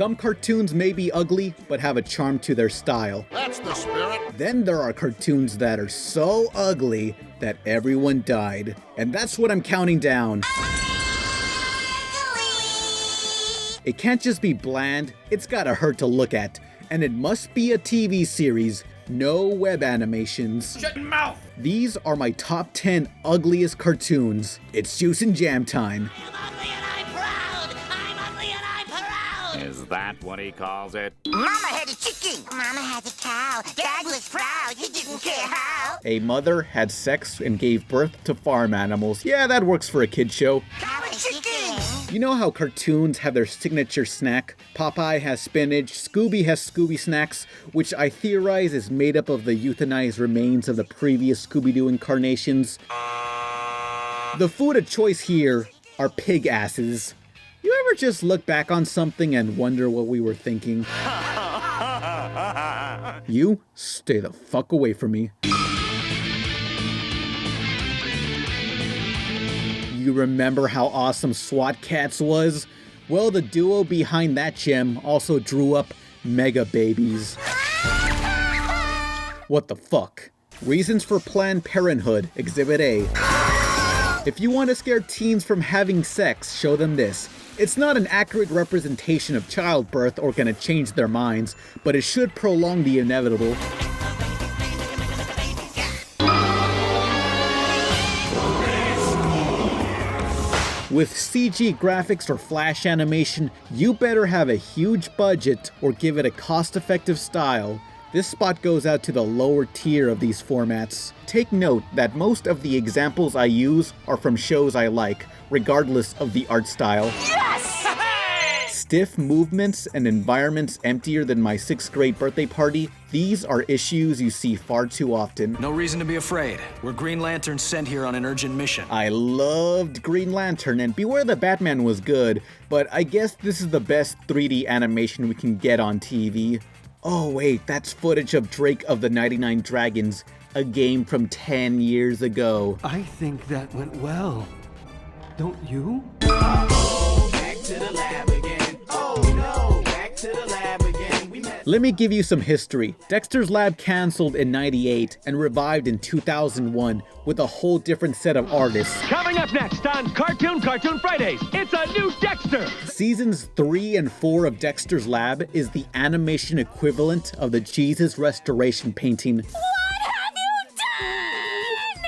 Some cartoons may be ugly, but have a charm to their style. That's the spirit. Then there are cartoons that are so ugly that everyone died. And that's what I'm counting down. It can't just be bland, it's gotta hurt to look at. And it must be a TV series, no web animations. Shut your mouth! These are my top 10 ugliest cartoons. It's Juice and Jam time. I'm ugly and I'm proud! I'm ugly and I'm proud! Is that what he calls it? Mama had a chicken! Mama had a cow! Dad was proud! He didn't care how! A mother had sex and gave birth to farm animals. Yeah, that works for a kid show. Cow and chicken! You know how cartoons have their signature snack? Popeye has spinach, Scooby has Scooby Snacks, which I theorize is made up of the euthanized remains of the previous Scooby-Doo incarnations. The food of choice here are pig asses. You ever just look back on something and wonder what we were thinking? You stay the fuck away from me. You remember how awesome SWAT Kats was? Well, the duo behind that gem also drew up Mega Babies. What the fuck? Reasons for Planned Parenthood, Exhibit A. If you want to scare teens from having sex, show them this. It's not an accurate representation of childbirth or gonna change their minds, but it should prolong the inevitable. With CG graphics or flash animation, you better have a huge budget or give it a cost-effective style. This spot goes out to the lower tier of these formats. Take note that most of the examples I use are from shows I like, regardless of the art style. Yes! Stiff movements and environments emptier than my 6th grade birthday party, these are issues you see far too often. No reason to be afraid. We're Green Lanterns sent here on an urgent mission. I loved Green Lantern, and Beware the Batman was good, but I guess this is the best 3D animation we can get on TV. Oh wait, that's footage of Drake of the 99 Dragons, a game from 10 years ago. I think that went well. Don't you? Back to the lab again. Oh no, back to the lab again. Let me give you some history. Dexter's Lab canceled in '98 and revived in 2001 with a whole different set of artists. Coming up next on Cartoon Fridays, it's a new Dexter! Seasons 3 and 4 of Dexter's Lab is the animation equivalent of the Jesus Restoration painting. What have you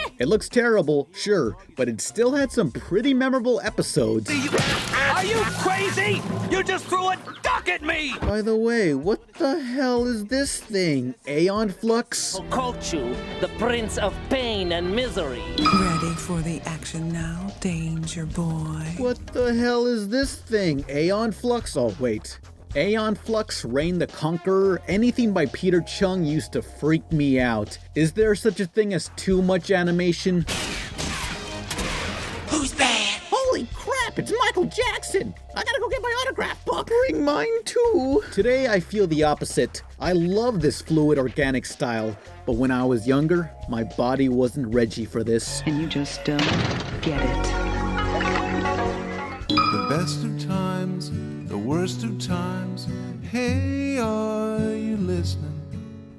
done? It looks terrible, sure, but it still had some pretty memorable episodes. Are you crazy? You just threw a duck at me! By the way, what the hell is this thing? Aeon Flux? Okochu, the Prince of Pain and Misery. Ready for the action now, Danger Boy? What the hell is this thing? Aeon Flux? Oh, wait. Aeon Flux, Reign the Conqueror, anything by Peter Chung used to freak me out. Is there such a thing as too much animation? Who's bad? Holy crap, it's Michael Jackson! I gotta go get my autograph book! Bring mine too! Today I feel the opposite. I love this fluid organic style, but when I was younger, my body wasn't ready for this. And you just don't get it. The best of times, the worst of times, hey, are you listening?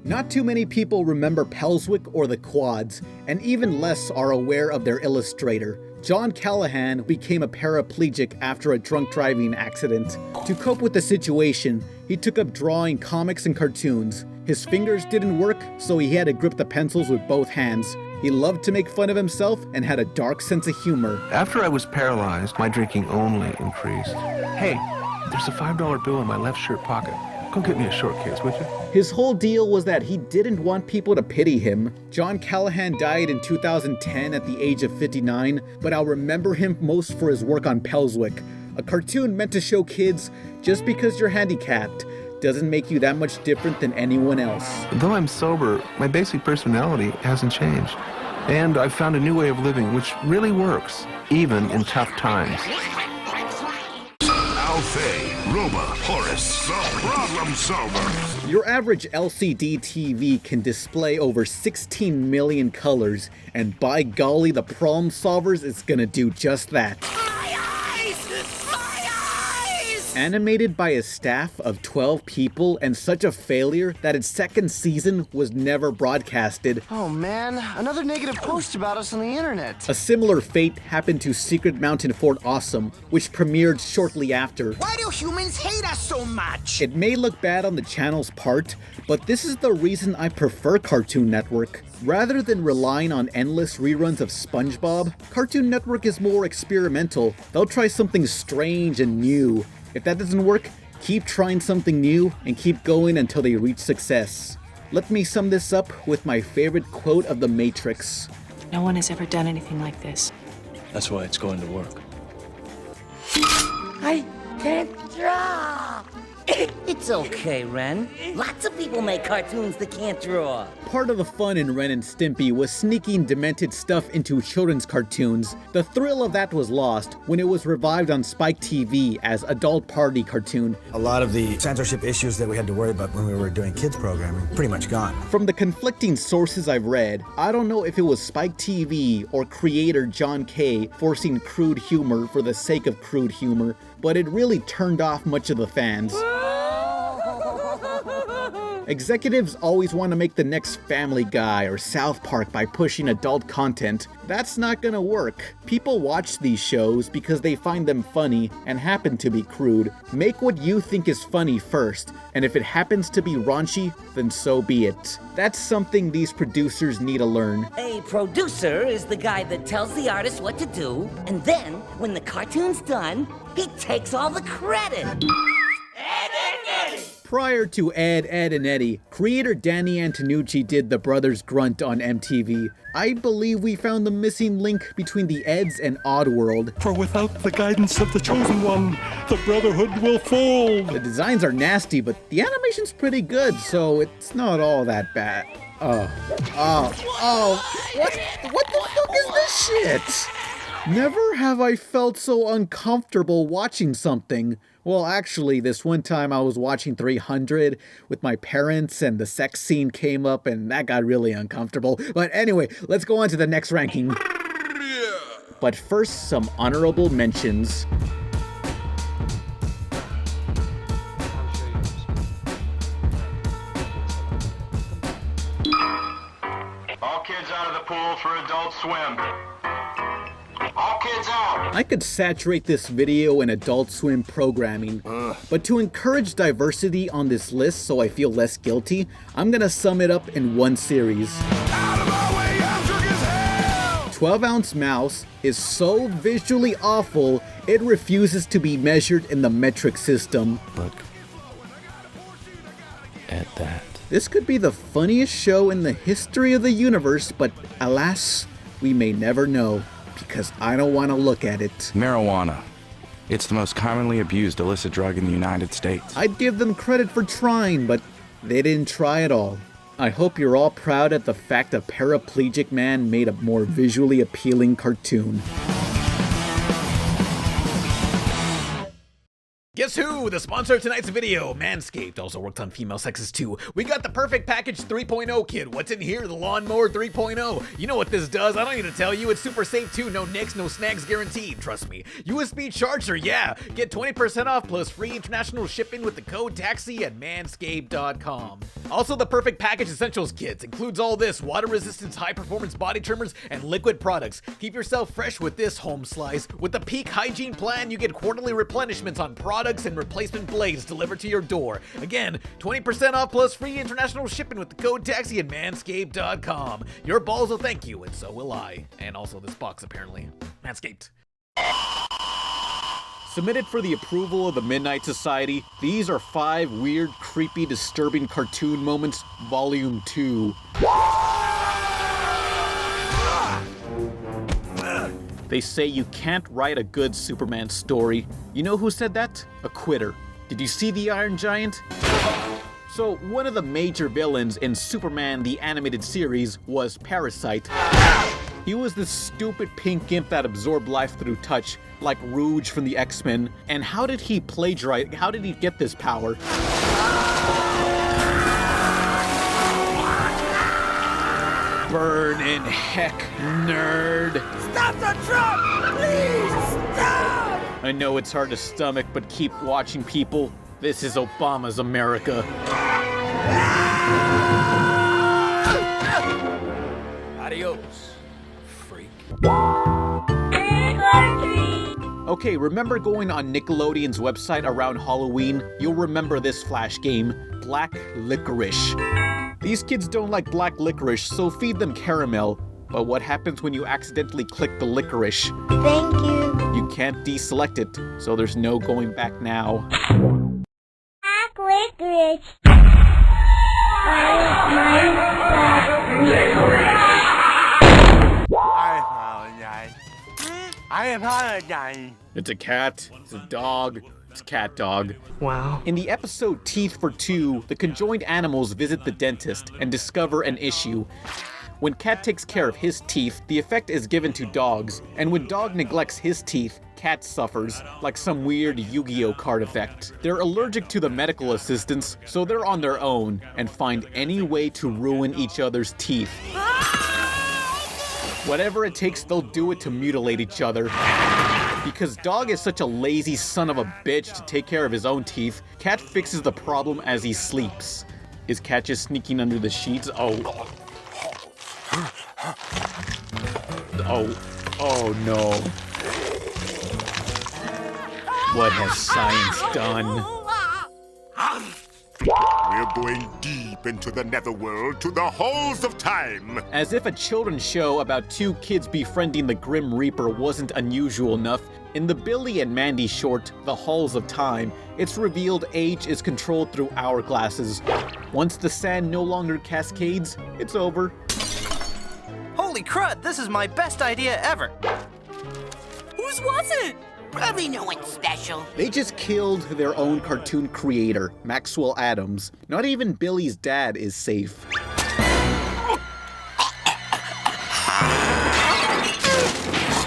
Not too many people remember Pelswick or the Quads, and even less are aware of their illustrator. John Callahan became a paraplegic after a drunk driving accident. To cope with the situation, he took up drawing comics and cartoons. His fingers didn't work, so he had to grip the pencils with both hands. He loved to make fun of himself and had a dark sense of humor. After I was paralyzed, my drinking only increased. Hey, there's a $5 bill in my left shirt pocket. Go get me a short case, would you? His whole deal was that he didn't want people to pity him. John Callahan died in 2010 at the age of 59, but I'll remember him most for his work on Pelswick, a cartoon meant to show kids just because you're handicapped doesn't make you that much different than anyone else. Though I'm sober, my basic personality hasn't changed. And I've found a new way of living which really works, even in tough times. Alfei, Roba, Horace, the problem solver. Your average LCD TV can display over 16 million colors, and by golly, the problem solvers is gonna do just that. My eyes! My eyes! Animated by a staff of 12 people and such a failure that its second season was never broadcasted. Oh man, another negative post about us on the internet. A similar fate happened to Secret Mountain Fort Awesome, which premiered shortly after. Why do humans hate us so much? It may look bad on the channel's part, but this is the reason I prefer Cartoon Network. Rather than relying on endless reruns of SpongeBob, Cartoon Network is more experimental. They'll try something strange and new. If that doesn't work, keep trying something new and keep going until they reach success. Let me sum this up with my favorite quote of The Matrix. No one has ever done anything like this. That's why it's going to work. I can't draw. It's okay, Ren. Lots of people make cartoons that can't draw. Part of the fun in Ren and Stimpy was sneaking demented stuff into children's cartoons. The thrill of that was lost when it was revived on Spike TV as adult party cartoon. A lot of the censorship issues that we had to worry about when we were doing kids programming, pretty much gone. From the conflicting sources I've read, I don't know if it was Spike TV or creator John Kay forcing crude humor for the sake of crude humor, but it really turned off much of the fans. Executives always want to make the next Family Guy or South Park by pushing adult content. That's not gonna work. People watch these shows because they find them funny and happen to be crude. Make what you think is funny first, and if it happens to be raunchy, then so be it. That's something these producers need to learn. A producer is the guy that tells the artist what to do, and then, when the cartoon's done, he takes all the credit. Prior to Ed, and Eddy, creator Danny Antonucci did The Brothers Grunt on MTV. I believe we found the missing link between the Eds and Oddworld. For without the guidance of the Chosen One, the Brotherhood will fall. The designs are nasty, but the animation's pretty good, so it's not all that bad. What the fuck is this shit? Never have I felt so uncomfortable watching something. Well, actually, this one time I was watching 300 with my parents and the sex scene came up and that got really uncomfortable. But anyway, let's go on to the next ranking. But first, some honorable mentions. All kids out of the pool for Adult Swim. All kids out! I could saturate this video in Adult Swim programming, but to encourage diversity on this list so I feel less guilty, I'm gonna sum it up in one series. 12-Ounce Mouse is so visually awful, it refuses to be measured in the metric system. Look at that. This could be the funniest show in the history of the universe, but alas, we may never know. Because I don't want to look at it. Marijuana. It's the most commonly abused illicit drug in the United States. I'd give them credit for trying, but they didn't try at all. I hope you're all proud at the fact a paraplegic man made a more visually appealing cartoon. Guess who? The sponsor of tonight's video, Manscaped, also worked on female sexes too. We got the Perfect Package 3.0 kit. What's in here? The Lawnmower 3.0. You know what this does. I don't need to tell you. It's super safe too. No nicks, no snags guaranteed. Trust me. USB charger, yeah. Get 20% off plus free international shipping with the code TAXI at manscaped.com. Also, the Perfect Package Essentials kits includes all this: water resistance, high performance body trimmers, and liquid products. Keep yourself fresh with this home slice. With the Peak Hygiene Plan, you get quarterly replenishments on products and replacement blades delivered to your door. Again, 20% off plus free international shipping with the code TAXI at manscaped.com. Your balls will thank you, and so will I. And also this box, apparently. Manscaped. Submitted for the approval of the Midnight Society, these are 5 weird, creepy, disturbing cartoon moments, Volume 2. They say you can't write a good Superman story. You know who said that? A quitter. Did you see the Iron Giant? So, one of the major villains in Superman the Animated Series was Parasite. He was this stupid pink imp that absorbed life through touch, like Rouge from the X-Men. And how did he plagiarize? How did he get this power? Burn in heck, nerd. Stop the truck! Please, stop! I know it's hard to stomach, but keep watching, people. This is Obama's America. Adios, freak. Okay, remember going on Nickelodeon's website around Halloween? You'll remember this flash game, Black Licorice. These kids don't like black licorice, so feed them caramel. But what happens when you accidentally click the licorice? Thank you. You can't deselect it, so there's no going back now. Black licorice. I apologize. It's a cat, it's a dog, it's cat dog. Wow. In the episode Teeth for Two, the conjoined animals visit the dentist and discover an issue. When cat takes care of his teeth, the effect is given to dogs, and when dog neglects his teeth, cat suffers, like some weird Yu-Gi-Oh card effect. They're allergic to the medical assistance, so they're on their own, and find any way to ruin each other's teeth. Whatever it takes, they'll do it to mutilate each other. Because dog is such a lazy son of a bitch to take care of his own teeth, cat fixes the problem as he sleeps. Is cat just sneaking under the sheets? Oh no. What has science done? We're going deep into the netherworld to the halls of time. As if a children's show about two kids befriending the Grim Reaper wasn't unusual enough, in the Billy and Mandy short, The Halls of Time, it's revealed age is controlled through hourglasses. Once the sand no longer cascades, it's over. Holy crud, this is my best idea ever. Whose was it? Probably no one special. They just killed their own cartoon creator, Maxwell Adams. Not even Billy's dad is safe.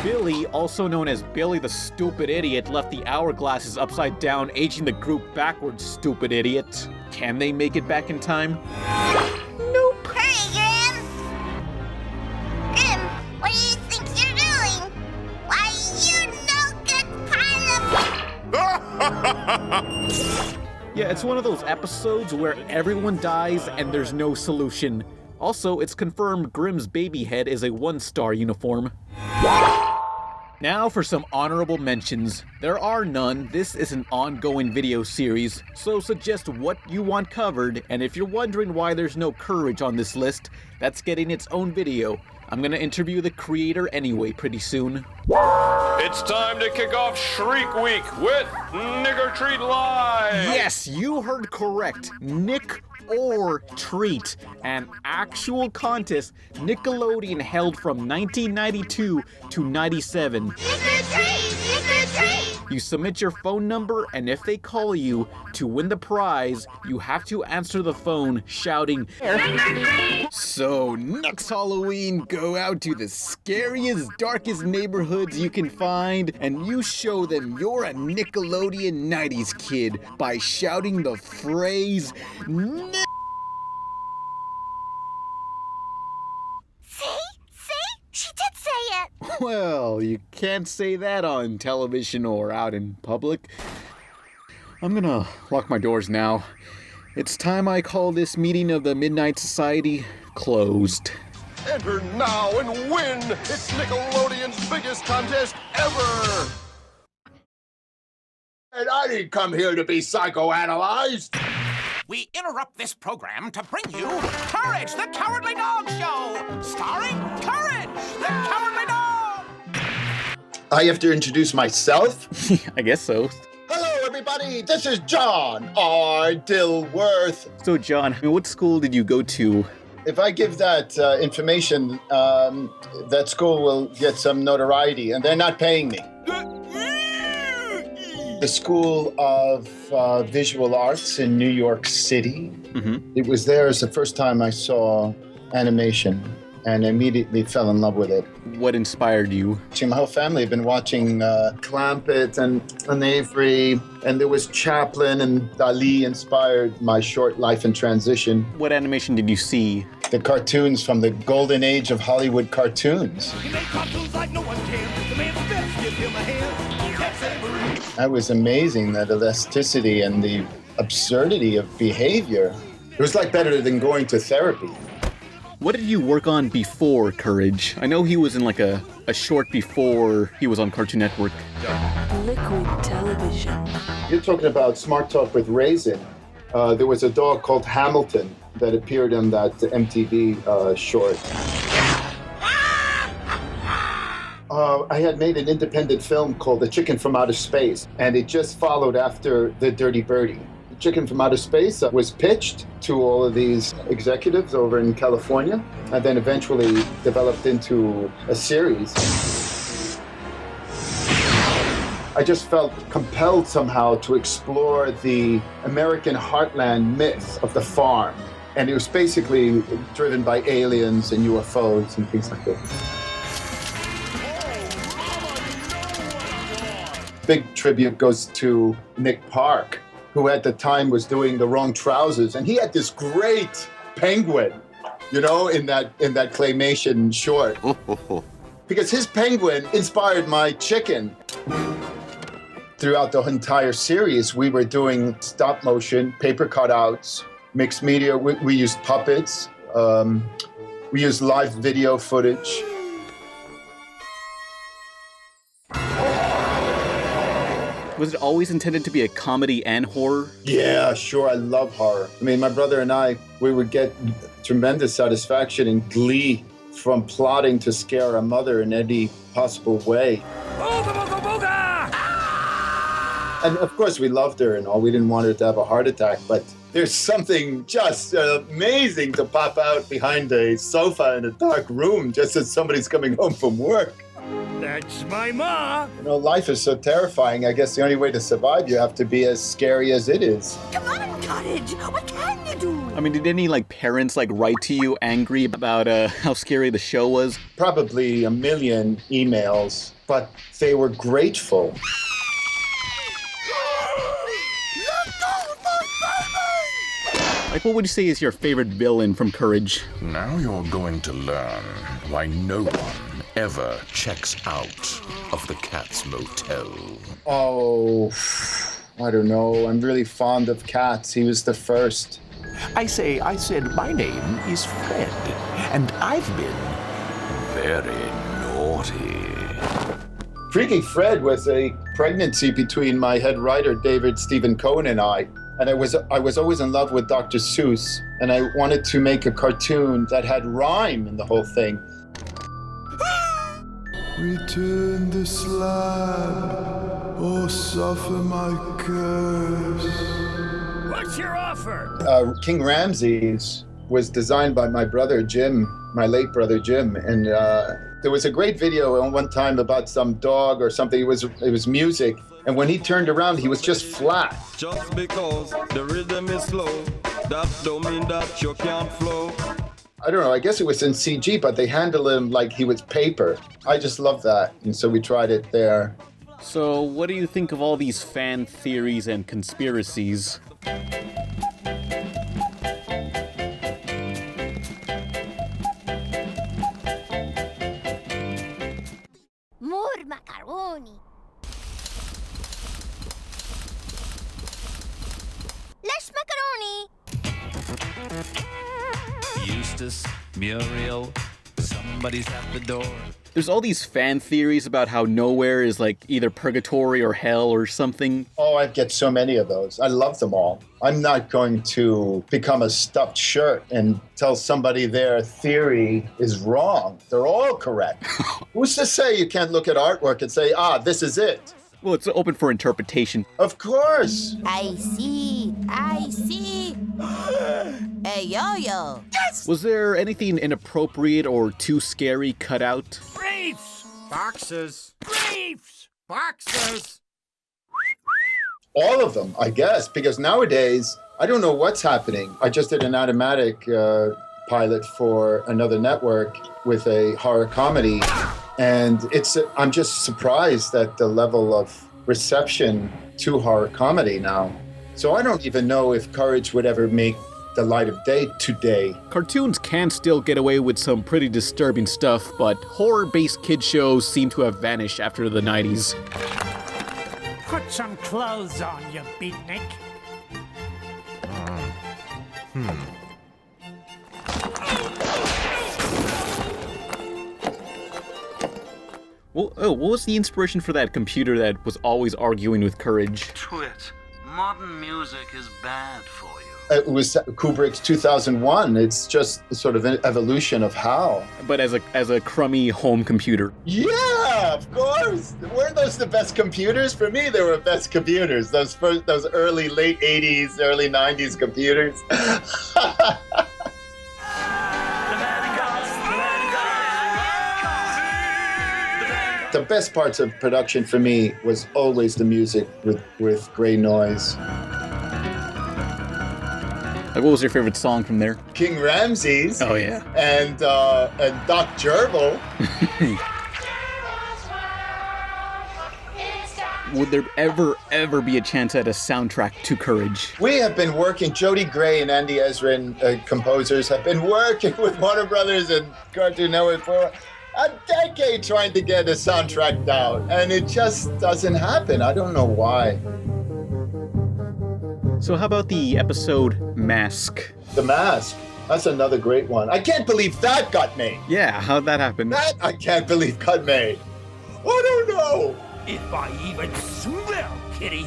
Billy, also known as Billy the Stupid Idiot, left the hourglasses upside down, aging the group backwards, stupid idiot. Can they make it back in time? Nope. Hey, Grim! Grim, what do you think you're doing? Why, you no good pilot! Yeah, it's one of those episodes where everyone dies and there's no solution. Also, it's confirmed Grimm's baby head is a 1-star uniform. Now for some honorable mentions. There are none. This is an ongoing video series, so suggest what you want covered, and if you're wondering why there's no Courage on this list, that's getting its own video. I'm gonna interview the creator anyway pretty soon. It's time to kick off Shriek Week with Nick or Treat Live! Yes, you heard correct. Nick or Treat, an actual contest Nickelodeon held from 1992 to 97. You submit your phone number, and if they call you to win the prize, you have to answer the phone shouting, So next Halloween, go out to the scariest, darkest neighborhoods you can find, and you show them you're a Nickelodeon 90s kid by shouting the phrase, She did say it! Well, you can't say that on television or out in public. I'm gonna lock my doors now. It's time I call this meeting of the Midnight Society closed. Enter now and win! It's Nickelodeon's biggest contest ever! And I didn't come here to be psychoanalyzed! We interrupt this program to bring you Courage, the Cowardly Dog Show, starring Courage, the Cowardly Dog! I have to introduce myself? I guess so. Hello, everybody! This is John R. Dilworth. So, John, what school did you go to? If I give that information, that school will get some notoriety, and they're not paying me. The School of Visual Arts in New York City. Mm-hmm. It was there as the first time I saw animation and immediately fell in love with it. What inspired you? My whole family had been watching Clampett and Avery, and there was Chaplin, and Dali inspired my short life in transition. What animation did you see? the cartoons from the golden age of Hollywood cartoons. That was amazing, that elasticity and the absurdity of behavior. It was like better than going to therapy. What did you work on before Courage? I know he was in like a short before he was on Cartoon Network. Liquid television. You're talking about Smart Talk with Raisin. There was a dog called Hamilton that appeared in that MTV short. I had made an independent film called The Chicken from Outer Space, and it just followed after The Dirty Birdie. The Chicken from Outer Space was pitched to all of these executives over in California, and then eventually developed into a series. I just felt compelled somehow to explore the American heartland myth of the farm. And it was basically driven by aliens and UFOs and things like that. Big tribute goes to Nick Park, who at the time was doing The Wrong Trousers. And he had this great penguin, you know, in that claymation short. Because his penguin inspired my chicken. Throughout the entire series, we were doing stop motion, paper cutouts, mixed media. We used puppets. We used live video footage. Was it always intended to be a comedy and horror? Yeah, sure. I love horror. I mean, my brother and I, we would get tremendous satisfaction and glee from plotting to scare our mother in any possible way. And of course, we loved her and all. We didn't want her to have a heart attack, but there's something just amazing to pop out behind a sofa in a dark room just as somebody's coming home from work. That's my ma. You know, life is so terrifying. I guess the only way to survive, you have to be as scary as it is. Come on, Cottage. What can you do? I mean, did any parents write to you angry about how scary the show was? Probably a million emails, but they were grateful. What would you say is your favorite villain from Courage? Now you're going to learn why no one ever checks out of the Cat's Motel. Oh, I don't know. I'm really fond of cats. He was the first. I said, my name is Fred, and I've been very naughty. Freaky Fred was a pregnancy between my head writer, David Stephen Cohen, and I. And I was always in love with Dr. Seuss, and I wanted to make a cartoon that had rhyme in the whole thing. Return the slab, or suffer my curse. What's your offer? King Ramses was designed by my brother Jim, my late brother Jim, and there was a great video one time about some dog or something. It was music. And when he turned around, he was just flat. Just because the rhythm is slow, that don't mean that you can't flow. I don't know, I guess it was in CG, but they handled him like he was paper. I just love that, and so we tried it there. So, what do you think of all these fan theories and conspiracies? More macaroni. Less macaroni. Eustace, Muriel, somebody's at the door. There's all these fan theories about how nowhere is either purgatory or hell or something. Oh, I get so many of those. I love them all. I'm not going to become a stuffed shirt and tell somebody their theory is wrong. They're all correct. Who's to say you can't look at artwork and say, this is it? Well, it's open for interpretation. Of course. I see. Hey, yo-yo. Yes! Was there anything inappropriate or too scary cut out? Briefs! Boxes. Briefs! Boxes. All of them, I guess, because nowadays, I don't know what's happening. I just did an automatic pilot for another network with a horror comedy. And I'm just surprised at the level of reception to horror comedy now. So I don't even know if Courage would ever make the light of day today. Cartoons can still get away with some pretty disturbing stuff, but horror-based kid shows seem to have vanished after the 90s. Put some clothes on, you beatnik. Well, what was the inspiration for that computer that was always arguing with Courage? Twit, modern music is bad for you. It was Kubrick's 2001. It's just sort of an evolution of HAL. But as a crummy home computer. Yeah, of course. Weren't those the best computers? For me, they were best computers. Those early, late 80s, early 90s computers. The best parts of production for me was always the music with gray noise. Like, what was your favorite song from there? King Ramses. Oh yeah. And Doc Gerbil. Would there ever be a chance at a soundtrack to Courage? We have been working, Jody Gray and Andy Ezrin, composers, have been working with Warner Brothers and Cartoon Network for a decade trying to get a soundtrack down, and it just doesn't happen. I don't know why. So how about the episode Mask? The Mask. That's another great one. I can't believe that got made. Yeah, how'd that happen? That I can't believe got made. I don't know. If I even smell kitty,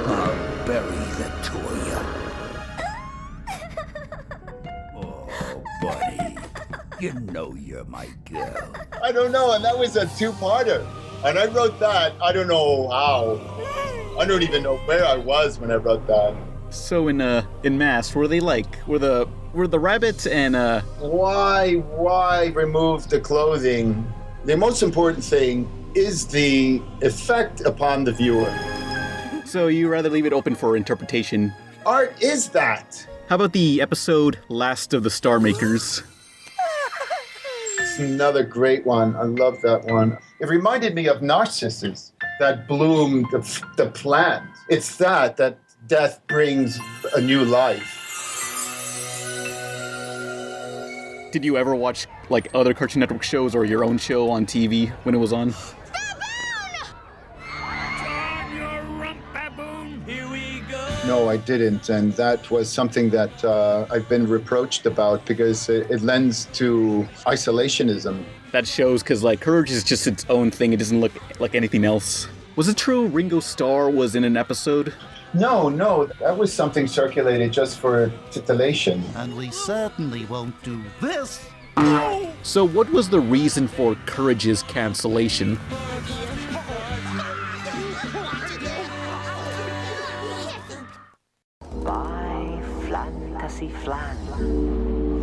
I'll bury the two of you. Oh, buddy. You know you're my girl. I don't know, and that was a two-parter. And I wrote that, I don't know how. I don't even know where I was when I wrote that. So in Mask, were the rabbits and Why remove the clothing? The most important thing is the effect upon the viewer. So you rather leave it open for interpretation? Art is that. How about the episode Last of the Star Makers? It's another great one. I love that one. It reminded me of narcissus that bloomed the plant. It's that death brings a new life. Did you ever watch like other Cartoon Network shows or your own show on TV when it was on? No, I didn't, and that was something that I've been reproached about because it lends to isolationism. That shows because like Courage is just its own thing. It doesn't look like anything else. Was it true Ringo Starr was in an episode? No, that was something circulated just for titillation. And we certainly won't do this. So what was the reason for Courage's cancellation? Bye, fantasy flan.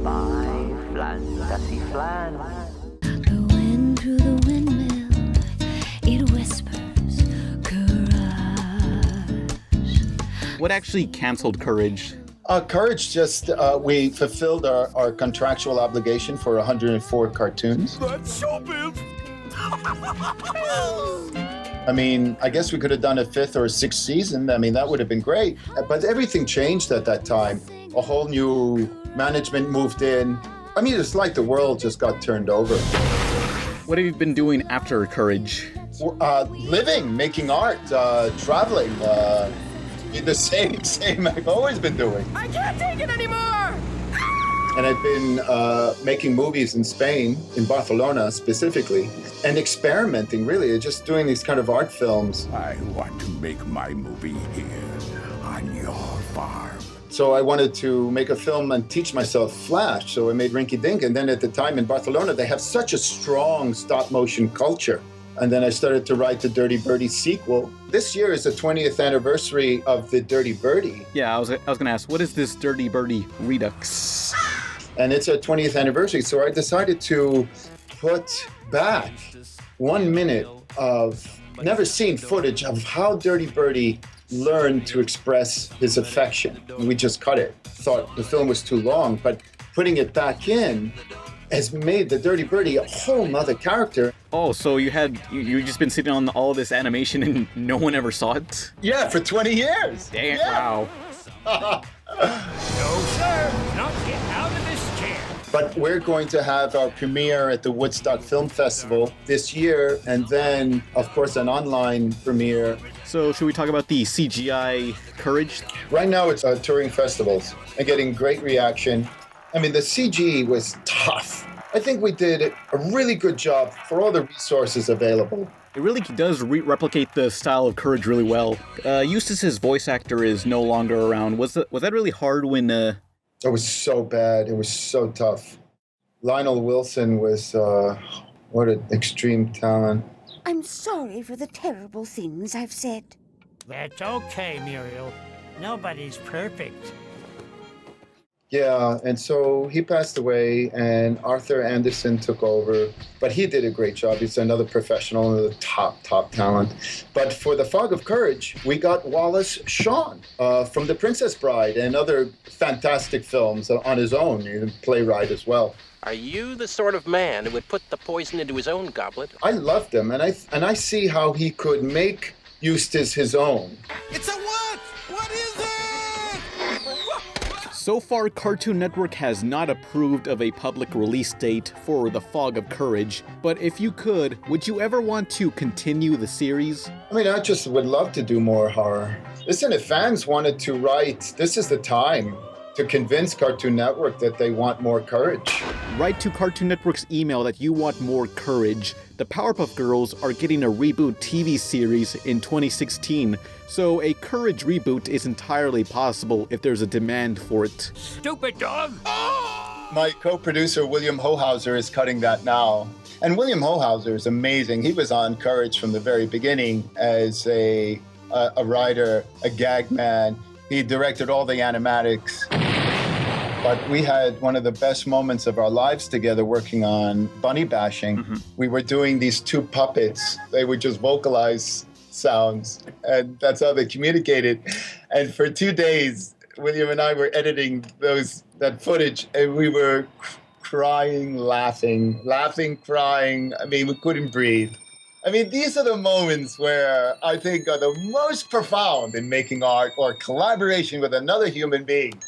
Bye, fantasy flan. The wind through the windmill, it whispers, courage. What actually canceled Courage? Courage just, we fulfilled our contractual obligation for 104 cartoons. That's showbiz. I mean, I guess we could have done a 5th or a 6th season. I mean, that would have been great. But everything changed at that time. A whole new management moved in. I mean, it's like the world just got turned over. What have you been doing after Courage? Living, making art, traveling. The same I've always been doing. I can't take it anymore! And I've been making movies in Spain, in Barcelona specifically, and experimenting, really, just doing these kind of art films. I want to make my movie here, on your farm. So I wanted to make a film and teach myself Flash, so I made Rinky Dink. And then at the time in Barcelona, they have such a strong stop-motion culture. And then I started to write the Dirty Birdie sequel. This year is the 20th anniversary of the Dirty Birdie. Yeah, I was gonna ask, what is this Dirty Birdie Redux? And it's our 20th anniversary, so I decided to put back 1 minute of never-seen footage of how Dirty Birdie learned to express his affection. We just cut it. Thought the film was too long, but putting it back in has made the Dirty Birdie a whole nother character. Oh, so you just been sitting on all this animation and no one ever saw it? Yeah, for 20 years. Dang, yeah. wow. No, sir. Not get out of this chair. But we're going to have our premiere at the Woodstock Film Festival this year, and then, of course, an online premiere. So, should we talk about the CGI Courage? Right now, it's touring festivals and getting great reaction. I mean, the CG was tough. I think we did a really good job for all the resources available. It really does replicate the style of Courage really well. Eustace's voice actor is no longer around. Was that really hard when... It was so bad. It was so tough. Lionel Wilson was, what an extreme talent. I'm sorry for the terrible things I've said. That's okay, Muriel. Nobody's perfect. Yeah, and so he passed away, and Arthur Anderson took over. But he did a great job. He's another professional, another top talent. But for The Fog of Courage, we got Wallace Shawn from The Princess Bride and other fantastic films on his own. He's a playwright as well. Are you the sort of man who would put the poison into his own goblet? I loved him, and I see how he could make Eustace his own. It's a what? What is it? So far, Cartoon Network has not approved of a public release date for The Fog of Courage, but if you could, would you ever want to continue the series? I mean, I just would love to do more horror. Listen, if fans wanted to write, this is the time to convince Cartoon Network that they want more Courage. Write to Cartoon Network's email that you want more Courage. The Powerpuff Girls are getting a reboot TV series in 2016, so a Courage reboot is entirely possible if there's a demand for it. Stupid dog! My co-producer, William Hohauser, is cutting that now. And William Hohauser is amazing. He was on Courage from the very beginning as a writer, a gag man. He directed all the animatics. But we had one of the best moments of our lives together working on Bunny Bashing. Mm-hmm. We were doing these two puppets. They would just vocalize sounds, and that's how they communicated. And for 2 days, William and I were editing that footage, and we were crying, laughing, crying. I mean, we couldn't breathe. I mean, these are the moments where I think are the most profound in making art or collaboration with another human being.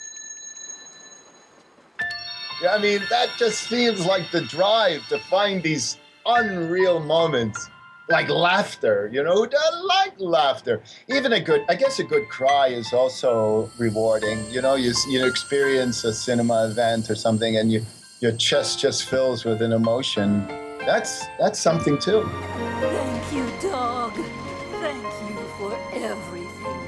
I mean, that just seems like the drive to find these unreal moments, like laughter, you know? I like laughter. Even a good cry is also rewarding. You know, you experience a cinema event or something and your chest just fills with an emotion. That's something too. Thank you, dog. Thank you for everything.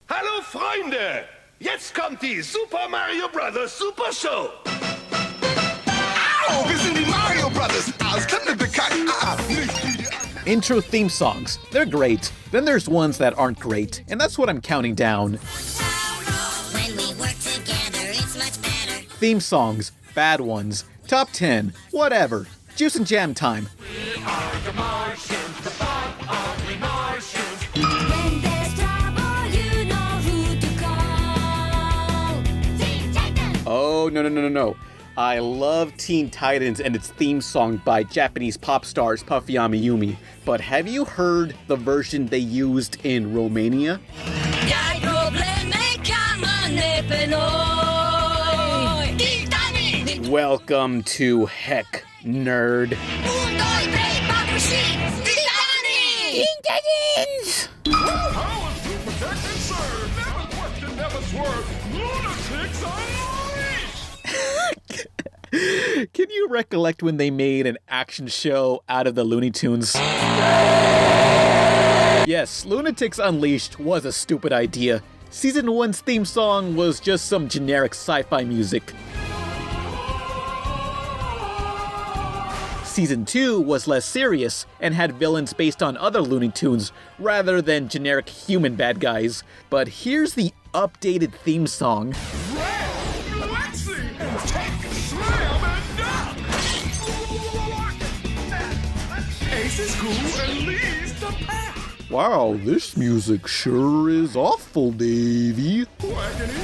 Hallo Freunde! Jetzt kommt die Super Mario Bros. Super Show! Au, wir sind die Mario Brothers! Als Kinder bekannt! Intro theme songs. They're great. Then there's ones that aren't great, and that's what I'm counting down. When we work together, it's much better. Theme songs. Bad ones. Top 10. Whatever. Juice and jam time. We are the Martians, the five ugly Martians. When there's trouble, you know who to call. Teen Titans! Oh, no. I love Teen Titans and its theme song by Japanese pop stars Puffy Amiyumi, but have you heard the version they used in Romania? Welcome to heck, nerd. Teen Titans! Powers to protect and serve! Never question, never swerve! Lunatics unleashed! Can you recollect when they made an action show out of the Looney Tunes? Yes, Lunatics Unleashed was a stupid idea. Season 1's theme song was just some generic sci-fi music. Season 2 was less serious and had villains based on other Looney Tunes rather than generic human bad guys. But here's the updated theme song. Ace is cool and leads the pack. Wow, this music sure is awful, Davey. Whacking in,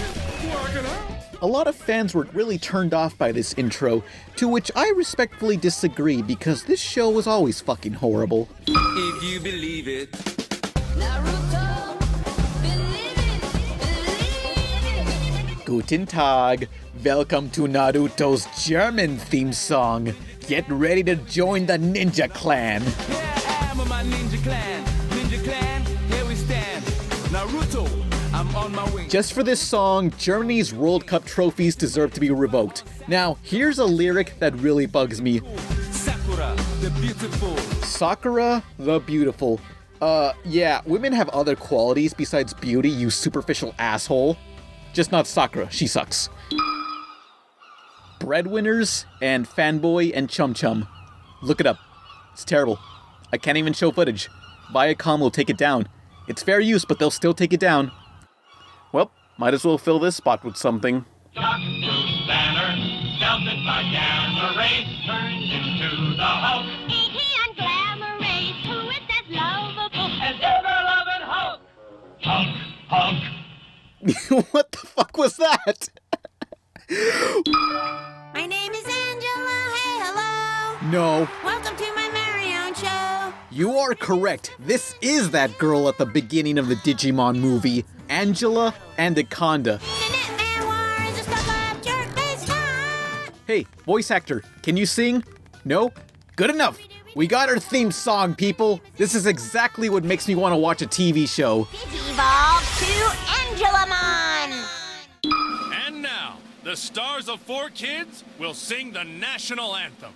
whacking out. A lot of fans were really turned off by this intro, to which I respectfully disagree because this show was always fucking horrible. If you believe it. Guten Tag. Welcome to Naruto's German theme song. Get ready to join the Ninja Clan. Yeah, I'm with my Ninja Clan. Ninja Clan, here we stand. Naruto, I'm on my way. Just for this song, Germany's World Cup trophies deserve to be revoked. Now, here's a lyric that really bugs me. Sakura, the beautiful. Sakura, the beautiful. Yeah, women have other qualities besides beauty, you superficial asshole. Just not Sakura, she sucks. Breadwinners and Fanboy and Chum Chum. Look it up. It's terrible. I can't even show footage. Viacom will take it down. It's fair use, but they'll still take it down. Well, might as well fill this spot with something. Shot news banner, melted by gamma rays, turned into the Hulk. E.T. on glamour rays, who is as lovable as ever-loving Hulk. Hulk, Hulk. What the fuck was that? My name is Angela. Hey, hello. No. Welcome to my very own show. You are correct. This is that girl at the beginning of the Digimon movie, Angela Anaconda. Hey, voice actor, can you sing? No? Good enough. We got our theme song, people. This is exactly what makes me want to watch a TV show. Evolve to Angelamon. And now, the stars of 4Kids will sing the national anthem.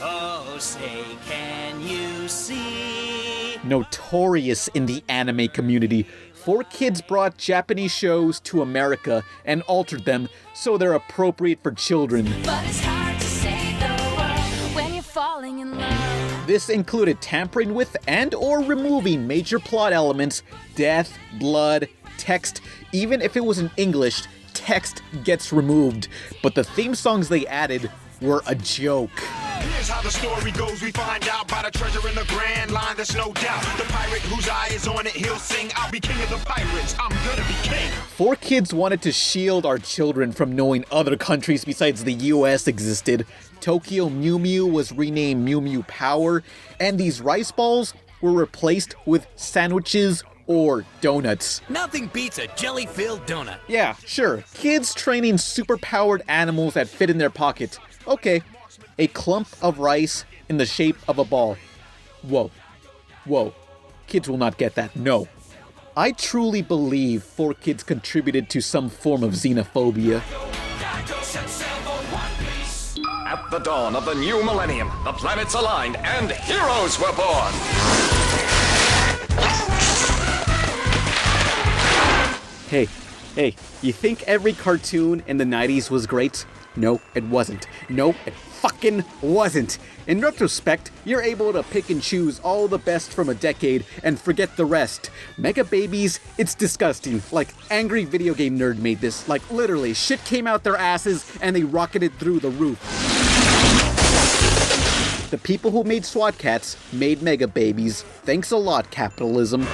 Oh, say, can you see? Notorious in the anime community, 4Kids brought Japanese shows to America and altered them so they're appropriate for children. But it's hard to save the world when you're falling in love. This included tampering with and or removing major plot elements, death, blood, text. Even if it was in English, text gets removed. But the theme songs they added were a joke. Here's how the story goes. We find out about a treasure in the Grand Line, there's no doubt. The pirate whose eye is on it, he'll sing, I'll be king of the pirates, I'm gonna be king. 4Kids wanted to shield our children from knowing other countries besides the US existed. Tokyo Mew Mew was renamed Mew Mew Power, and these rice balls were replaced with sandwiches or donuts. Nothing beats a jelly-filled donut. Yeah, sure. Kids training super-powered animals that fit in their pocket. Okay. A clump of rice in the shape of a ball. Whoa. Whoa. Kids will not get that. No. I truly believe 4Kids contributed to some form of xenophobia. At the dawn of the new millennium, the planets aligned and heroes were born. Hey, you think every cartoon in the 90s was great? No, it wasn't. No, it fucking wasn't. In retrospect, you're able to pick and choose all the best from a decade and forget the rest. Mega Babies, it's disgusting. Like, Angry Video Game Nerd made this. Like, literally, shit came out their asses and they rocketed through the roof. The people who made SWAT Cats made Mega Babies. Thanks a lot, capitalism.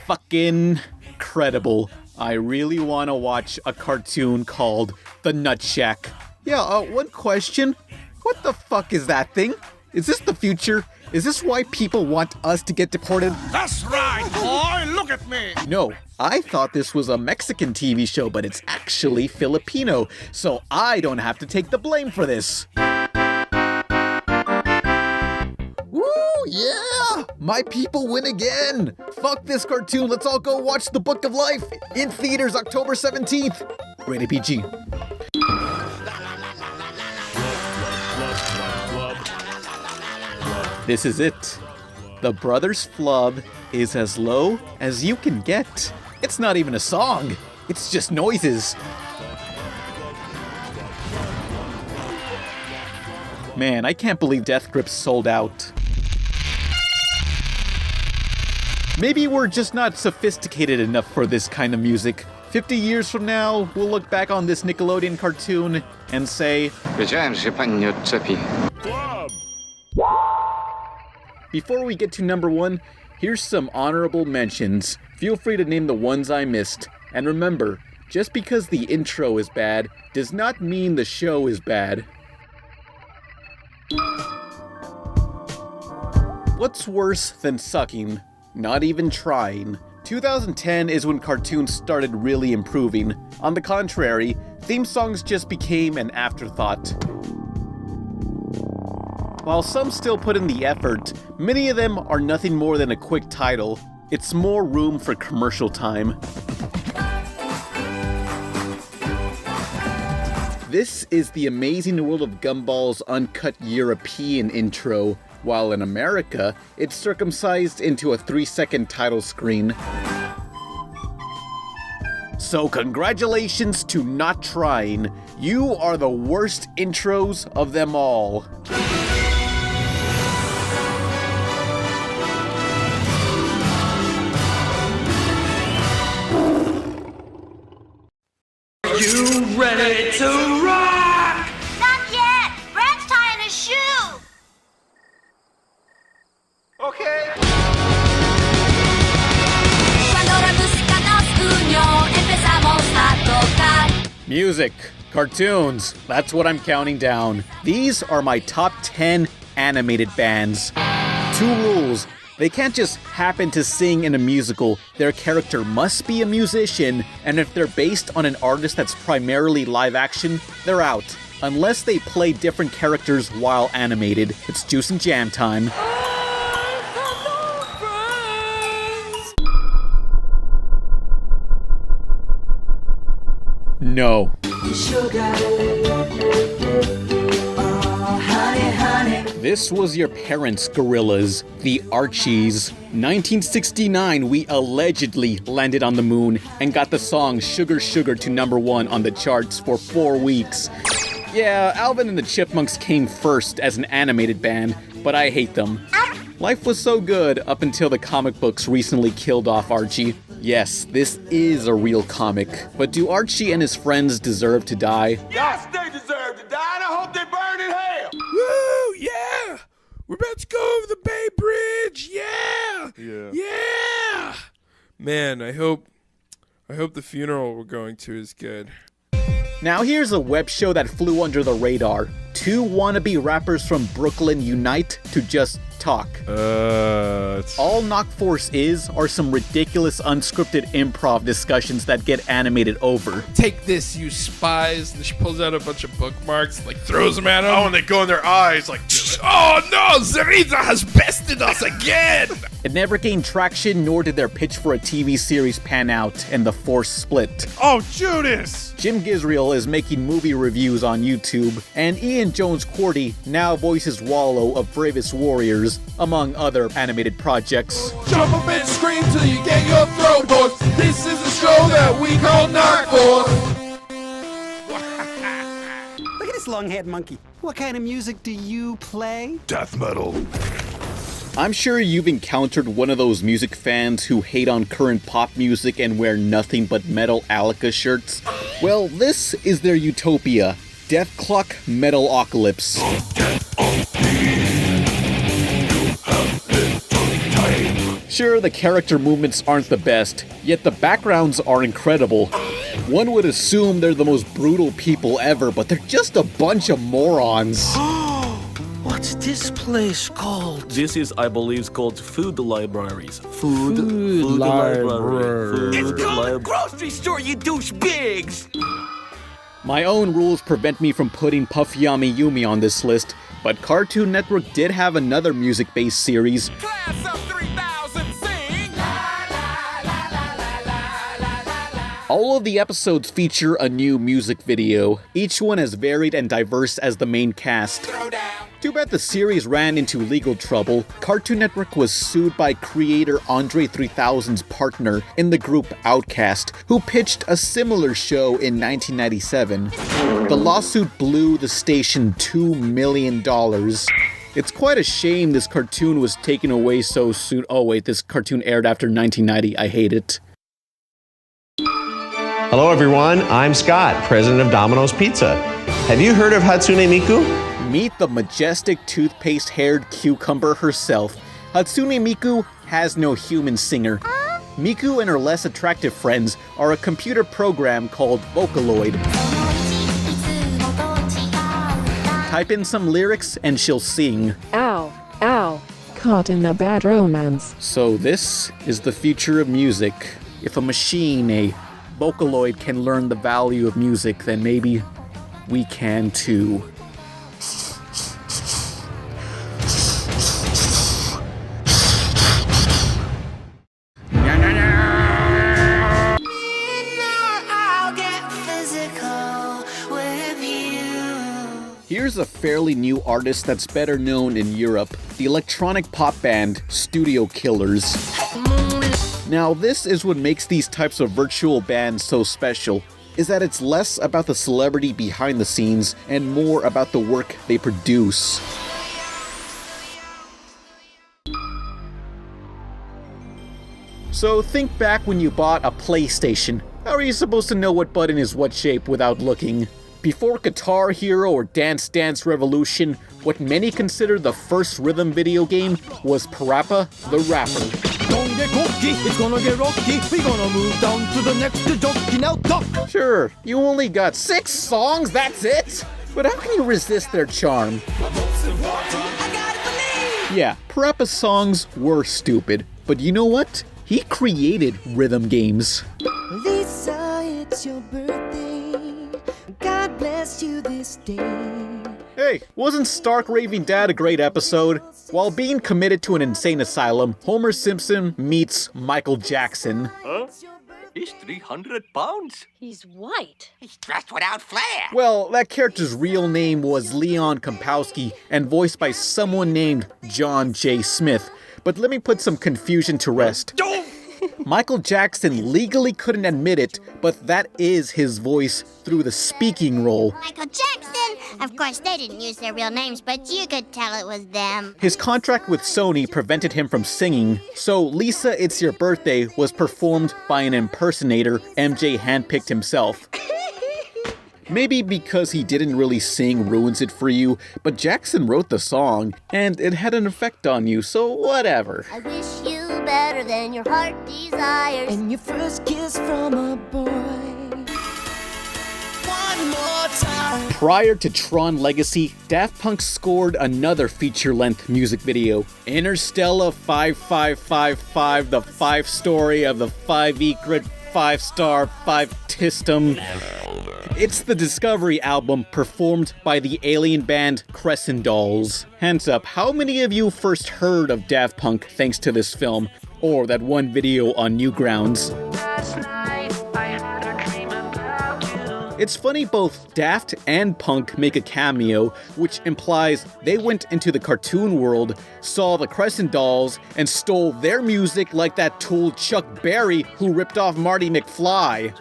Fucking credible. I really want to watch a cartoon called The Nut Shack. Yeah, one question. What the fuck is that thing? Is this the future? Is this why people want us to get deported? That's right, boy, look at me. No, I thought this was a Mexican TV show, but it's actually Filipino, so I don't have to take the blame for this. Yeah! My people win again! Fuck this cartoon, let's all go watch The Book of Life in theaters October 17th. Rated PG. This is it. The Brothers Flub is as low as you can get. It's not even a song, it's just noises. Man, I can't believe Death Grip sold out. Maybe we're just not sophisticated enough for this kind of music. 50 years from now, we'll look back on this Nickelodeon cartoon and say, Before we get to number 1, here's some honorable mentions. Feel free to name the ones I missed. And remember, just because the intro is bad does not mean the show is bad. What's worse than sucking? Not even trying. 2010 is when cartoons started really improving. On the contrary, theme songs just became an afterthought. While some still put in the effort, many of them are nothing more than a quick title. It's more room for commercial time. This is the Amazing World of Gumball's uncut European intro, while in America, it's circumcised into a 3-second title screen. So congratulations to Not Trying. You are the worst intros of them all. You ready to rock? Not yet! Brad's tying his shoe! Okay. Music, cartoons, that's what I'm counting down. These are my top 10 animated bands. 2 rules. They can't just happen to sing in a musical. Their character must be a musician, and if they're based on an artist that's primarily live action, they're out. Unless they play different characters while animated. It's juice and jam time. No. This was your parents' gorillas, the Archies. 1969, we allegedly landed on the moon and got the song Sugar Sugar to number 1 on the charts for 4 weeks. Yeah, Alvin and the Chipmunks came first as an animated band, but I hate them. Life was so good up until the comic books recently killed off Archie. Yes, this is a real comic, but do Archie and his friends deserve to die? Yes, they deserve to die, and I hope they burn in hell! Woo, yeah! We're about to go over the Bay Bridge, yeah! Yeah! Man, I hope the funeral we're going to is good. Now here's a web show that flew under the radar. 2 wannabe rappers from Brooklyn unite to just talk. All Knock Force are some ridiculous unscripted improv discussions that get animated over. Take this, you spies. And she pulls out a bunch of bookmarks, like throws them at them. Oh, and they go in their eyes like, oh no, Zariza has bested us again! It never gained traction, nor did their pitch for a TV series pan out, and the Force split. Oh, Judas! Jim Gizriel is making movie reviews on YouTube, and Ian Jones-Quartey now voices Wallow of Bravest Warriors, among other animated projects. Jump up and scream till you get your throat hoarse. This is a show that we call Knock Force. Look at this long-haired monkey. What kind of music do you play? Death metal. I'm sure you've encountered one of those music fans who hate on current pop music and wear nothing but Metal Alika shirts. Well, this is their utopia. Death Clock Metalocalypse. Sure, the character movements aren't the best, yet the backgrounds are incredible. One would assume they're the most brutal people ever, but they're just a bunch of morons. What's this place called? This is, I believe, called Food Libraries. Food Library. It's called a grocery store, you douchebags! My own rules prevent me from putting Puff Yami Yumi on this list, but Cartoon Network did have another music-based series. Class of 3000, sing! All of the episodes feature a new music video, each one as varied and diverse as the main cast. Too bad the series ran into legal trouble. Cartoon Network was sued by creator Andre 3000's partner in the group Outkast, who pitched a similar show in 1997. The lawsuit blew the station $2 million. It's quite a shame this cartoon was taken away so soon. Oh wait, this cartoon aired after 1990. I hate it. Hello everyone, I'm Scott, president of Domino's Pizza. Have you heard of Hatsune Miku? Meet the majestic toothpaste-haired cucumber herself. Hatsune Miku has no human singer. Miku and her less attractive friends are a computer program called Vocaloid. Type in some lyrics and she'll sing. Ow, ow, caught in a bad romance. So this is the future of music. If a machine, a Vocaloid, can learn the value of music, then maybe we can too. Here's a fairly new artist that's better known in Europe, the electronic pop band Studio Killers. Now this is what makes these types of virtual bands so special, is that it's less about the celebrity behind the scenes and more about the work they produce. So think back when you bought a PlayStation. How are you supposed to know what button is what shape without looking? Before Guitar Hero or Dance Dance Revolution, what many consider the first rhythm video game was Parappa the Rapper. Don't get cocky, it's gonna get rocky. We gonna move down to the next jockey now, duck. Sure, you only got 6 songs, that's it? But how can you resist their charm? Yeah, Parappa's songs were stupid, but you know what? He created rhythm games. Lisa, it's your birthday. God bless you this day. Hey, wasn't Stark Raving Dad a great episode? While being committed to an insane asylum, Homer Simpson meets Michael Jackson. Huh? He's 300 pounds. He's white. He's dressed without flair. Well, that character's real name was Leon Kompowski and voiced by someone named John J. Smith. But let me put some confusion to rest. Michael Jackson legally couldn't admit it, but that is his voice through the speaking role. Michael Jackson! Of course, they didn't use their real names, but you could tell it was them. His contract with Sony prevented him from singing, so Lisa, It's Your Birthday was performed by an impersonator MJ handpicked himself. Maybe because he didn't really sing ruins it for you, but Jackson wrote the song, and it had an effect on you, so whatever. I wish you better than your heart desires. And your first kiss from a boy. One more time. Prior to Tron Legacy, Daft Punk scored another feature-length music video, Interstellar 5555, the 5 story of the 5 egret 5-star 5-tistum. It's the Discovery album performed by the alien band Crescent Dolls. Hands up, how many of you first heard of Daft Punk thanks to this film? Or that one video on Newgrounds? It's funny both Daft and Punk make a cameo, which implies they went into the cartoon world, saw the Crescent Dolls, and stole their music like that tool Chuck Berry who ripped off Marty McFly.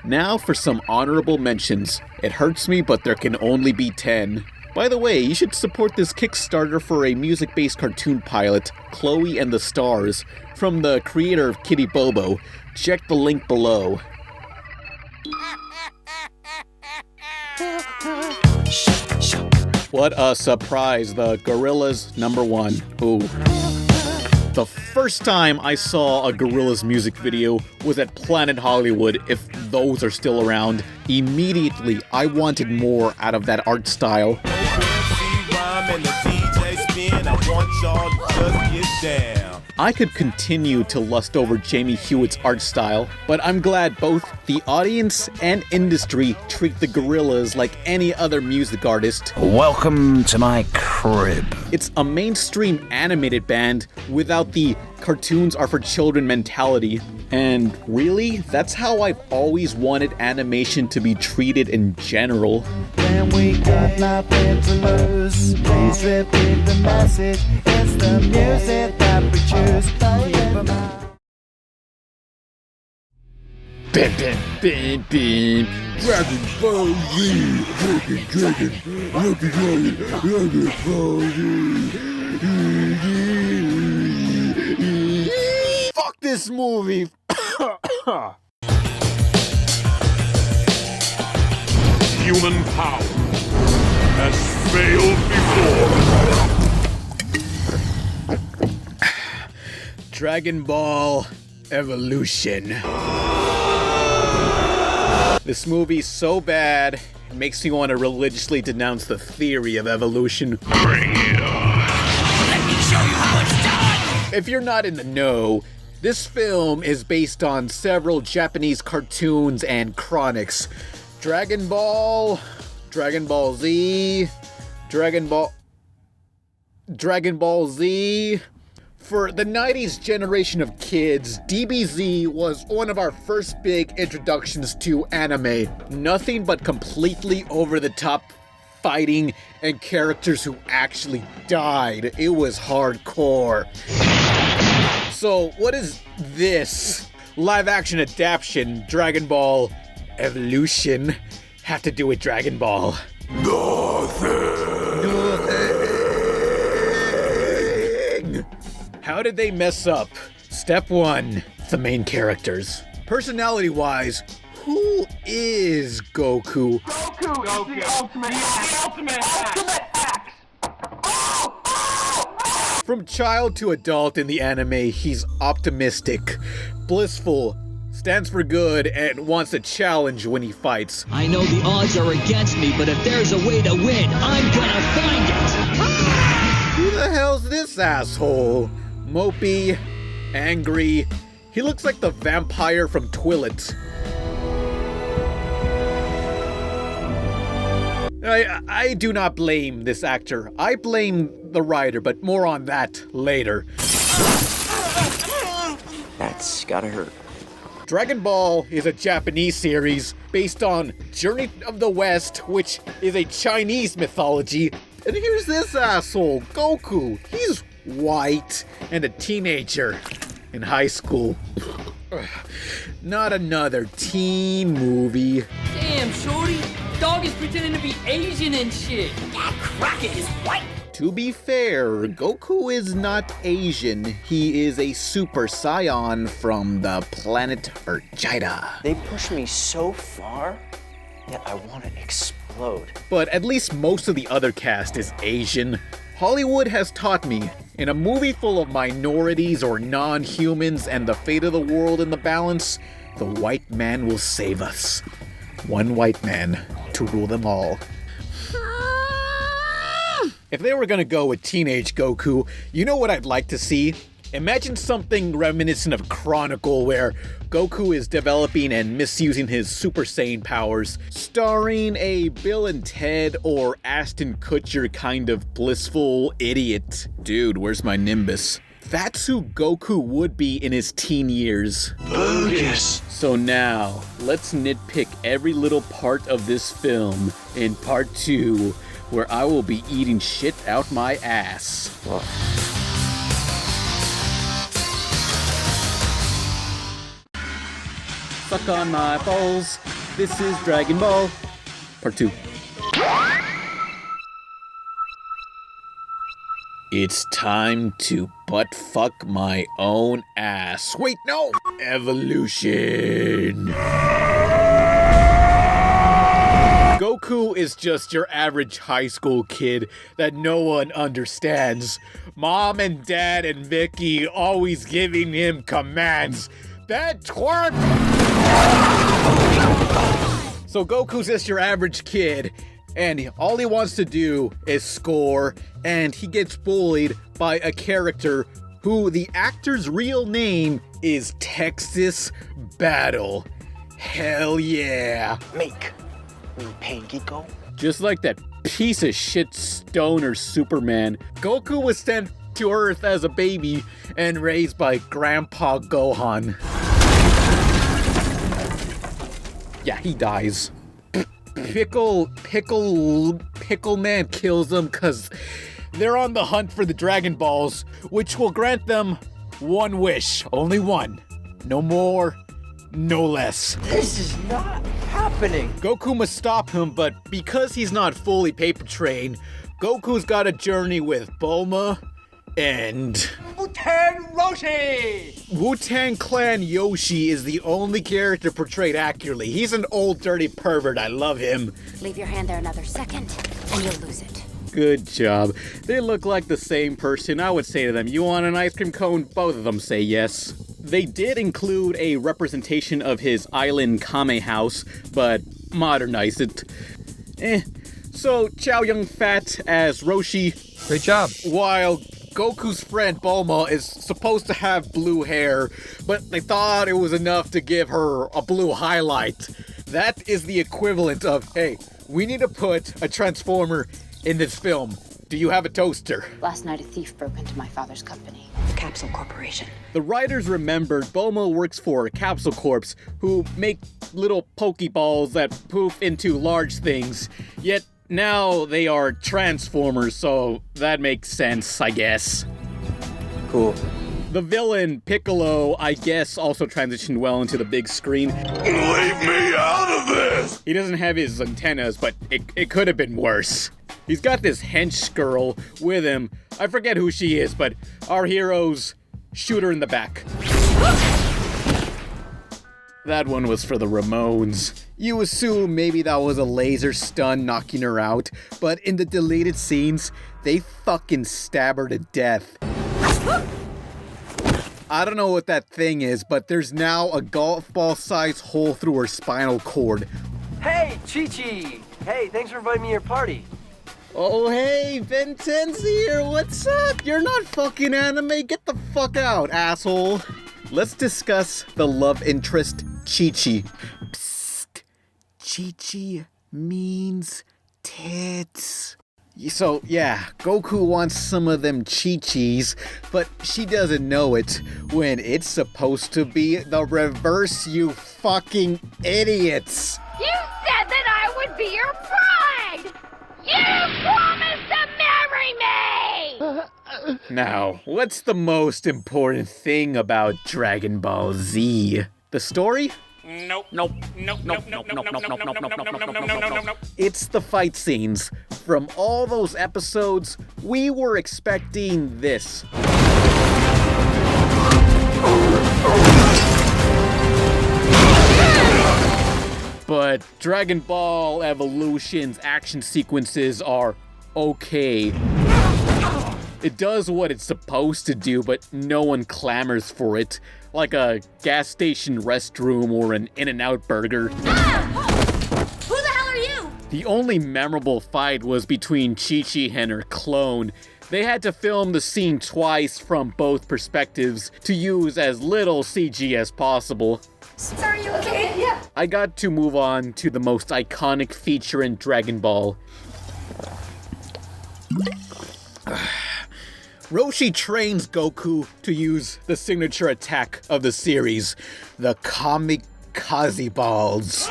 Now for some honorable mentions. It hurts me, but there can only be 10. By the way, you should support this Kickstarter for a music-based cartoon pilot, Chloe and the Stars, from the creator of Kitty Bobo. Check the link below. What a surprise, the Gorillaz #1. Ooh. The first time I saw a Gorillaz music video was at Planet Hollywood, if those are still around. Immediately, I wanted more out of that art style. I could continue to lust over Jamie Hewitt's art style, but I'm glad both the audience and industry treat the Gorillaz like any other music artist. Welcome to my crib. It's a mainstream animated band without the cartoons are for children mentality. And really, that's how I've always wanted animation to be treated in general. When we got nothing to lose, please repeat the message. It's the music that we choose. Bim, bim, bim, bim. Dragonball Z. Dragonball Z. Fuck this movie. human power has failed before. Dragon Ball Evolution. This movie's so bad, it makes me want to religiously denounce the theory of evolution. Bring it on. Let me show you how it's done! If you're not in the know, this film is based on several Japanese cartoons and chronics. Dragon Ball, Dragon Ball Z, Dragon Ball Z. For the 90s generation of kids, DBZ was one of our first big introductions to anime. Nothing but completely over-the-top fighting and characters who actually died. It was hardcore. So what is this live-action adaptation, Dragon Ball Evolution, have to do with Dragon Ball? Nothing. How did they mess up? Step 1, the main characters. Personality-wise, who is Goku? Goku is the ultimate axe. From child to adult in the anime, he's optimistic, blissful, stands for good, and wants a challenge when he fights. I know the odds are against me, but if there's a way to win, I'm gonna find it! Who the hell's this asshole? Mopey, angry. He looks like the vampire from Twilight. I do not blame this actor. I blame the writer, but more on that later. That's gotta hurt. Dragon Ball is a Japanese series based on Journey of the West, which is a Chinese mythology. And here's this asshole, Goku. He's white and a teenager in high school. Not another teen movie. Damn, shorty. Dog is pretending to be Asian and shit. That cracker is white. To be fair, Goku is not Asian. He is a Super Saiyan from the planet Vegeta. They push me so far that I want to explode. But at least most of the other cast is Asian. Hollywood has taught me, in a movie full of minorities or non-humans and the fate of the world in the balance, the white man will save us. One white man to rule them all. If they were gonna go with teenage Goku, you know what I'd like to see? Imagine something reminiscent of Chronicle where Goku is developing and misusing his Super Saiyan powers, starring a Bill and Ted or Ashton Kutcher kind of blissful idiot. Dude, where's my Nimbus? That's who Goku would be in his teen years. Bogus. So now, let's nitpick every little part of this film in part 2, where I will be eating shit out my ass. Suck on my balls. This is Dragon Ball. Part 2. It's time to butt fuck my own ass. Wait, no! Evolution. Goku is just your average high school kid that no one understands. Mom and Dad and Vicky always giving him commands. That twerp! So Goku's just your average kid, and all he wants to do is score, and he gets bullied by a character who the actor's real name is Texas Battle. Hell yeah. Make me pay, Geeko. Just like that piece of shit stoner Superman, Goku was sent to Earth as a baby and raised by Grandpa Gohan. Yeah, he dies. Pickle Man kills them because they're on the hunt for the Dragon Balls, which will grant them one wish. Only one. No more, no less. This is not happening. Goku must stop him, but because he's not fully paper trained, Goku's got a journey with Bulma End. Wu-Tang Roshi! Wu-Tang Clan Yoshi is the only character portrayed accurately. He's an old dirty pervert. I love him. Leave your hand there another second, and you'll lose it. Good job. They look like the same person. I would say to them, you want an ice cream cone? Both of them say yes. They did include a representation of his island Kame house, but modernized it. So, Chow Yun-Fat as Roshi. Great job. While Goku's friend Bulma is supposed to have blue hair, but they thought it was enough to give her a blue highlight. That is the equivalent of, hey, we need to put a Transformer in this film. Do you have a toaster? Last night, a thief broke into my father's company, Capsule Corporation. The writers remembered Bulma works for Capsule Corps, who make little Pokeballs that poof into large things, yet now they are Transformers, so that makes sense, I guess. Cool. The villain, Piccolo, I guess also transitioned well into the big screen. Leave me out of this! He doesn't have his antennas, but it could have been worse. He's got this hench girl with him. I forget who she is, but our heroes shoot her in the back. That one was for the Ramones. You assume maybe that was a laser stun knocking her out, but in the deleted scenes, they fucking stab her to death. I don't know what that thing is, but there's now a golf ball sized hole through her spinal cord. Hey, Chi-Chi! Hey, thanks for inviting me to your party. Oh, hey, Ben 10's here. What's up? You're not fucking anime. Get the fuck out, asshole. Let's discuss the love interest, Chi-Chi. Psst. Chi-Chi means tits. So, yeah, Goku wants some of them Chi-Chis, but she doesn't know it when it's supposed to be the reverse, you fucking idiots. You said that I would be your bride! You promised to marry me! Now, what's the most important thing about Dragon Ball Z? The story? Nope. It's the fight scenes. From all those episodes, we were expecting this. But Dragon Ball Evolution's action sequences are okay. It does what it's supposed to do, but no one clamors for it. Like a gas station restroom or an In-N-Out burger. Who the hell are you? The only memorable fight was between Chi-Chi and her clone. They had to film the scene twice from both perspectives to use as little CG as possible. Sir, are you okay? Yeah. I got to move on to the most iconic feature in Dragon Ball. Roshi trains Goku to use the signature attack of the series, the Kamikaze Balls.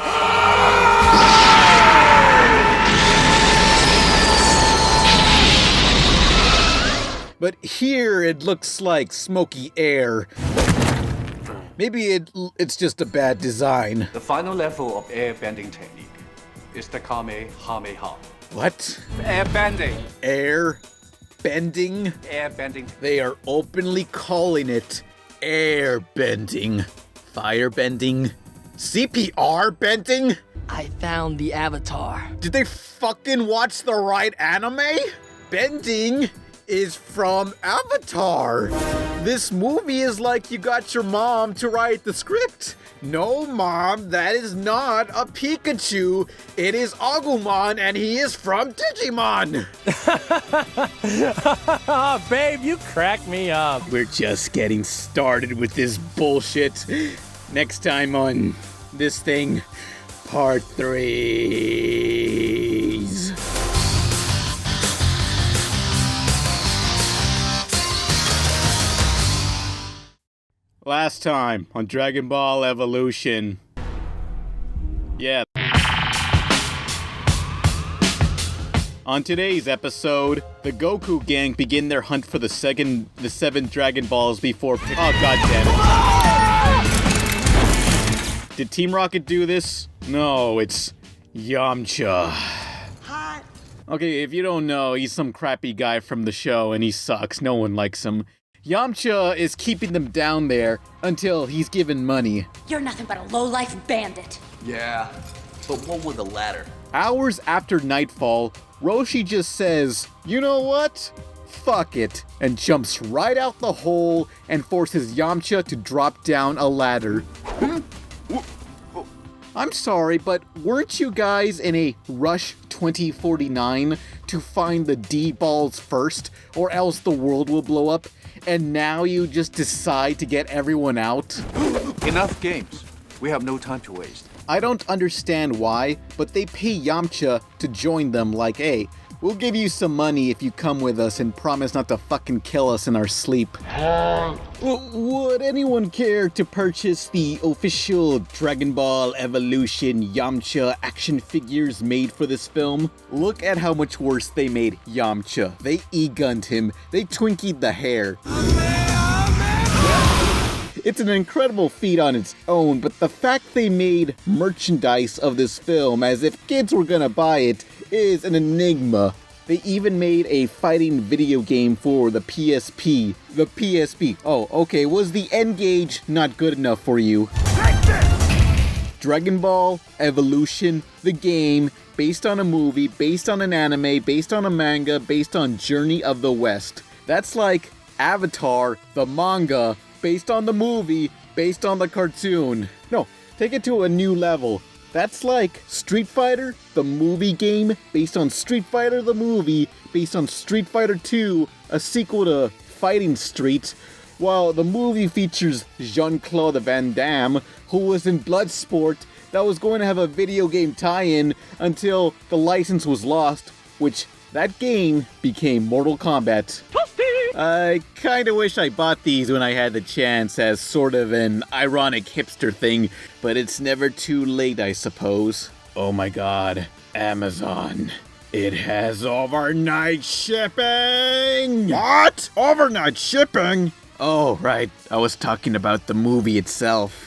But here it looks like smoky air. Maybe it's just a bad design. The final level of air bending technique is the Kamehameha. What? Air bending. Air bending? Air bending. They are openly calling it air bending. Fire bending? CPR bending? I found the avatar. Did they fucking watch the right anime? Bending is from Avatar. This movie is like you got your mom to write the script. No, Mom, that is not a Pikachu. It is Agumon, and he is from Digimon. Babe, you crack me up. We're just getting started with this bullshit. Next time on this thing, part 3s. Last time on Dragon Ball Evolution. Yeah. On today's episode, the Goku gang begin their hunt for the 7 Dragon Balls before oh god damn it. Did Team Rocket do this? No, it's Yamcha. Hot Okay, if you don't know, he's some crappy guy from the show and he sucks. No one likes him. Yamcha is keeping them down there until he's given money. You're nothing but a low-life bandit. Yeah, but what with a ladder? Hours after nightfall, Roshi just says, "You know what? Fuck it," and jumps right out the hole and forces Yamcha to drop down a ladder. I'm sorry, but weren't you guys in a Rush 2049 to find the D-balls first, or else the world will blow up, and now you just decide to get everyone out? Enough games. We have no time to waste. I don't understand why, but they pay Yamcha to join them like, hey, we'll give you some money if you come with us and promise not to fucking kill us in our sleep. Would anyone care to purchase the official Dragon Ball Evolution Yamcha action figures made for this film? Look at how much worse they made Yamcha. They e-gunned him. They twinkied the hair. It's an incredible feat on its own, but the fact they made merchandise of this film as if kids were gonna buy it is an enigma. They even made a fighting video game for the PSP. The PSP. Oh, okay, was the N-Gage not good enough for you? Dragon Ball Evolution, the game, based on a movie, based on an anime, based on a manga, based on Journey of the West. That's like Avatar, the manga, based on the movie, based on the cartoon. No, take it to a new level. That's like Street Fighter, the movie game, based on Street Fighter the movie, based on Street Fighter 2, a sequel to Fighting Street, while the movie features Jean-Claude Van Damme, who was in Bloodsport, that was going to have a video game tie-in until the license was lost, which that game became Mortal Kombat. I kinda wish I bought these when I had the chance as sort of an ironic hipster thing, but it's never too late, I suppose. Oh my god, Amazon. It has overnight shipping! What? Overnight shipping? Oh, right, I was talking about the movie itself.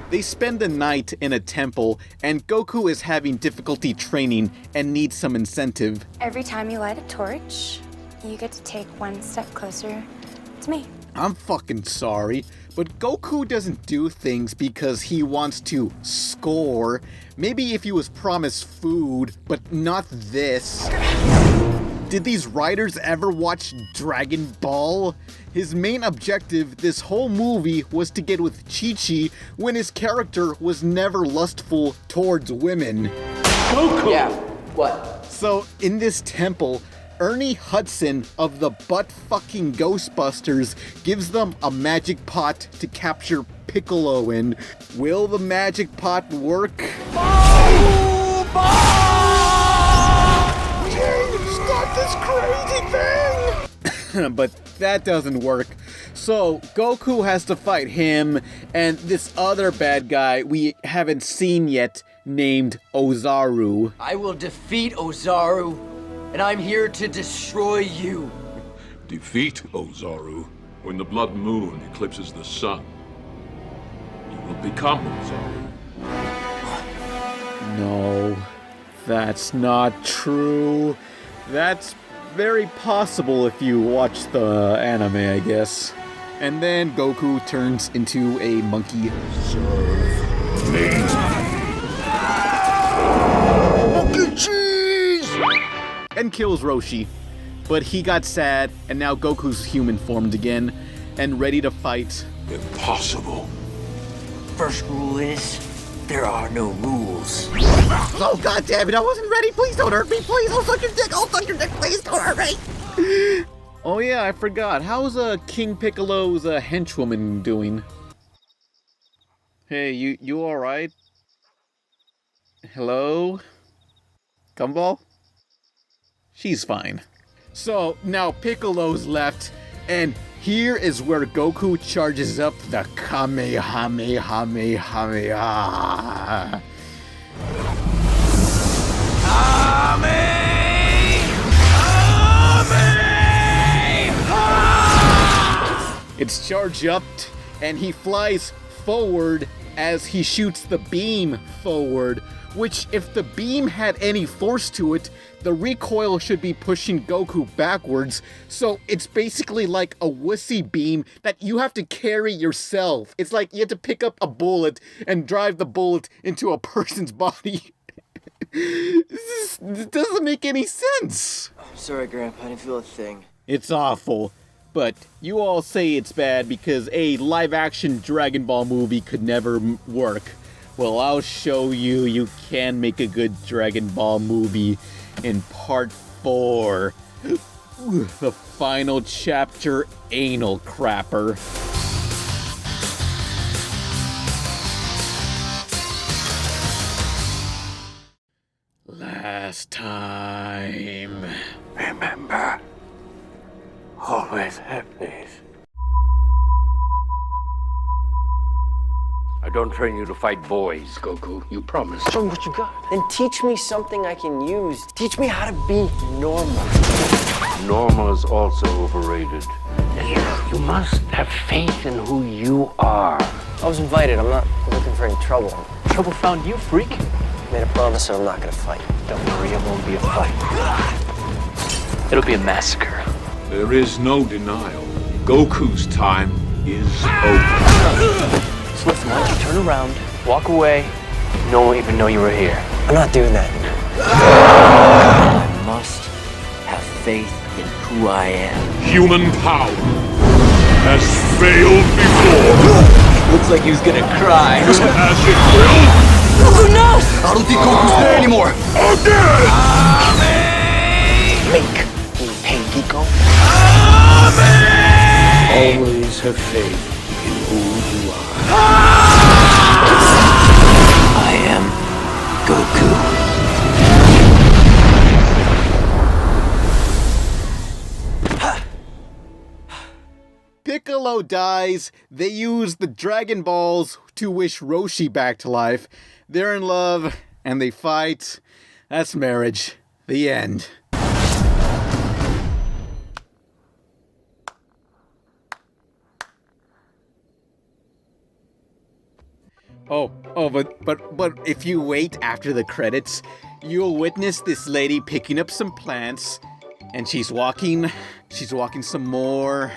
They spend the night in a temple, and Goku is having difficulty training and needs some incentive. Every time you light a torch, you get to take one step closer to me. I'm fucking sorry, but Goku doesn't do things because he wants to score. Maybe if he was promised food, but not this. Did these writers ever watch Dragon Ball? His main objective this whole movie was to get with Chi-Chi when his character was never lustful towards women. Goku! Yeah, what? So, in this temple, Ernie Hudson of the butt-fucking Ghostbusters gives them a magic pot to capture Piccolo in. Will the magic pot work? Stop this crazy thing! But that doesn't work. So Goku has to fight him and this other bad guy we haven't seen yet named Ozaru. I will defeat Ozaru, and I'm here to destroy you. Defeat Ozaru. When the blood moon eclipses the sun, you will become Ozaru. No, that's not true. That's very possible if you watch the anime, I guess. And then Goku turns into a monkey. Serve me. Monkey cheese! And kills Roshi. But he got sad, and now Goku's human formed again, and ready to fight. Impossible. First rule is, there are no rules. Oh, god damn it, I wasn't ready. Please don't hurt me. Please, I'll suck your dick. I'll suck your dick. Please don't hurt me. Oh yeah, I forgot. How's King Piccolo's henchwoman doing? Hey, you alright? Hello? Gumball? She's fine. So, now Piccolo's left, and here is where Goku charges up the Kamehameha. It's charged up, and he flies forward as he shoots the beam forward, which if the beam had any force to it, the recoil should be pushing Goku backwards, so it's basically like a wussy beam that you have to carry yourself. It's like you have to pick up a bullet and drive the bullet into a person's body. This doesn't make any sense. I'm sorry, Grandpa, I didn't feel a thing. It's awful, but you all say it's bad because a live-action Dragon Ball movie could never work. Well, I'll show you you can make a good Dragon Ball movie in part 4. The final chapter, Anal Crapper. Last time. Remember, always have faith. I don't train you to fight boys, Goku. You promised. Show me what you got. Then teach me something I can use. Teach me how to be normal. Normal is also overrated. You must have faith in who you are. I was invited. I'm not looking for any trouble. Trouble found you, freak. Made a promise that I'm not gonna fight. Don't worry, it won't be a fight. It'll be a massacre. There is no denial. Goku's time is over. So listen, why don't you turn around, walk away, no one will even know you were here. I'm not doing that. I must have faith in who I am. Human power has failed before. Looks like he was gonna cry. As it will. Goku, no! I don't think Goku's there anymore. Make me pay, Geeko. Always have faith in who you are. I am Goku. Piccolo dies, they use the Dragon Balls to wish Roshi back to life. They're in love, and they fight. That's marriage. The end. But if you wait after the credits, you'll witness this lady picking up some plants, and she's walking some more,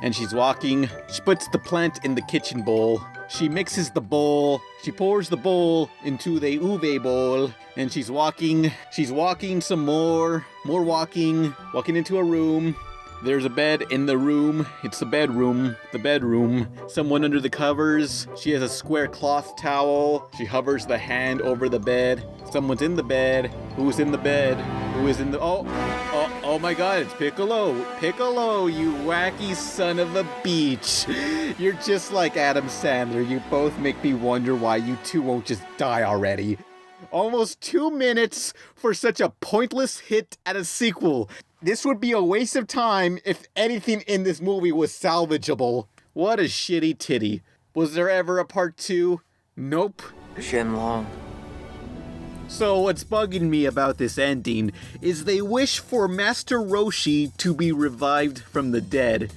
and she's walking. She puts the plant in the kitchen bowl. She mixes the bowl. She pours the bowl into the uve bowl, and she's walking some more walking into a room. There's a bed in the room. It's the bedroom. Someone under the covers. She has a square cloth towel. She hovers the hand over the bed. Someone's in the bed. Who's in the bed? Who is in the... Oh my god, it's Piccolo. Piccolo, you wacky son of a beach. You're just like Adam Sandler. You both make me wonder why you two won't just die already. Almost 2 minutes for such a pointless hit at a sequel. This would be a waste of time if anything in this movie was salvageable. What a shitty titty. Was there ever a part 2? Nope. Shenlong. So what's bugging me about this ending is they wish for Master Roshi to be revived from the dead.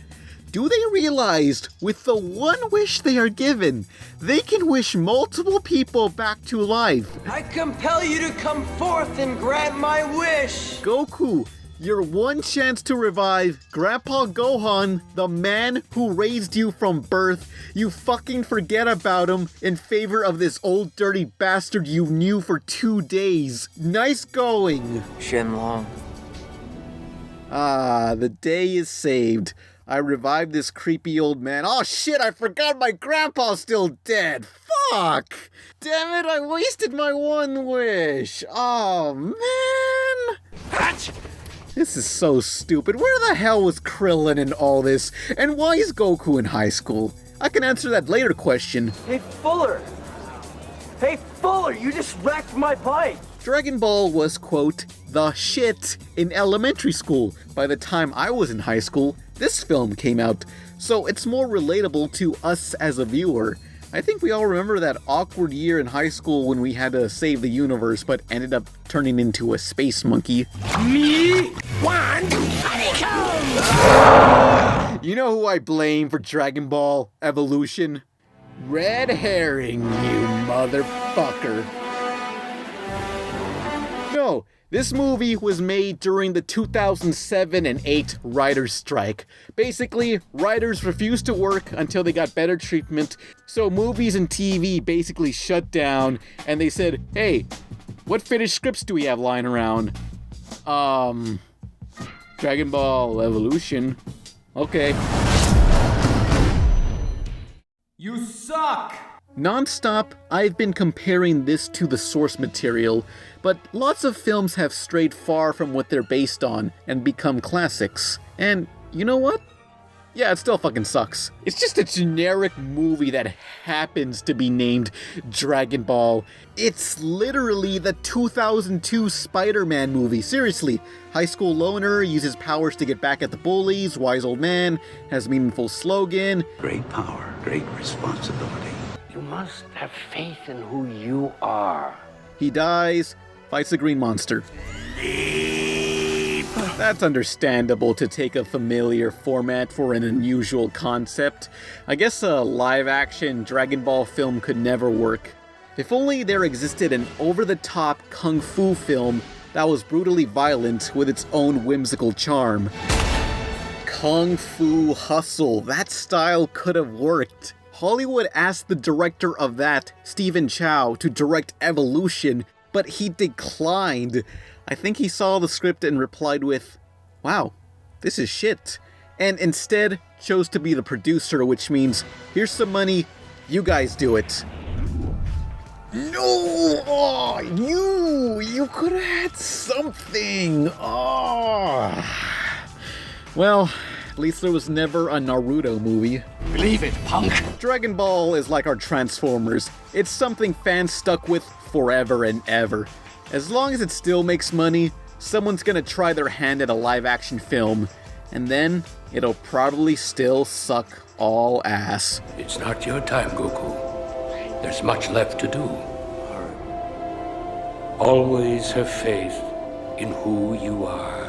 Do they realize with the one wish they are given, they can wish multiple people back to life? I compel you to come forth and grant my wish. Goku, your one chance to revive Grandpa Gohan, the man who raised you from birth, you fucking forget about him in favor of this old dirty bastard you knew for 2 days. Nice going. Shenlong. Ah, the day is saved. I revived this creepy old man. Oh shit, I forgot my grandpa's still dead. Fuck! Damn it, I wasted my one wish. Oh man. This is so stupid. Where the hell was Krillin in all this? And why is Goku in high school? I can answer that later question. Hey, Fuller! Hey, Fuller, you just wrecked my bike! Dragon Ball was, quote, the shit in elementary school. By the time I was in high school, this film came out, so it's more relatable to us as a viewer. I think we all remember that awkward year in high school when we had to save the universe but ended up turning into a space monkey. Me want honeycomb! You know who I blame for Dragon Ball Evolution? Red herring, you motherfucker. No, this movie was made during the 2007 and 8 writers' strike. Basically, writers refused to work until they got better treatment, so movies and TV basically shut down, and they said, hey, what finished scripts do we have lying around? Dragon Ball Evolution. Okay. You suck! Non-stop, I've been comparing this to the source material, but lots of films have strayed far from what they're based on and become classics. And you know what? Yeah, it still fucking sucks. It's just a generic movie that happens to be named Dragon Ball. It's literally the 2002 Spider-Man movie. Seriously, high school loner uses powers to get back at the bullies, wise old man, has meaningful slogan. Great power, great responsibility. You must have faith in who you are. He dies, fights the green monster. That's understandable to take a familiar format for an unusual concept. I guess a live-action Dragon Ball film could never work. If only there existed an over-the-top kung fu film that was brutally violent with its own whimsical charm. Kung Fu Hustle, that style could have worked. Hollywood asked the director of that, Stephen Chow, to direct Evolution, but he declined. I think he saw the script and replied with, wow, this is shit. And instead chose to be the producer, which means, here's some money, you guys do it. No! Oh, you could have had something. Oh. Well, at least there was never a Naruto movie. Believe it, punk. Dragon Ball is like our Transformers. It's something fans stuck with forever and ever. As long as it still makes money, someone's gonna try their hand at a live-action film, and then it'll probably still suck all ass. It's not your time, Goku. There's much left to do. Always have faith in who you are.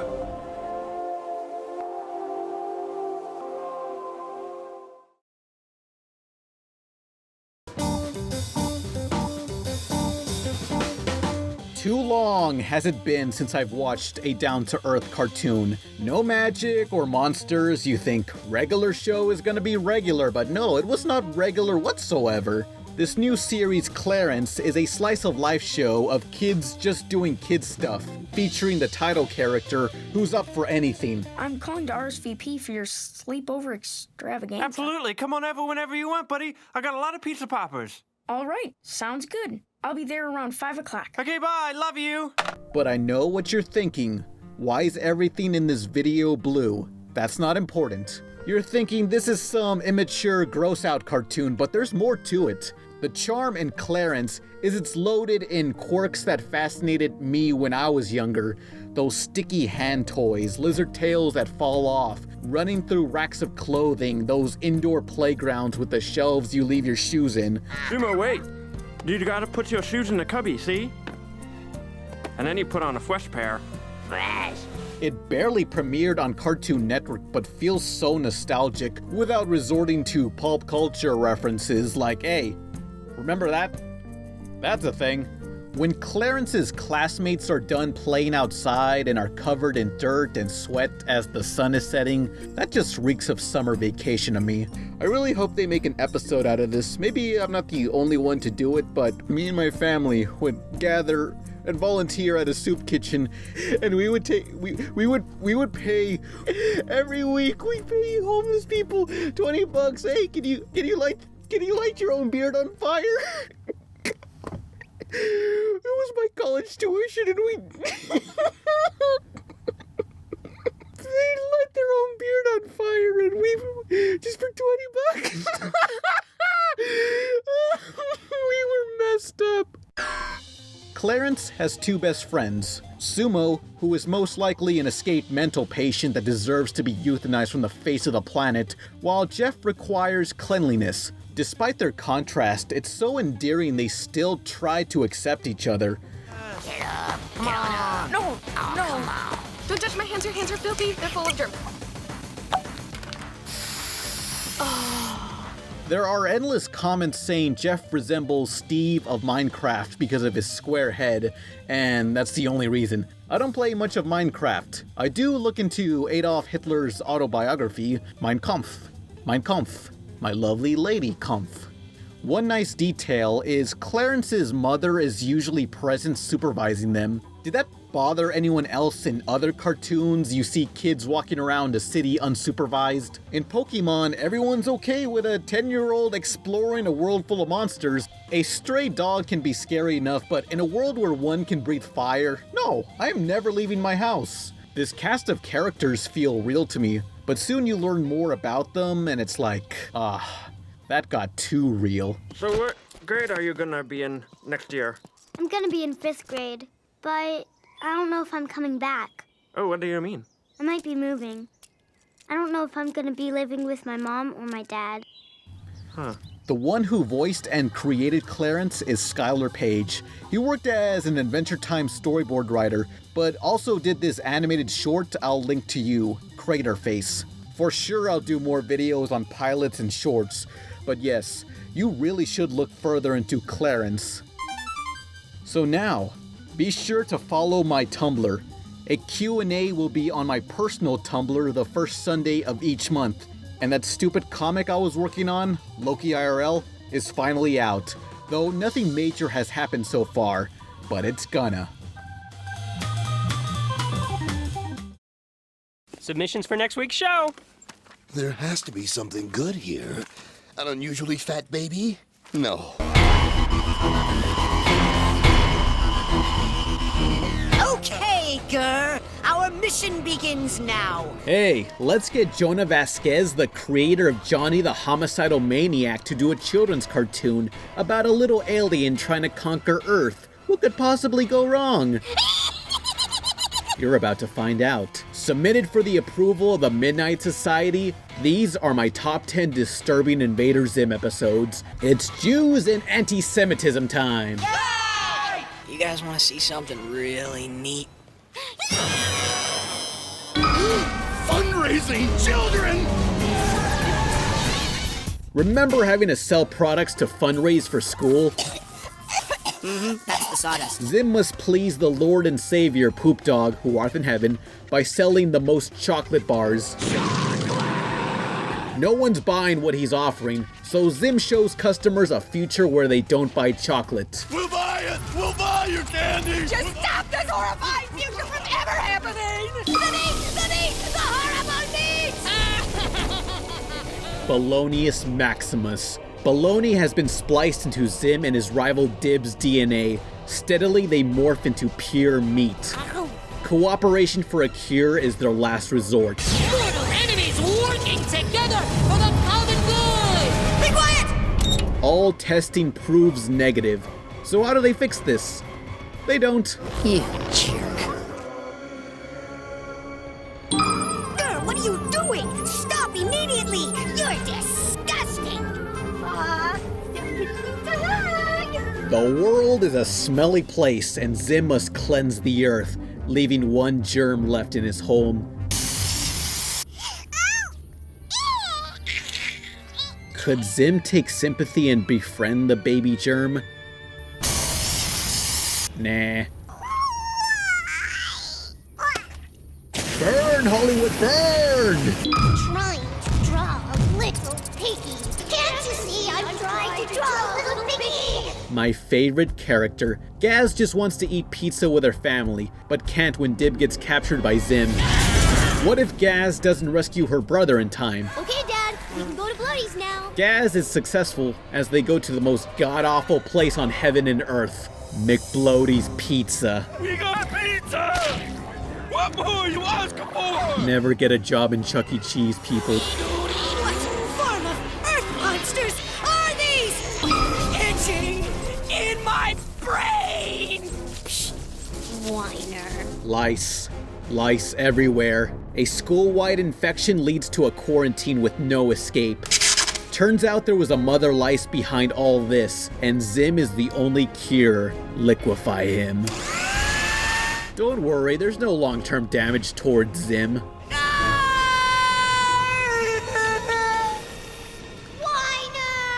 Too long has it been since I've watched a down-to-earth cartoon. No magic or monsters. You think regular show is gonna be regular, but no, it was not regular whatsoever. This new series, Clarence, is a slice-of-life show of kids just doing kid stuff, featuring the title character who's up for anything. I'm calling to RSVP for your sleepover extravaganza. Absolutely. Come on over whenever you want, buddy. I got a lot of pizza poppers. All right. Sounds good. I'll be there around 5 o'clock. Okay, bye. Love you. But I know what you're thinking. Why is everything in this video blue? That's not important. You're thinking this is some immature, gross-out cartoon, but there's more to it. The charm in Clarence is it's loaded in quirks that fascinated me when I was younger. Those sticky hand toys, lizard tails that fall off, running through racks of clothing, those indoor playgrounds with the shelves you leave your shoes in. Sumo, wait. You gotta put your shoes in the cubby, see? And then you put on a fresh pair. Fresh. It barely premiered on Cartoon Network, but feels so nostalgic without resorting to pulp culture references like, hey, remember that? That's a thing. When Clarence's classmates are done playing outside and are covered in dirt and sweat as the sun is setting, that just reeks of summer vacation to me. I really hope they make an episode out of this. Maybe I'm not the only one to do it, but me and my family would gather and volunteer at a soup kitchen, and we would pay every week. We pay homeless people $20. Hey, can you light your own beard on fire? It was my college tuition, and they lit their own beard on fire, and we just for $20. We were messed up. Clarence has two best friends. Sumo, who is most likely an escaped mental patient that deserves to be euthanized from the face of the planet, while Jeff requires cleanliness. Despite their contrast, it's so endearing they still try to accept each other. Get up. Come on. No. Don't touch my hands. Your hands are filthy. They're full of germs. There are endless comments saying Jeff resembles Steve of Minecraft because of his square head, and that's the only reason. I don't play much of Minecraft. I do look into Adolf Hitler's autobiography, Mein Kampf, my lovely lady Kampf. One nice detail is Clarence's mother is usually present supervising them. Did that bother anyone else in other cartoons? You see kids walking around a city unsupervised? In Pokemon, everyone's okay with a 10-year-old exploring a world full of monsters. A stray dog can be scary enough, but in a world where one can breathe fire, no, I am never leaving my house. This cast of characters feel real to me, but soon you learn more about them and it's like, that got too real. So what grade are you gonna be in next year? I'm gonna be in 5th grade, but I don't know if I'm coming back. Oh, what do you mean? I might be moving. I don't know if I'm gonna be living with my mom or my dad. Huh. The one who voiced and created Clarence is Skylar Page. He worked as an Adventure Time storyboard writer, but also did this animated short I'll link to you, Crater Face. For sure I'll do more videos on pilots and shorts, but yes, you really should look further into Clarence. So now, be sure to follow my Tumblr. A Q&A will be on my personal Tumblr the first Sunday of each month. And that stupid comic I was working on, Loki IRL, is finally out. Though nothing major has happened so far, but it's gonna. Submissions for next week's show. There has to be something good here. An unusually fat baby? No. Okay, Gurr. Our mission begins now. Hey, let's get Jonah Vasquez, the creator of Johnny the Homicidal Maniac, to do a children's cartoon about a little alien trying to conquer Earth. What could possibly go wrong? You're about to find out. Submitted for the approval of the Midnight Society, these are my top 10 disturbing Invader Zim episodes. It's Jews and anti-Semitism time. Yay! You guys want to see something really neat? Fundraising children! Remember having to sell products to fundraise for school? That's the sawdust. Zim must please the Lord and Savior Poop Dog, who art in heaven, by selling the most chocolate bars. No one's buying what he's offering, so Zim shows customers a future where they don't buy chocolate. We'll buy it! We'll buy your candy! Just stop this horrifying future from ever happening! The horrible needs! Balonius Maximus. Baloney has been spliced into Zim and his rival Dib's DNA. Steadily, they morph into pure meat. Cooperation for a cure is their last resort. Mortal enemies working together for the common good! Be quiet! All testing proves negative. So how do they fix this? They don't. You jerk. Girl, what are you doing? Stop immediately! You're disgusting! The world is a smelly place, and Zim must cleanse the earth, leaving one germ left in his home. Could Zim take sympathy and befriend the baby germ? Nah. Burn, Hollywood, burn! Trying to draw a little piggy. Can't you see I'm trying to draw a little piggy? My favorite character. Gaz just wants to eat pizza with her family, but can't when Dib gets captured by Zim. What if Gaz doesn't rescue her brother in time? Okay, Dad, we can go to Bloaty's now. Gaz is successful as they go to the most god-awful place on heaven and earth, McBloaty's Pizza. We got pizza! What more you asking for? Never get a job in Chuck E. Cheese, people. What form of earth monsters are these? Itching in my brain! Psst, whiner. Lice. Lice everywhere. A school-wide infection leads to a quarantine with no escape. Turns out there was a mother lice behind all this, and Zim is the only cure. Liquefy him. Don't worry, there's no long-term damage towards Zim. Whiner!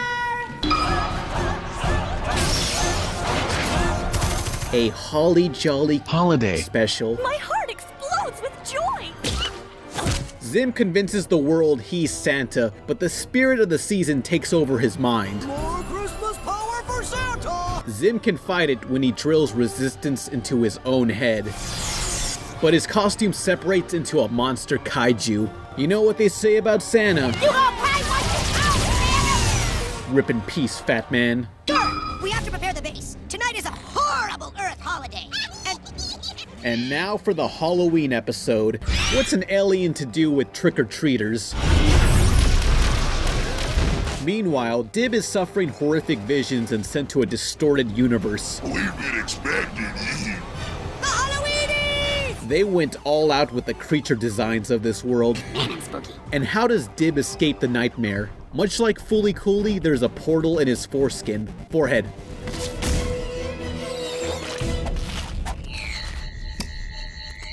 a holly jolly holiday special. My heart explodes with joy! Zim convinces the world he's Santa, but the spirit of the season takes over his mind. More Christmas power for Santa! Zim can fight it when he drills resistance into his own head. But his costume separates into a monster kaiju. You know what they say about Santa? You gonna pay what you owe, Rip in peace, fat man. Gert, we have to prepare the base. Tonight is a horrible Earth holiday. And now for the Halloween episode. What's an alien to do with trick-or-treaters? Meanwhile, Dib is suffering horrific visions and sent to a distorted universe. We've been expecting you. The Halloweenies! They went all out with the creature designs of this world. Man, I'm spooky. And how does Dib escape the nightmare? Much like Fooly Cooley, there's a portal in his forehead.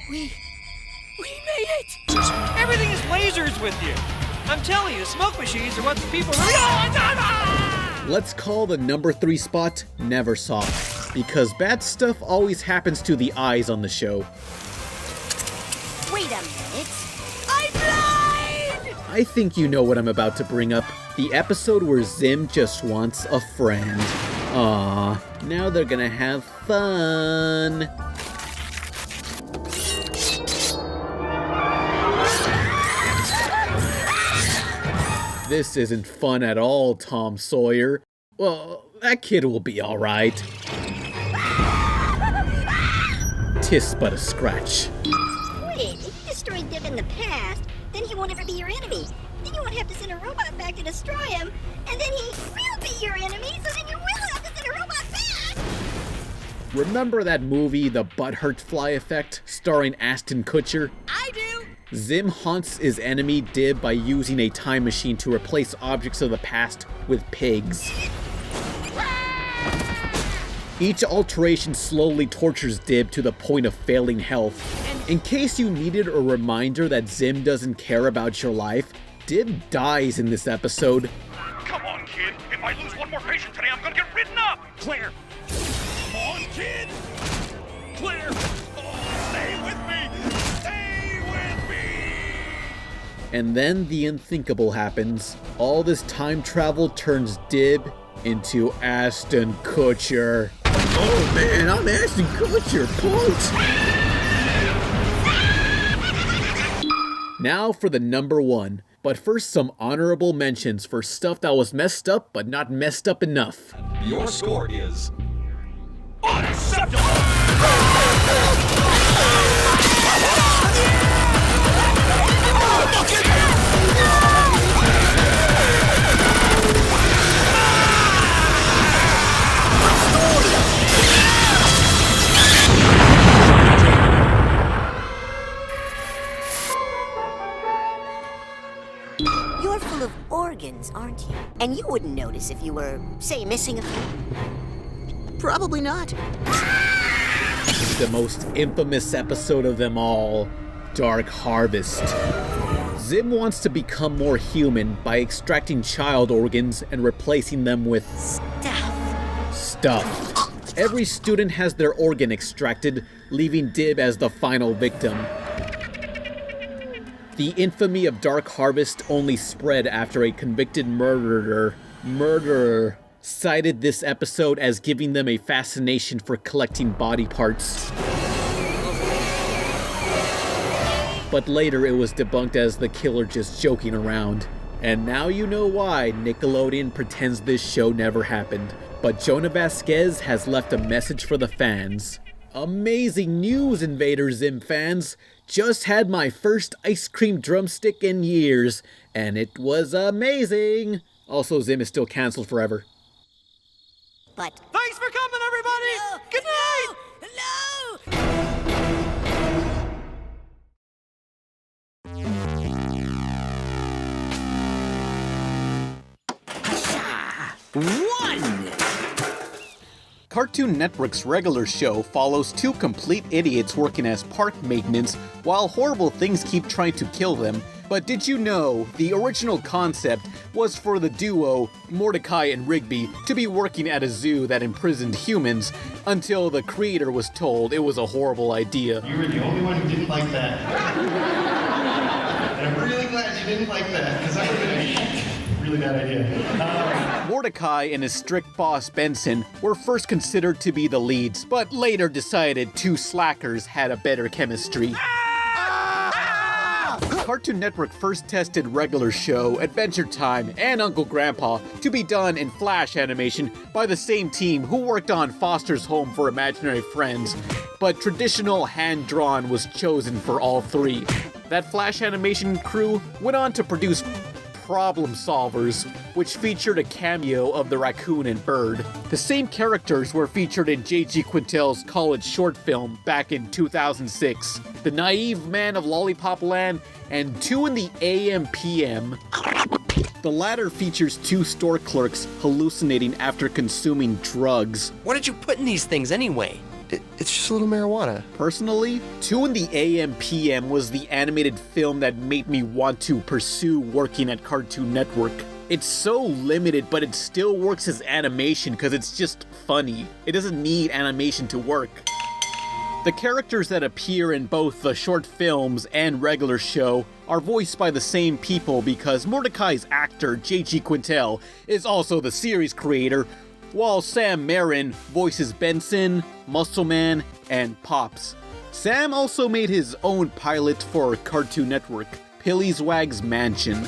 We made it! Everything is lasers with you. I'm telling you, smoke machines are what the people really... Let's call the number 3 spot Neversoft, because bad stuff always happens to the eyes on the show. Wait a minute. I'm blind! I think you know what I'm about to bring up. The episode where Zim just wants a friend. Aww, now they're gonna have fun. This isn't fun at all, Tom Sawyer. Well, that kid will be alright. Tis but a scratch. Wait, if you destroyed Dib in the past, then he won't ever be your enemy. Then you won't have to send a robot back to destroy him, and then he will be your enemy, so then you will have to send a robot back! Remember that movie, The Butthurt Fly Effect, starring Ashton Kutcher? I do! Zim haunts his enemy Dib by using a time machine to replace objects of the past with pigs. Each alteration slowly tortures Dib to the point of failing health. In case you needed a reminder that Zim doesn't care about your life, Dib dies in this episode. Come on, kid. If I lose one more patient today, I'm gonna get written up. Claire! Come on, kid! Claire! Oh, stay with me! Stay with me! And then the unthinkable happens. All this time travel turns Dib into Ashton Kutcher. Oh man, I'm Ashton Kutcher, punch! Now for the number 1. But first, some honorable mentions for stuff that was messed up but not messed up enough. Your score is unacceptable! You're full of organs, aren't you? And you wouldn't notice if you were, say, missing a few. Probably not. The most infamous episode of them all, Dark Harvest. Zim wants to become more human by extracting child organs and replacing them with stuff. Every student has their organ extracted, leaving Dib as the final victim. The infamy of Dark Harvest only spread after a convicted murderer cited this episode as giving them a fascination for collecting body parts. But later it was debunked as the killer just joking around. And now you know why Nickelodeon pretends this show never happened. But Jonah Vasquez has left a message for the fans. Amazing news, Invader Zim fans! Just had my first ice cream drumstick in years, and it was amazing! Also, Zim is still cancelled forever. But thanks for coming, everybody! No, Good night! One! Cartoon Network's regular show follows two complete idiots working as park maintenance while horrible things keep trying to kill them. But did you know the original concept was for the duo Mordecai and Rigby to be working at a zoo that imprisoned humans until the creator was told it was a horrible idea. You were the only one who didn't like that. And I'm really glad you didn't like that, because that would have been a really bad idea. Mordecai and his strict boss Benson were first considered to be the leads, but later decided two slackers had a better chemistry. Cartoon Network first tested regular show, Adventure Time, and Uncle Grandpa to be done in Flash animation by the same team who worked on Foster's Home for Imaginary Friends, but traditional hand-drawn was chosen for all three. That Flash animation crew went on to produce Problem Solvers, which featured a cameo of the raccoon and bird. The same characters were featured in J.G. Quintel's college short film back in 2006, The Naive Man of Lollipop Land and 2 in the AM PM. The latter features two store clerks hallucinating after consuming drugs. What did you put in these things anyway? It's just a little marijuana. Personally, 2 in the AM PM was the animated film that made me want to pursue working at Cartoon Network. It's so limited, but it still works as animation because it's just funny. It doesn't need animation to work. The characters that appear in both the short films and regular show are voiced by the same people because Mordecai's actor, J.G. Quintel, is also the series creator, while Sam Marin voices Benson, Muscle Man, and Pops. Sam also made his own pilot for Cartoon Network, Pillywag's Mansion.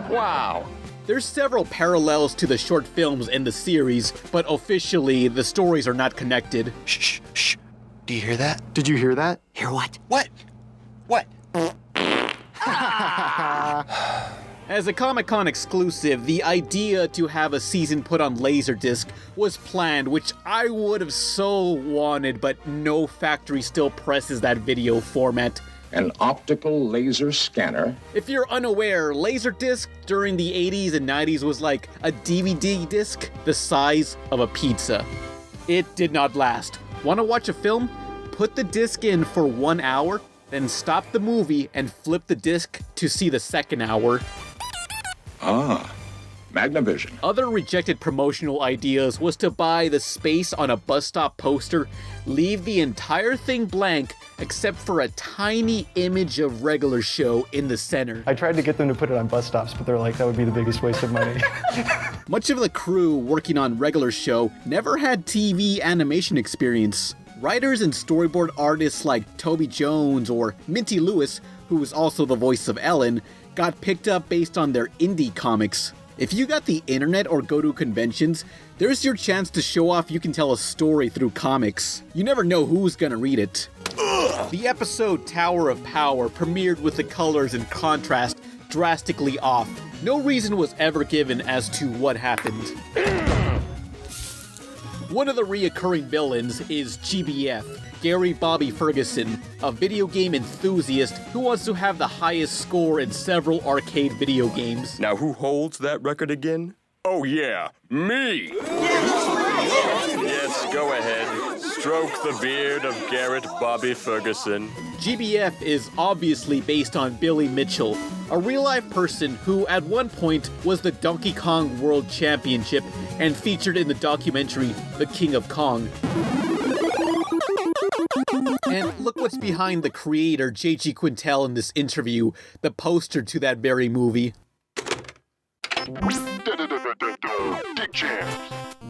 Wow. There's several parallels to the short films in the series, but officially the stories are not connected. Shh, shh. Do you hear that? Did you hear that? Hear what? What? What? As a Comic-Con exclusive, the idea to have a season put on Laserdisc was planned, which I would have so wanted, but no factory still presses that video format. An optical laser scanner. If you're unaware, Laserdisc during the 80s and 90s was like a DVD disc the size of a pizza. It did not last. Want to watch a film? Put the disc in for 1 hour, then stop the movie and flip the disc to see the second hour. Ah, Magnavision. Other rejected promotional ideas was to buy the space on a bus stop poster, leave the entire thing blank except for a tiny image of regular show in the center. I tried to get them to put it on bus stops, but they're like, that would be the biggest waste of money. Much of the crew working on regular show never had TV animation experience. Writers and storyboard artists like Toby Jones or Minty Lewis, who was also the voice of Ellen, got picked up based on their indie comics. If you got the internet or go to conventions, there's your chance to show off you can tell a story through comics. You never know who's gonna read it. The episode Tower of Power premiered with the colors and contrast drastically off. No reason was ever given as to what happened. One of the reoccurring villains is GBF, Gary Bobby Ferguson, a video game enthusiast who wants to have the highest score in several arcade video games. Now who holds that record again? Oh yeah, me! Yes, go ahead. Stroke the beard of Garrett Bobby Ferguson. GBF is obviously based on Billy Mitchell, a real-life person who at one point was the Donkey Kong World Championship and featured in the documentary The King of Kong. And look what's behind the creator J.G. Quintel in this interview, the poster to that very movie.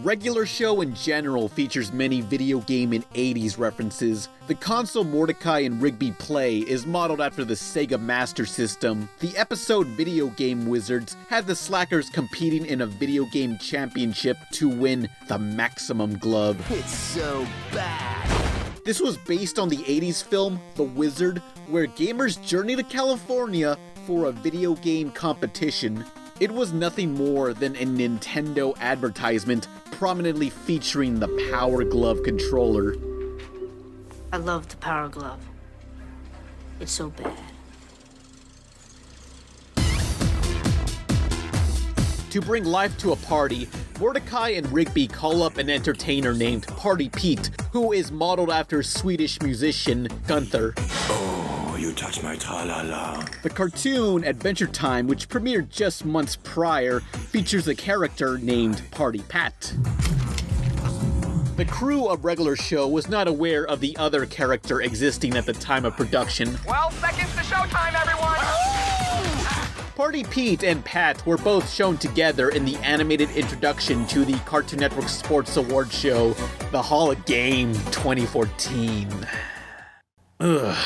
Regular show in general features many video game and 80s references. The console Mordecai and Rigby play is modeled after the Sega Master System. The episode Video Game Wizards had the slackers competing in a video game championship to win the Maximum Glove. It's so bad. This was based on the 80s film The Wizard, where gamers journey to California for a video game competition. It was nothing more than a Nintendo advertisement prominently featuring the Power Glove controller. I love the Power Glove. It's so bad. To bring life to a party, Mordecai and Rigby call up an entertainer named Party Pete, who is modeled after Swedish musician Gunther. Oh, you touch my tra-la-la. The cartoon Adventure Time, which premiered just months prior, features a character named Party Pat. The crew of Regular Show was not aware of the other character existing at the time of production. 12 seconds to showtime, everyone! Party Pete and Pat were both shown together in the animated introduction to the Cartoon Network Sports Award show, The Hall of Game 2014. Ugh.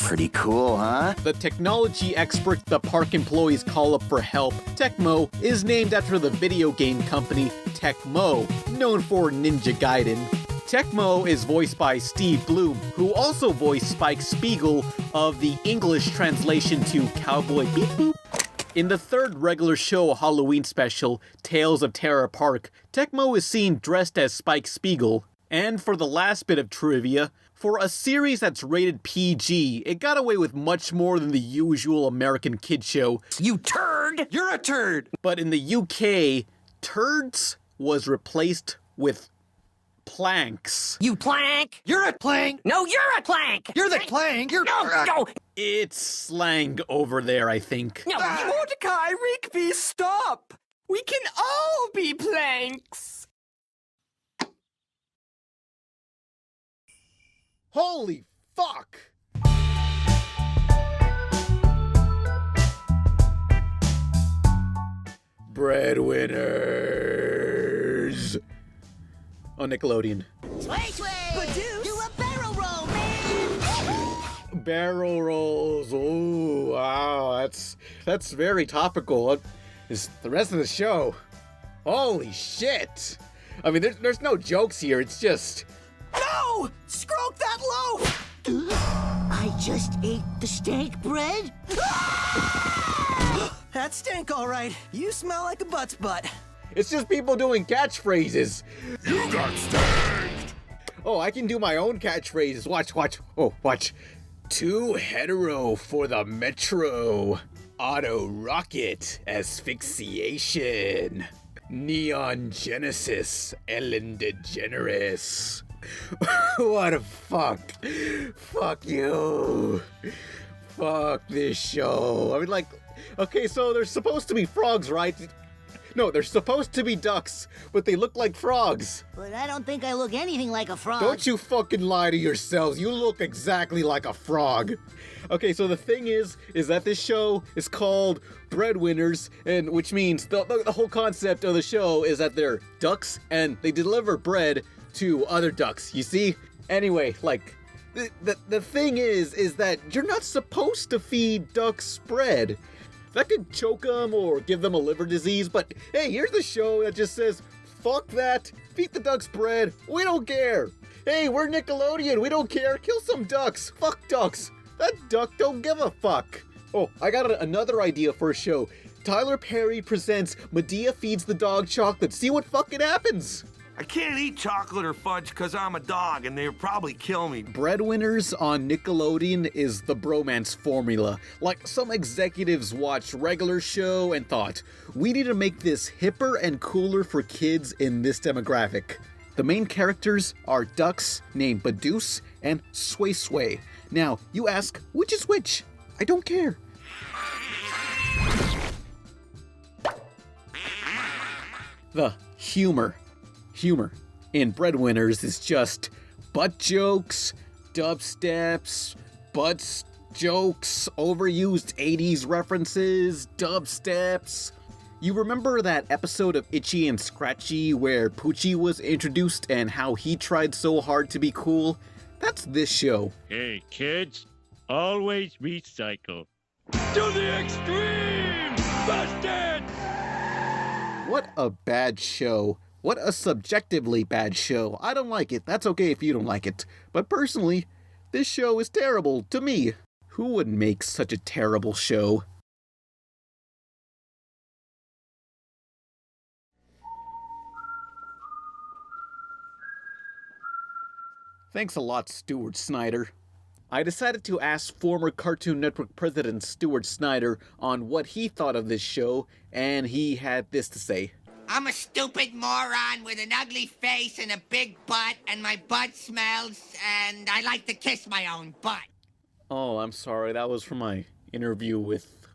Pretty cool, huh? The technology expert the park employees call up for help, Tecmo, is named after the video game company Tecmo, known for Ninja Gaiden. Tecmo is voiced by Steve Bloom, who also voiced Spike Spiegel of the English translation to Cowboy Beep Boop. In the third Regular Show Halloween special, Tales of Terror Park, Tecmo is seen dressed as Spike Spiegel. And for the last bit of trivia, for a series that's rated PG, it got away with much more than the usual American kid show. You turd! You're a turd! But in the UK, turds was replaced with planks. You plank! You're a plank! No, you're a plank! You're the plank! You're... No! It's slang over there, I think. No, Mordecai, Rigby, stop! We can all be planks! Holy fuck! Breadwinners on Nickelodeon. Sway, sway! Badoo! Do a barrel roll, man! Barrel rolls. Oh, wow, that's very topical. Is the rest of the show? Holy shit! I mean, there's no jokes here. It's just. No! Stroke that loaf! I just ate the stank bread? That stank, all right. You smell like a butt's butt. It's just people doing catchphrases. You got stanked! Oh, I can do my own catchphrases. Watch. Oh, watch. Too hetero for the metro. Auto rocket asphyxiation. Neon Genesis Ellen DeGeneres. What a fuck. Fuck you. Fuck this show. I mean, like, okay, so they're supposed to be frogs, right? No, they're supposed to be ducks, but they look like frogs. But I don't think I look anything like a frog. Don't you fucking lie to yourselves. You look exactly like a frog. Okay, so the thing is that this show is called Breadwinners, and which means the whole concept of the show is that they're ducks and they deliver bread to other ducks, you see? Anyway, like, the thing is that you're not supposed to feed ducks bread. That could choke them or give them a liver disease, but hey, here's the show that just says, fuck that, feed the ducks bread, we don't care. Hey, we're Nickelodeon, we don't care, kill some ducks, fuck ducks. That duck don't give a fuck. Oh, I got another idea for a show. Tyler Perry presents Medea Feeds the Dog Chocolate, see what fucking happens. I can't eat chocolate or fudge because I'm a dog and they'll probably kill me. Breadwinners on Nickelodeon is the bromance formula. Like, some executives watched Regular Show and thought, we need to make this hipper and cooler for kids in this demographic. The main characters are ducks named Badoose and Sway Sway. Now, you ask, which is which? I don't care. The humor in Breadwinners is just butt jokes, dubsteps, butts jokes, overused 80s references, dubsteps. You remember that episode of Itchy and Scratchy where Poochie was introduced and how he tried so hard to be cool? That's this show. Hey kids, always recycle. To the extreme! Busted! What a bad show. What a subjectively bad show. I don't like it. That's okay if you don't like it. But personally, this show is terrible to me. Who would make such a terrible show? Thanks a lot, Stuart Snyder. I decided to ask former Cartoon Network president Stuart Snyder on what he thought of this show, and he had this to say. I'm a stupid moron with an ugly face and a big butt, and my butt smells, and I like to kiss my own butt. Oh, I'm sorry. That was from my interview with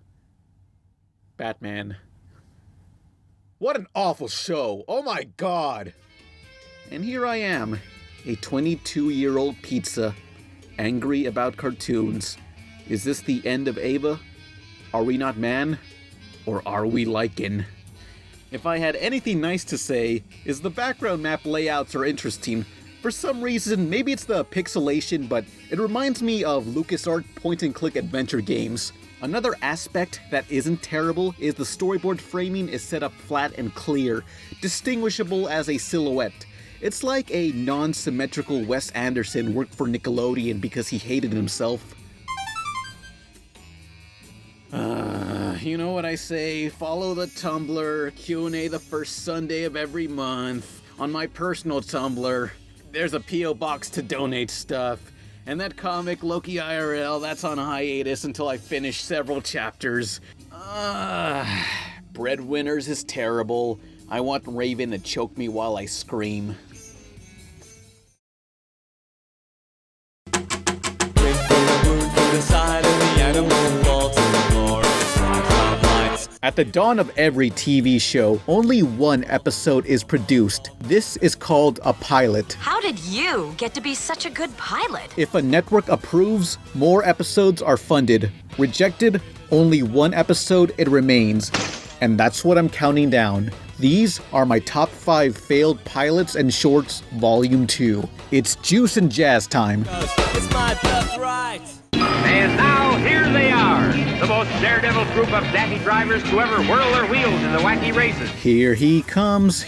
Batman. What an awful show. Oh my god. And here I am, a 22-year-old pizza, angry about cartoons. Is this the end of Ava? Are we not man? Or are we lichen? If I had anything nice to say, is the background map layouts are interesting. For some reason, maybe it's the pixelation, but it reminds me of LucasArts point-and-click adventure games. Another aspect that isn't terrible is the storyboard framing is set up flat and clear, distinguishable as a silhouette. It's like a non-symmetrical Wes Anderson worked for Nickelodeon because he hated himself. You know what I say, follow the Tumblr, Q&A the first Sunday of every month. On my personal Tumblr, there's a P.O. box to donate stuff. And that comic, Loki IRL, that's on hiatus until I finish several chapters. Breadwinners is terrible. I want Raven to choke me while I scream. At the dawn of every TV show, only one episode is produced. This is called a pilot. How did you get to be such a good pilot? If a network approves, more episodes are funded. Rejected, only one episode it remains. And that's what I'm counting down. These are my top 5 failed pilots and shorts, Volume 2. It's juice and jazz time. It's my birthright. And now, here they are, the most daredevil group of daffy drivers to ever whirl their wheels in the wacky races. Here comes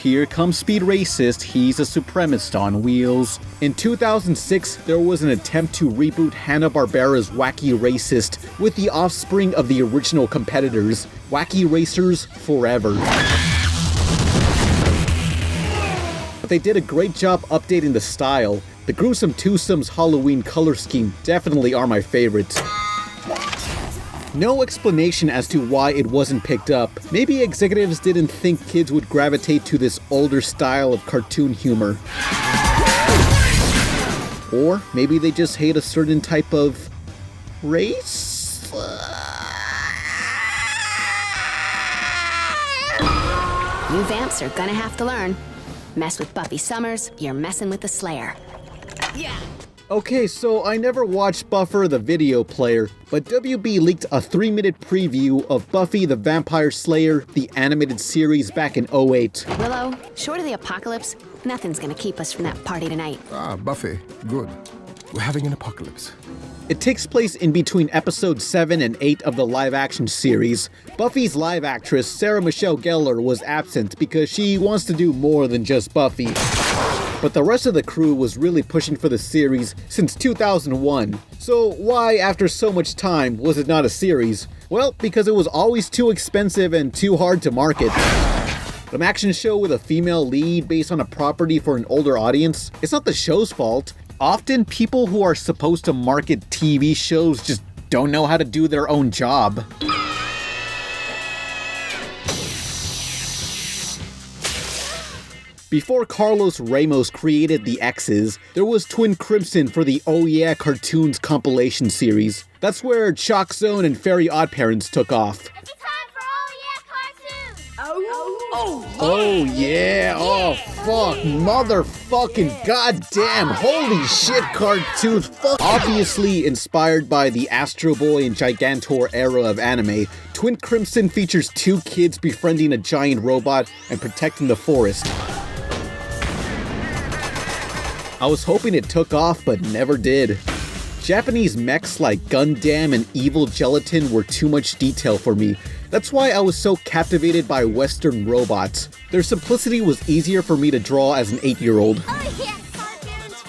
Speed Racist, he's a supremacist on wheels. In 2006, there was an attempt to reboot Hanna-Barbera's Wacky Racist with the offspring of the original competitors, Wacky Racers Forever. But they did a great job updating the style. The Gruesome Twosome's Halloween color scheme definitely are my favorites. No explanation as to why it wasn't picked up. Maybe executives didn't think kids would gravitate to this older style of cartoon humor. Or maybe they just hate a certain type of race? New vamps are gonna have to learn. Mess with Buffy Summers, you're messing with the Slayer. Yeah. Okay, so I never watched Buffer the video player, but WB leaked a 3-minute preview of Buffy the Vampire Slayer, the animated series back in 2008. Willow, short of the apocalypse, nothing's gonna keep us from that party tonight. Ah, Buffy. Good. We're having an apocalypse. It takes place in between episodes 7 and 8 of the live-action series. Buffy's live actress, Sarah Michelle Gellar, was absent because she wants to do more than just Buffy. But the rest of the crew was really pushing for the series since 2001. So why, after so much time, was it not a series? Well, because it was always too expensive and too hard to market. An action show with a female lead based on a property for an older audience, it's not the show's fault. Often, people who are supposed to market TV shows just don't know how to do their own job. Before Carlos Ramos created the X's, there was Twin Crimson for the Oh Yeah Cartoons compilation series. That's where Chalk Zone and Fairy Oddparents took off. It's time for Oh Yeah Cartoons! Oh yeah, oh fuck, motherfucking goddamn, holy shit cartoons, fuck. Obviously inspired by the Astro Boy and Gigantor era of anime, Twin Crimson features 2 kids befriending a giant robot and protecting the forest. I was hoping it took off, but never did. Japanese mechs like Gundam and Evil Gelatin were too much detail for me. That's why I was so captivated by Western robots. Their simplicity was easier for me to draw as an 8-year-old. Oh yeah, cartoons!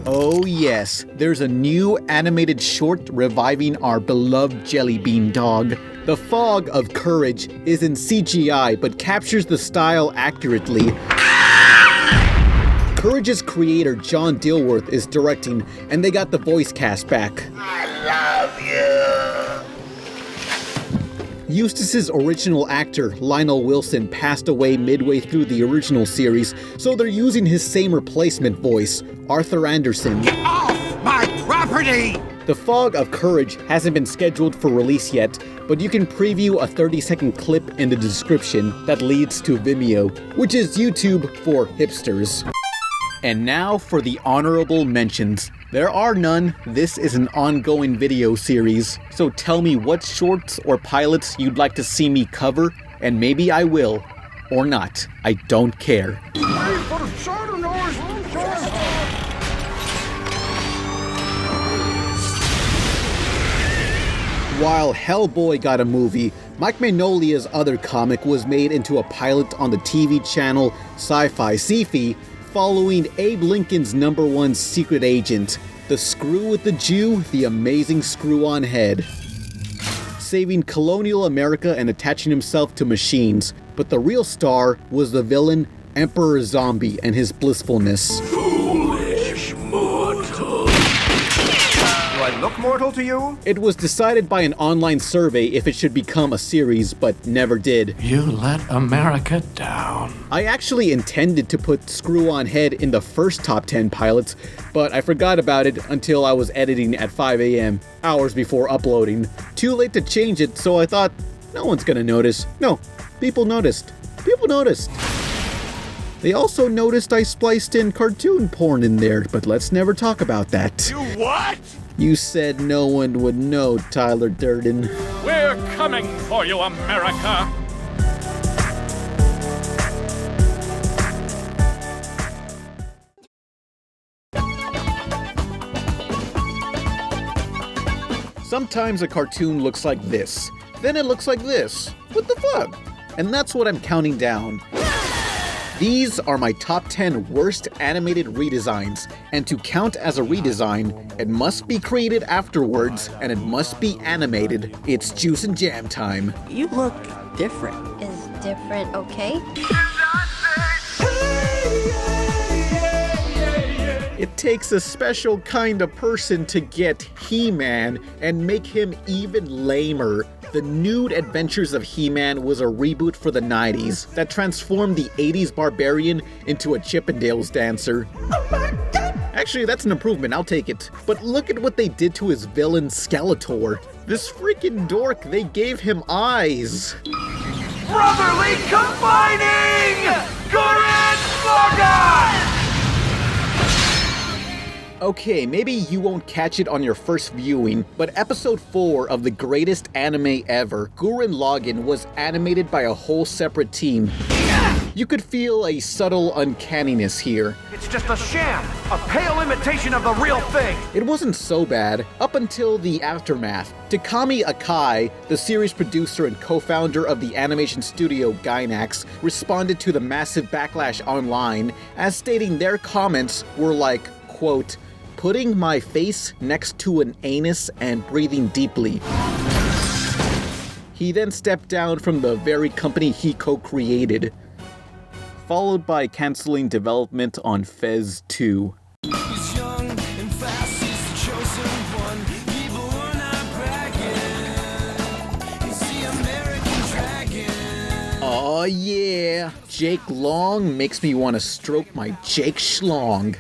Oh yes, there's a new animated short reviving our beloved Jelly Bean dog. The Fog of Courage is in CGI but captures the style accurately. Courage's creator John Dilworth is directing, and they got the voice cast back. I love you. Eustace's original actor, Lionel Wilson, passed away midway through the original series, so they're using his same replacement voice, Arthur Anderson. Get off my property! The Fog of Courage hasn't been scheduled for release yet, but you can preview a 30-second clip in the description that leads to Vimeo, which is YouTube for hipsters. And now for the honorable mentions. There are none. This is an ongoing video series, so tell me what shorts or pilots you'd like to see me cover, and maybe I will. Or not. I don't care. While Hellboy got a movie, Mike Magnolia's other comic was made into a pilot on the TV channel Sci-Fi Sci-Fi, following Abe Lincoln's #1 secret agent, the Screw with the Jew, the Amazing Screw-On Head, saving colonial America and attaching himself to machines. But the real star was the villain Emperor Zombie and his blissfulness. Foolish mortal. Do I look mortal to you? It was decided by an online survey if it should become a series, but never did. You let America down. I actually intended to put Screw-On Head in the first top 10 pilots, but I forgot about it until I was editing at 5 a.m., hours before uploading. Too late to change it, so I thought, no one's gonna notice. No, people noticed. People noticed. They also noticed I spliced in cartoon porn in there, but let's never talk about that. You what? You said no one would know, Tyler Durden. We're coming for you, America! Sometimes a cartoon looks like this, then it looks like this. What the fuck? And that's what I'm counting down. These are my top 10 worst animated redesigns, and to count as a redesign, it must be created afterwards, and it must be animated. It's juice and jam time. You look different. Is different okay? It takes a special kind of person to get He-Man and make him even lamer. The Nude Adventures of He-Man was a reboot for the 90s that transformed the 80s barbarian into a Chippendales dancer. Actually, that's an improvement, I'll take it. But look at what they did to his villain Skeletor. This freaking dork, they gave him eyes. Brotherly combining! Gurren Lagann! Okay, maybe you won't catch it on your first viewing, but episode 4 of the greatest anime ever, Gurren Lagann, was animated by a whole separate team. You could feel a subtle uncanniness here. It's just a sham, a pale imitation of the real thing. It wasn't so bad, up until the aftermath. Takami Akai, the series producer and co-founder of the animation studio Gainax, responded to the massive backlash online as stating their comments were like, quote, putting my face next to an anus and breathing deeply. He then stepped down from the very company he co-created, followed by canceling development on Fez 2. Oh yeah, Jake Long makes me want to stroke my Jake Schlong.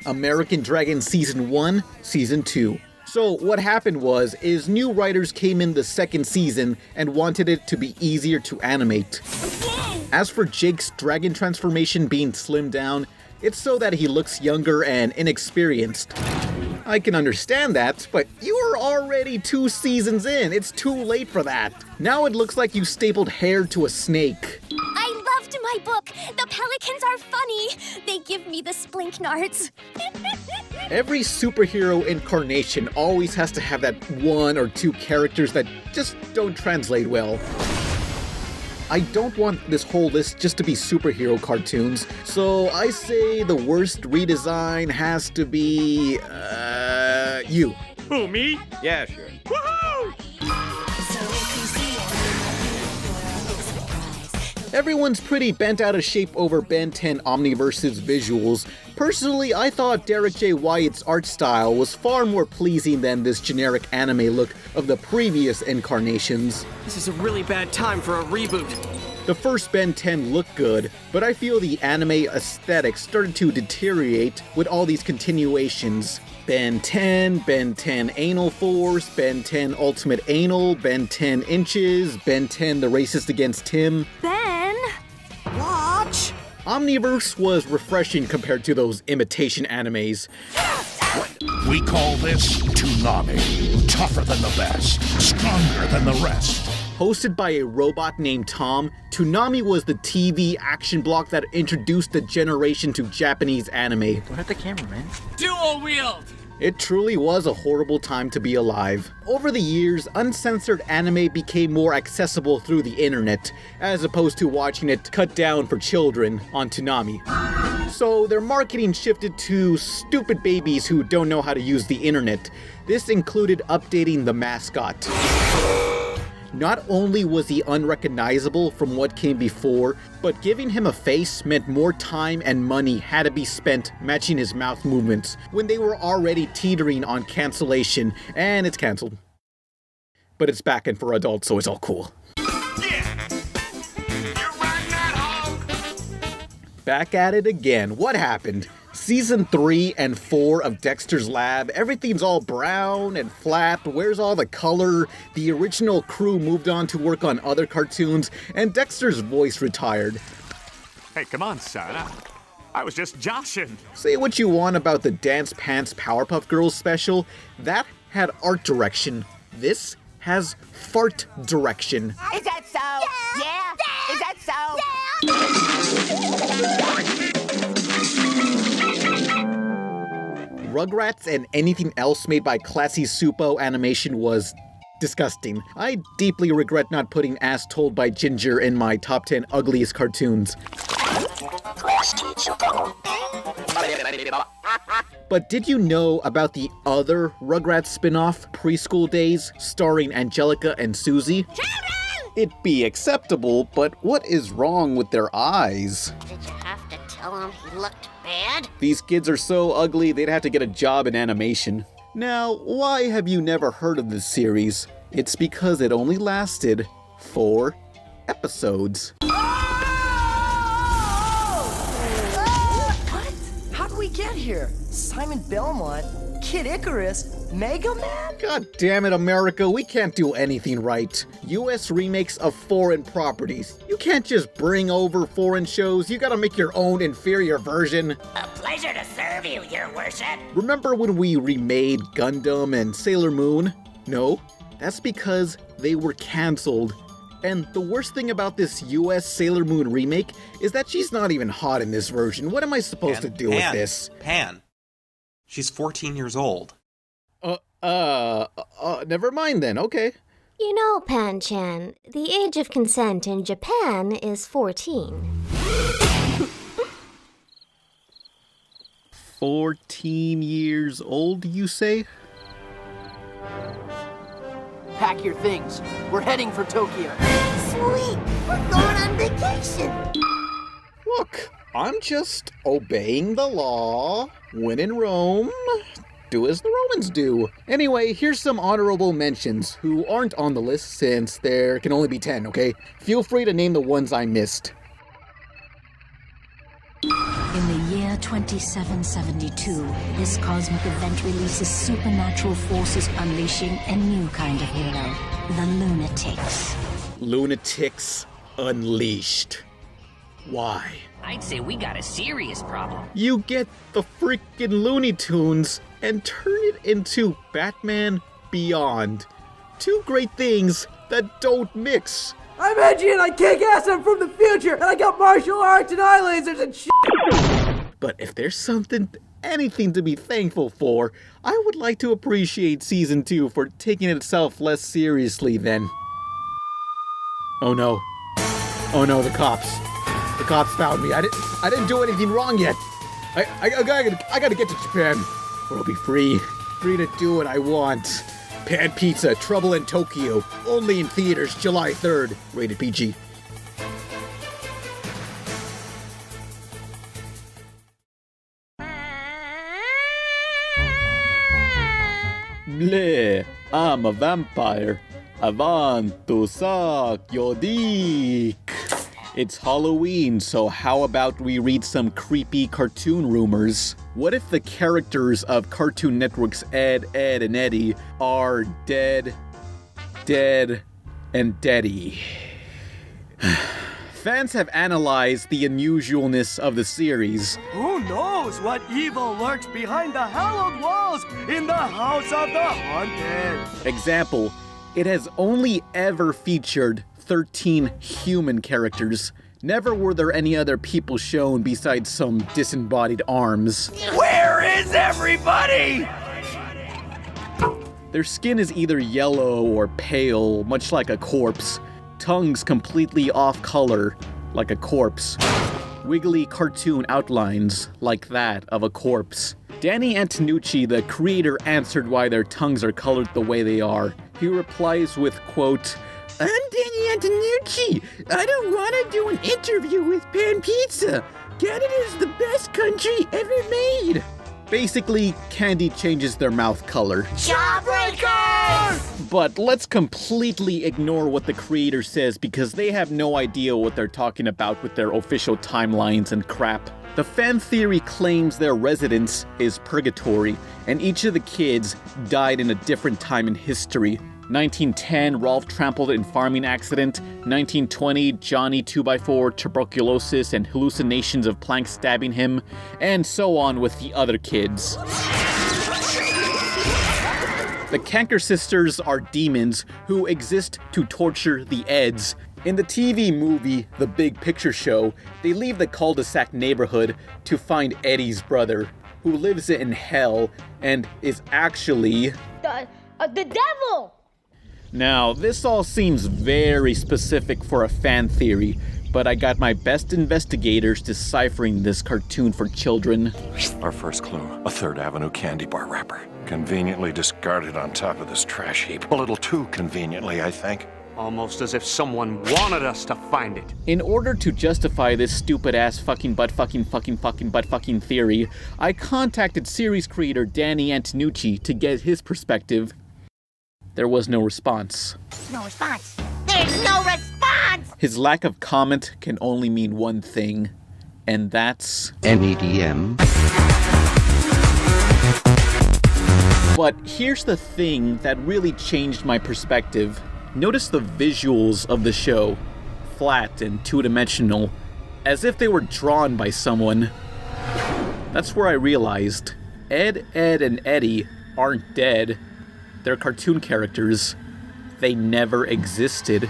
American Dragon Season 1, Season 2. So what happened is new writers came in the second season and wanted it to be easier to animate. As for Jake's dragon transformation being slimmed down, it's so that he looks younger and inexperienced. I can understand that, but you are already 2 seasons in. It's too late for that. Now it looks like you stapled hair to a snake. I loved my book. The pelicans are funny. They give me the splinknards. Every superhero incarnation always has to have that 1 or 2 characters that just don't translate well. I don't want this whole list just to be superhero cartoons, so I say the worst redesign has to be, you. Who, me? Yeah, sure. Woohoo! Everyone's pretty bent out of shape over Ben 10 Omniverse's visuals, Personally, I thought Derek J. Wyatt's art style was far more pleasing than this generic anime look of the previous incarnations. This is a really bad time for a reboot. The first Ben 10 looked good, but I feel the anime aesthetic started to deteriorate with all these continuations. Ben 10, Ben 10 Anal Force, Ben 10 Ultimate Anal, Ben 10 Inches, Ben 10 The Racist Against Tim. Ben! Watch! Omniverse was refreshing compared to those imitation animes. We call this Toonami. Tougher than the best, stronger than the rest. Hosted by a robot named Tom, Toonami was the TV action block that introduced the generation to Japanese anime. Don't hit the camera, man. Dual wield! It truly was a horrible time to be alive. Over the years, uncensored anime became more accessible through the internet, as opposed to watching it cut down for children on Toonami. So their marketing shifted to stupid babies who don't know how to use the internet. This included updating the mascot. Not only was he unrecognizable from what came before, but giving him a face meant more time and money had to be spent matching his mouth movements when they were already teetering on cancellation, and it's canceled. But it's back in for adults, so it's all cool. Back at it again. What happened? Season 3 and 4 of Dexter's Lab, everything's all brown and flat. Where's all the color? The original crew moved on to work on other cartoons, and Dexter's voice retired. Hey, come on, son. I was just joshing. Say what you want about the Dance Pants Powerpuff Girls special, that had art direction. This has fart direction. Is that so? Yeah? Is that so? Rugrats and anything else made by Classy Supo Animation was disgusting. I deeply regret not putting Ass Told by Ginger in my top 10 ugliest cartoons. But did you know about the other Rugrats spin-off, Preschool Days, starring Angelica and Susie? It'd be acceptable, but what is wrong with their eyes? Did you have to tell him he looked bad? These kids are so ugly, they'd have to get a job in animation. Now, why have you never heard of this series? It's because it only lasted 4 episodes. What? How did we get here? Simon Belmont? Kid Icarus? Mega Man? God damn it, America, we can't do anything right. US remakes of foreign properties. You can't just bring over foreign shows, you gotta make your own inferior version. A pleasure to serve you, your worship. Remember when we remade Gundam and Sailor Moon? No, that's because they were cancelled. And the worst thing about this US Sailor Moon remake is that she's not even hot in this version. What am I supposed to do with this? Pan. She's 14 years old. Never mind then, okay. You know, Pan-chan, the age of consent in Japan is 14. 14 years old, you say? Pack your things. We're heading for Tokyo. Sweet! We're going on vacation! Look, I'm just obeying the law. When in Rome, do as the Romans do. Anyway, here's some honorable mentions who aren't on the list since there can only be 10, okay? Feel free to name the ones I missed. In the year 2772, this cosmic event releases supernatural forces unleashing a new kind of hero, the Lunatics. Lunatics Unleashed. Why? I'd say we got a serious problem. You get the freaking Looney Tunes and turn it into Batman Beyond. Two great things that don't mix. I'm edgy and I kick ass, I'm from the future, and I got martial arts and eye lasers and shit! But if there's anything to be thankful for, I would like to appreciate Season 2 for taking itself less seriously then. Oh no. Oh no, the cops. The cops found me. I didn't do anything wrong yet. I gotta get to Japan, where I'll be free to do what I want. Pan Pizza, Trouble in Tokyo, only in theaters July 3rd, rated PG. Bleh, I'm a vampire. I want to suck your dick. It's Halloween, so how about we read some creepy cartoon rumors? What if the characters of Cartoon Network's Ed, Edd, and Eddy are dead, and Deady? Fans have analyzed the unusualness of the series. Who knows what evil lurks behind the hallowed walls in the House of the Haunted? Example, it has only ever featured 13 human characters. Never were there any other people shown besides some disembodied arms. Where is everybody? Their skin is either yellow or pale, much like a corpse. Tongues completely off color, like a corpse. Wiggly cartoon outlines, like that of a corpse. Danny Antonucci, the creator, answered why their tongues are colored the way they are. He replies with, quote, "I'm Danny Antonucci. I don't want to do an interview with Pan Pizza. Canada is the best country ever made." Basically, candy changes their mouth color. Jawbreakers! But let's completely ignore what the creator says because they have no idea what they're talking about with their official timelines and crap. The fan theory claims their residence is purgatory, and each of the kids died in a different time in history. 1910, Rolf trampled in farming accident. 1920, Johnny 2x4, tuberculosis and hallucinations of planks stabbing him. And so on with the other kids. The Canker sisters are demons who exist to torture the Eds. In the TV movie, The Big Picture Show, they leave the cul-de-sac neighborhood to find Eddie's brother, who lives in hell and is actually The devil! Now, this all seems very specific for a fan theory, but I got my best investigators deciphering this cartoon for children. Our first clue, a 3rd Avenue candy bar wrapper. Conveniently discarded on top of this trash heap. A little too conveniently, I think. Almost as if someone wanted us to find it. In order to justify this stupid-ass fucking butt fucking theory, I contacted series creator Danny Antonucci to get his perspective. There was no response. No response. There's no response! His lack of comment can only mean one thing, and that's NEDM. But here's the thing that really changed my perspective. Notice the visuals of the show. Flat and two-dimensional, as if they were drawn by someone. That's where I realized Ed, Edd, and Eddy aren't dead. They're cartoon characters. They never existed.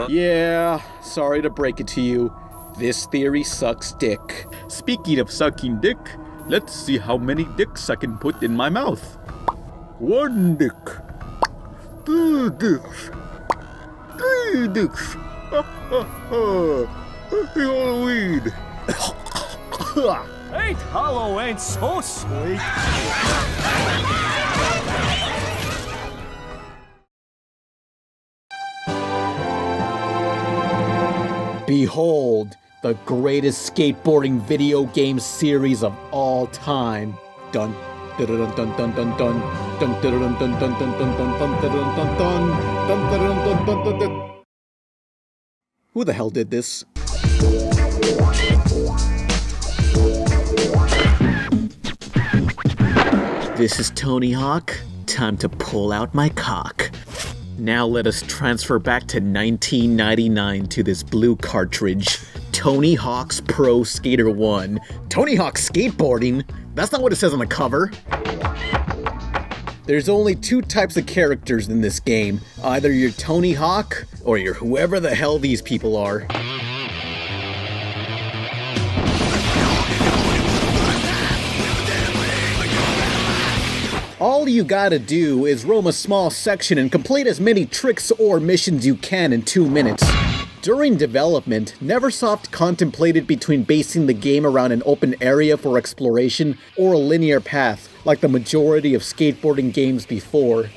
Yeah, sorry to break it to you. This theory sucks dick. Speaking of sucking dick, let's see how many dicks I can put in my mouth. 1 dick. 2 dicks. 3 dicks. Halloween. Ain't Halloween so sweet? Behold, the greatest skateboarding video game series of all time. Dun dun dun dun dun dun dun dun dun dun dun dun dun dun dun dun dun dun dun. Who the hell did this? This is Tony Hawk. Time to pull out my cock. Now let us transfer back to 1999 to this blue cartridge. Tony Hawk's Pro Skater 1. Tony Hawk skateboarding? That's not what it says on the cover. There's only 2 types of characters in this game. Either you're Tony Hawk, or you're whoever the hell these people are. All you gotta do is roam a small section and complete as many tricks or missions you can in 2 minutes. During development, Neversoft contemplated between basing the game around an open area for exploration or a linear path, like the majority of skateboarding games before.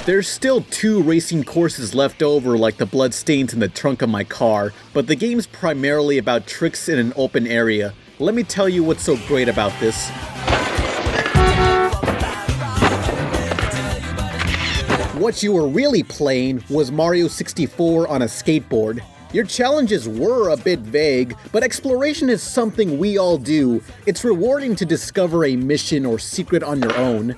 There's still 2 racing courses left over, like the bloodstains in the trunk of my car, but the game's primarily about tricks in an open area. Let me tell you what's so great about this. What you were really playing was Mario 64 on a skateboard. Your challenges were a bit vague, but exploration is something we all do. It's rewarding to discover a mission or secret on your own.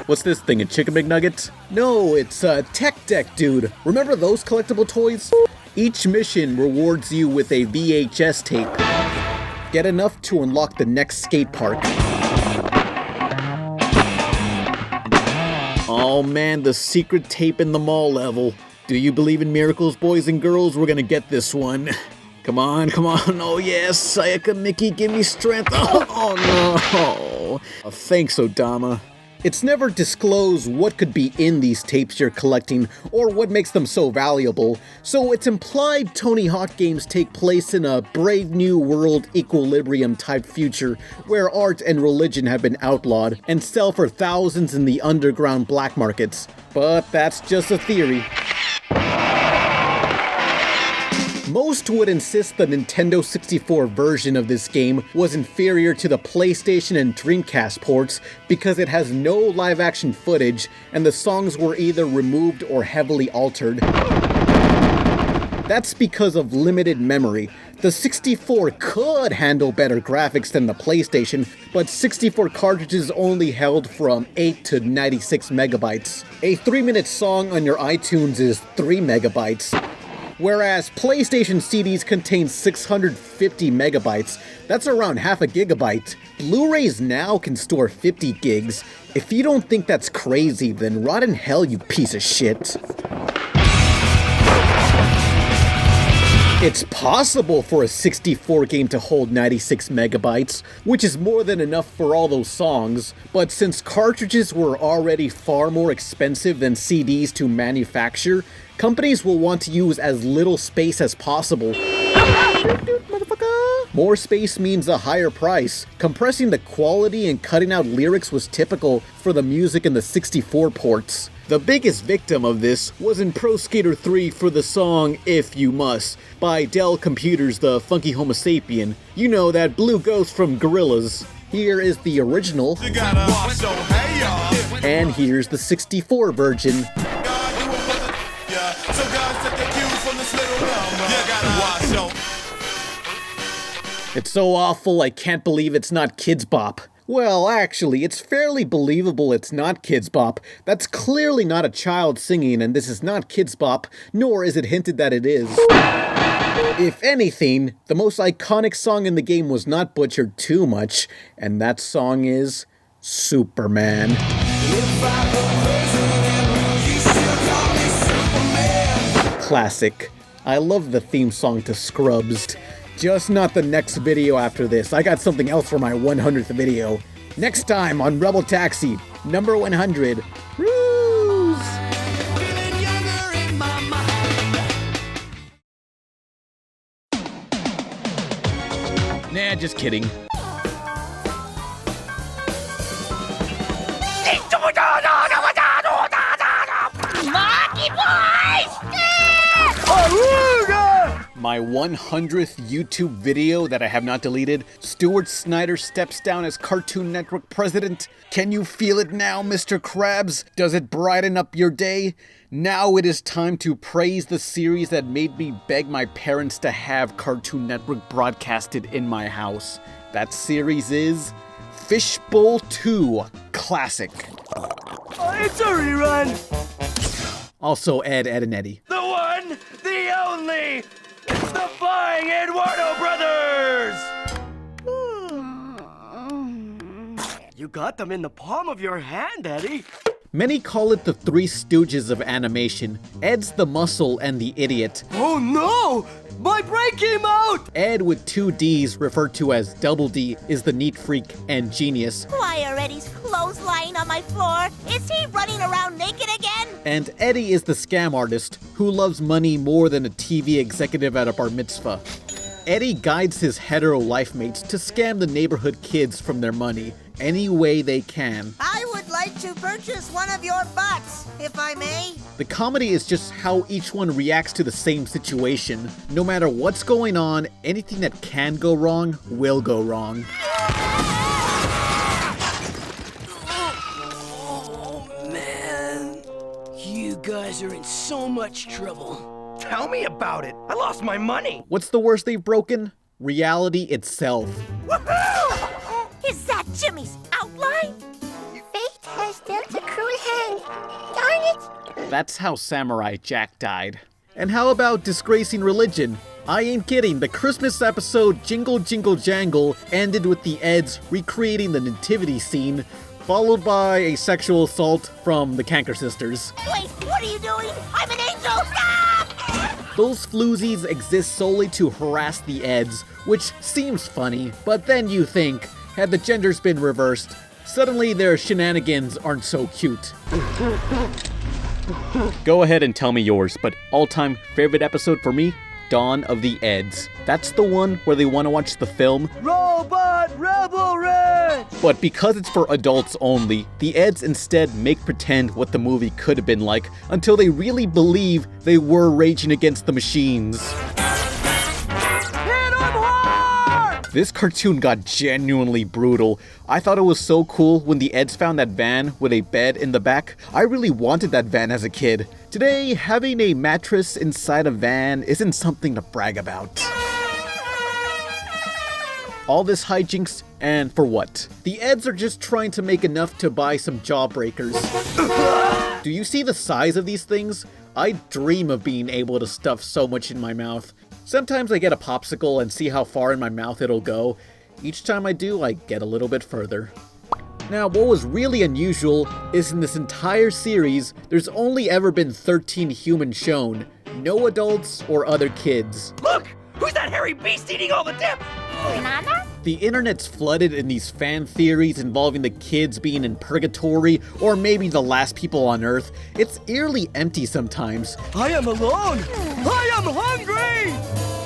What's this thing, a chicken McNugget? No, it's a Tech Deck, dude. Remember those collectible toys? Each mission rewards you with a VHS tape. Get enough to unlock the next skate park. Oh man, the secret tape in the mall level. Do you believe in miracles, boys and girls? We're gonna get this one. Come on, come on. Oh yes, Sayaka Mickey, give me strength. Oh no. Thanks, Odama. It's never disclosed what could be in these tapes you're collecting or what makes them so valuable, so it's implied Tony Hawk games take place in a Brave New World equilibrium type future where art and religion have been outlawed and sell for thousands in the underground black markets. But that's just a theory. Most would insist the Nintendo 64 version of this game was inferior to the PlayStation and Dreamcast ports because it has no live-action footage and the songs were either removed or heavily altered. That's because of limited memory. The 64 could handle better graphics than the PlayStation, but 64 cartridges only held from 8 to 96 megabytes. A 3-minute song on your iTunes is 3 megabytes. Whereas PlayStation CDs contain 650 megabytes, that's around half a gigabyte. Blu-rays now can store 50 gigs. If you don't think that's crazy, then rot in hell, you piece of shit. It's possible for a 64 game to hold 96 megabytes, which is more than enough for all those songs, but since cartridges were already far more expensive than CDs to manufacture, companies will want to use as little space as possible. More space means a higher price. Compressing the quality and cutting out lyrics was typical for the music in the 64 ports. The biggest victim of this was in Pro Skater 3 for the song If You Must by Dell Computers' The Funky Homo Sapien. You know, that blue ghost from Gorillaz. Here is the original. And here's the 64 version. It's so awful I can't believe it's not Kids Bop. Well, actually, it's fairly believable it's not Kids Bop. That's clearly not a child singing, and this is not Kids Bop, nor is it hinted that it is. If anything, the most iconic song in the game was not butchered too much, and that song is Superman. Classic. I love the theme song to Scrubs. Just not the next video after this. I got something else for my 100th video. Next time on RebelTaxi, number 100. Ruse! Nah, just kidding. Monkey boys! My 100th YouTube video that I have not deleted. Stuart Snyder steps down as Cartoon Network president. Can you feel it now, Mr. Krabs? Does it brighten up your day? Now it is time to praise the series that made me beg my parents to have Cartoon Network broadcasted in my house. That series is Fishbowl 2 Classic. It's a rerun. Also Ed, and Eddy. The one, the only, it's the Flying Eduardo Brothers! You got them in the palm of your hand, Eddy. Many call it the Three Stooges of animation. Ed's the muscle and the idiot. Oh no! My brain came out! Ed with 2 D's, referred to as Double D, is the neat freak and genius. Why are Eddy's clothes lying on my floor? Is he running around naked again? And Eddy is the scam artist, who loves money more than a TV executive at a bar mitzvah. Eddy guides his hetero life mates to scam the neighborhood kids from their money. any way they can. I would like to purchase one of your butts, if I may. The comedy is just how each one reacts to the same situation. No matter what's going on, anything that can go wrong will go wrong. Oh, man. You guys are in so much trouble. Tell me about it. I lost my money. What's the worst they've broken? Reality itself. Woohoo! Is that Jimmy's outline? Fate has dealt a cruel hand. Darn it! That's how Samurai Jack died. And how about disgracing religion? I ain't kidding, the Christmas episode Jingle Jingle Jangle ended with the Eds recreating the nativity scene, followed by a sexual assault from the Canker sisters. Wait, what are you doing? I'm an angel! Stop! Those floozies exist solely to harass the Eds, which seems funny, but then you think, had the genders been reversed, suddenly their shenanigans aren't so cute. Go ahead and tell me yours, but all-time favorite episode for me? Dawn of the Eds. That's the one where they want to watch the film. Robot Rebel Red! But because it's for adults only, the Eds instead make pretend what the movie could have been like until they really believe they were raging against the machines. This cartoon got genuinely brutal. I thought it was so cool when the Eds found that van with a bed in the back. I really wanted that van as a kid. Today, having a mattress inside a van isn't something to brag about. All this hijinks, and for what? The Eds are just trying to make enough to buy some jawbreakers. Do you see the size of these things? I dream of being able to stuff so much in my mouth. Sometimes I get a popsicle and see how far in my mouth it'll go. Each time I do, I get a little bit further. Now, what was really unusual is in this entire series, there's only ever been 13 humans shown. No adults or other kids. Look! Who's that hairy beast eating all the dip? Banana? The internet's flooded in these fan theories involving the kids being in purgatory, or maybe the last people on Earth. It's eerily empty sometimes. I am alone! I am hungry!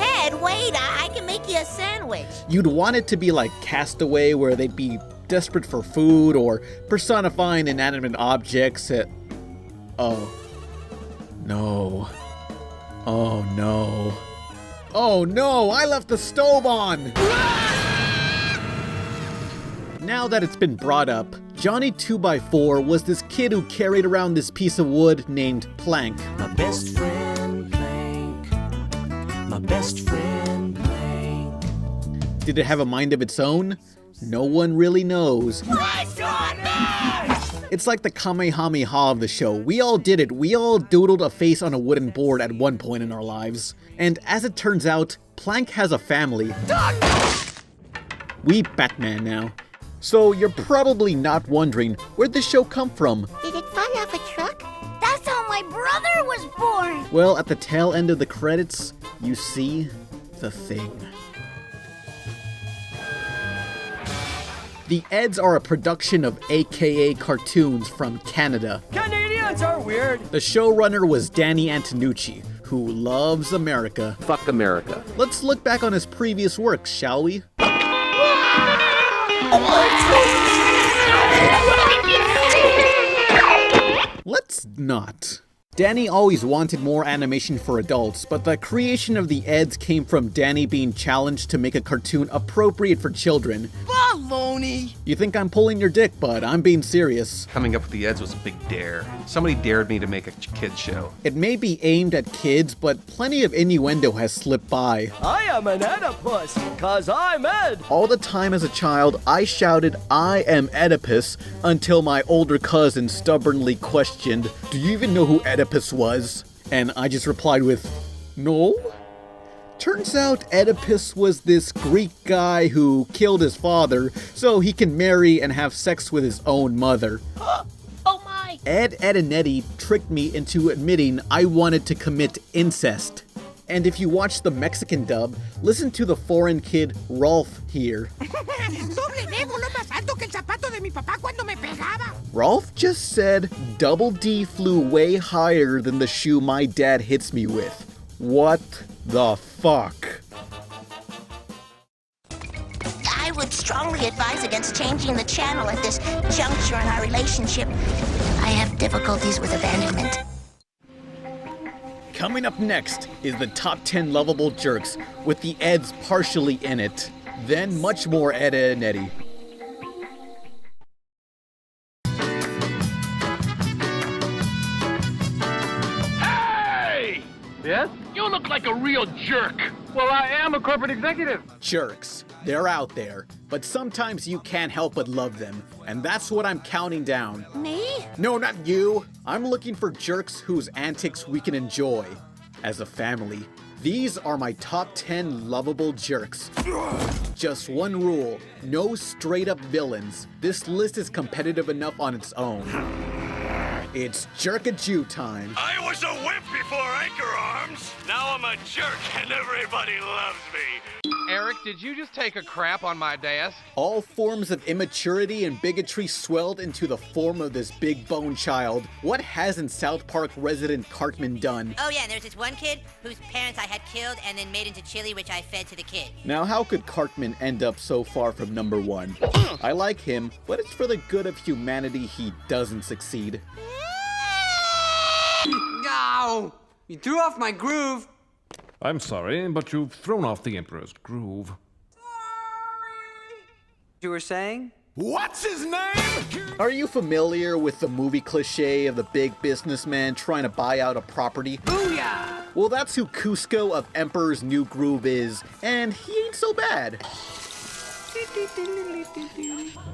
Head waiter, I can make you a sandwich. You'd want it to be like Castaway, where they'd be desperate for food, or personifying inanimate objects at... Oh. No. Oh no. Oh no, I left the stove on! Now that it's been brought up, Johnny 2x4 was this kid who carried around this piece of wood named Plank. My best friend Plank. My best friend Plank. Did it have a mind of its own? No one really knows. It's like the Kamehameha of the show. We all did it. We all doodled a face on a wooden board at one point in our lives. And as it turns out, Plank has a family. We Batman now. So you're probably not wondering, where'd this show come from? Did it fall off a truck? That's how my brother was born! Well, at the tail end of the credits, you see the thing. The Eds are a production of AKA Cartoons from Canada. Canadians are weird! The showrunner was Danny Antonucci, who loves America. Fuck America. Let's look back on his previous works, shall we? Let's not. Danny always wanted more animation for adults, but the creation of the Eds came from Danny being challenged to make a cartoon appropriate for children. Baloney! You think I'm pulling your dick, but I'm being serious. Coming up with the Eds was a big dare. Somebody dared me to make a kid's show. It may be aimed at kids, but plenty of innuendo has slipped by. I am an Oedipus, 'cause I'm Ed! All the time as a child, I shouted, "I am Oedipus," until my older cousin stubbornly questioned, "Do you even know who Oedipus was?" And I just replied with, "No?" Turns out Oedipus was this Greek guy who killed his father so he can marry and have sex with his own mother. Oh my! Ed, Edd, and Eddy tricked me into admitting I wanted to commit incest. And if you watch the Mexican dub, listen to the foreign kid Rolf here. Rolf just said, "Double D flew way higher than the shoe my dad hits me with." What the fuck? I I would strongly advise against changing the channel at this juncture in our relationship. I have difficulties with abandonment. Coming up next is the top 10 lovable jerks, with the Eds partially in it. Then much more Ed, Ed, and Eddy. Hey! Yes? You look like a real jerk. Well, I am a corporate executive. Jerks. They're out there, but sometimes you can't help but love them, and that's what I'm counting down. Me? No, not you. I'm looking for jerks whose antics we can enjoy as a family. These are my top 10 lovable jerks. Just one rule, no straight up villains. This list is competitive enough on its own. It's Jerk-a-Jew time. I was a wimp before Anchor Arms. Now I'm a jerk and everybody loves me. Eric, did you just take a crap on my dais? All forms of immaturity and bigotry swelled into the form of this big bone child. What hasn't South Park resident Cartman done? Oh yeah, there's this one kid whose parents I had killed and then made into chili, which I fed to the kid. Now, how could Cartman end up so far from number one? I like him, but it's for the good of humanity he doesn't succeed. No! You threw off my groove. I'm sorry, but you've thrown off the Emperor's groove. You were saying? What's his name? Are you familiar with the movie cliche of the big businessman trying to buy out a property? Booyah! Well, that's who Cusco of Emperor's New Groove is, and he ain't so bad.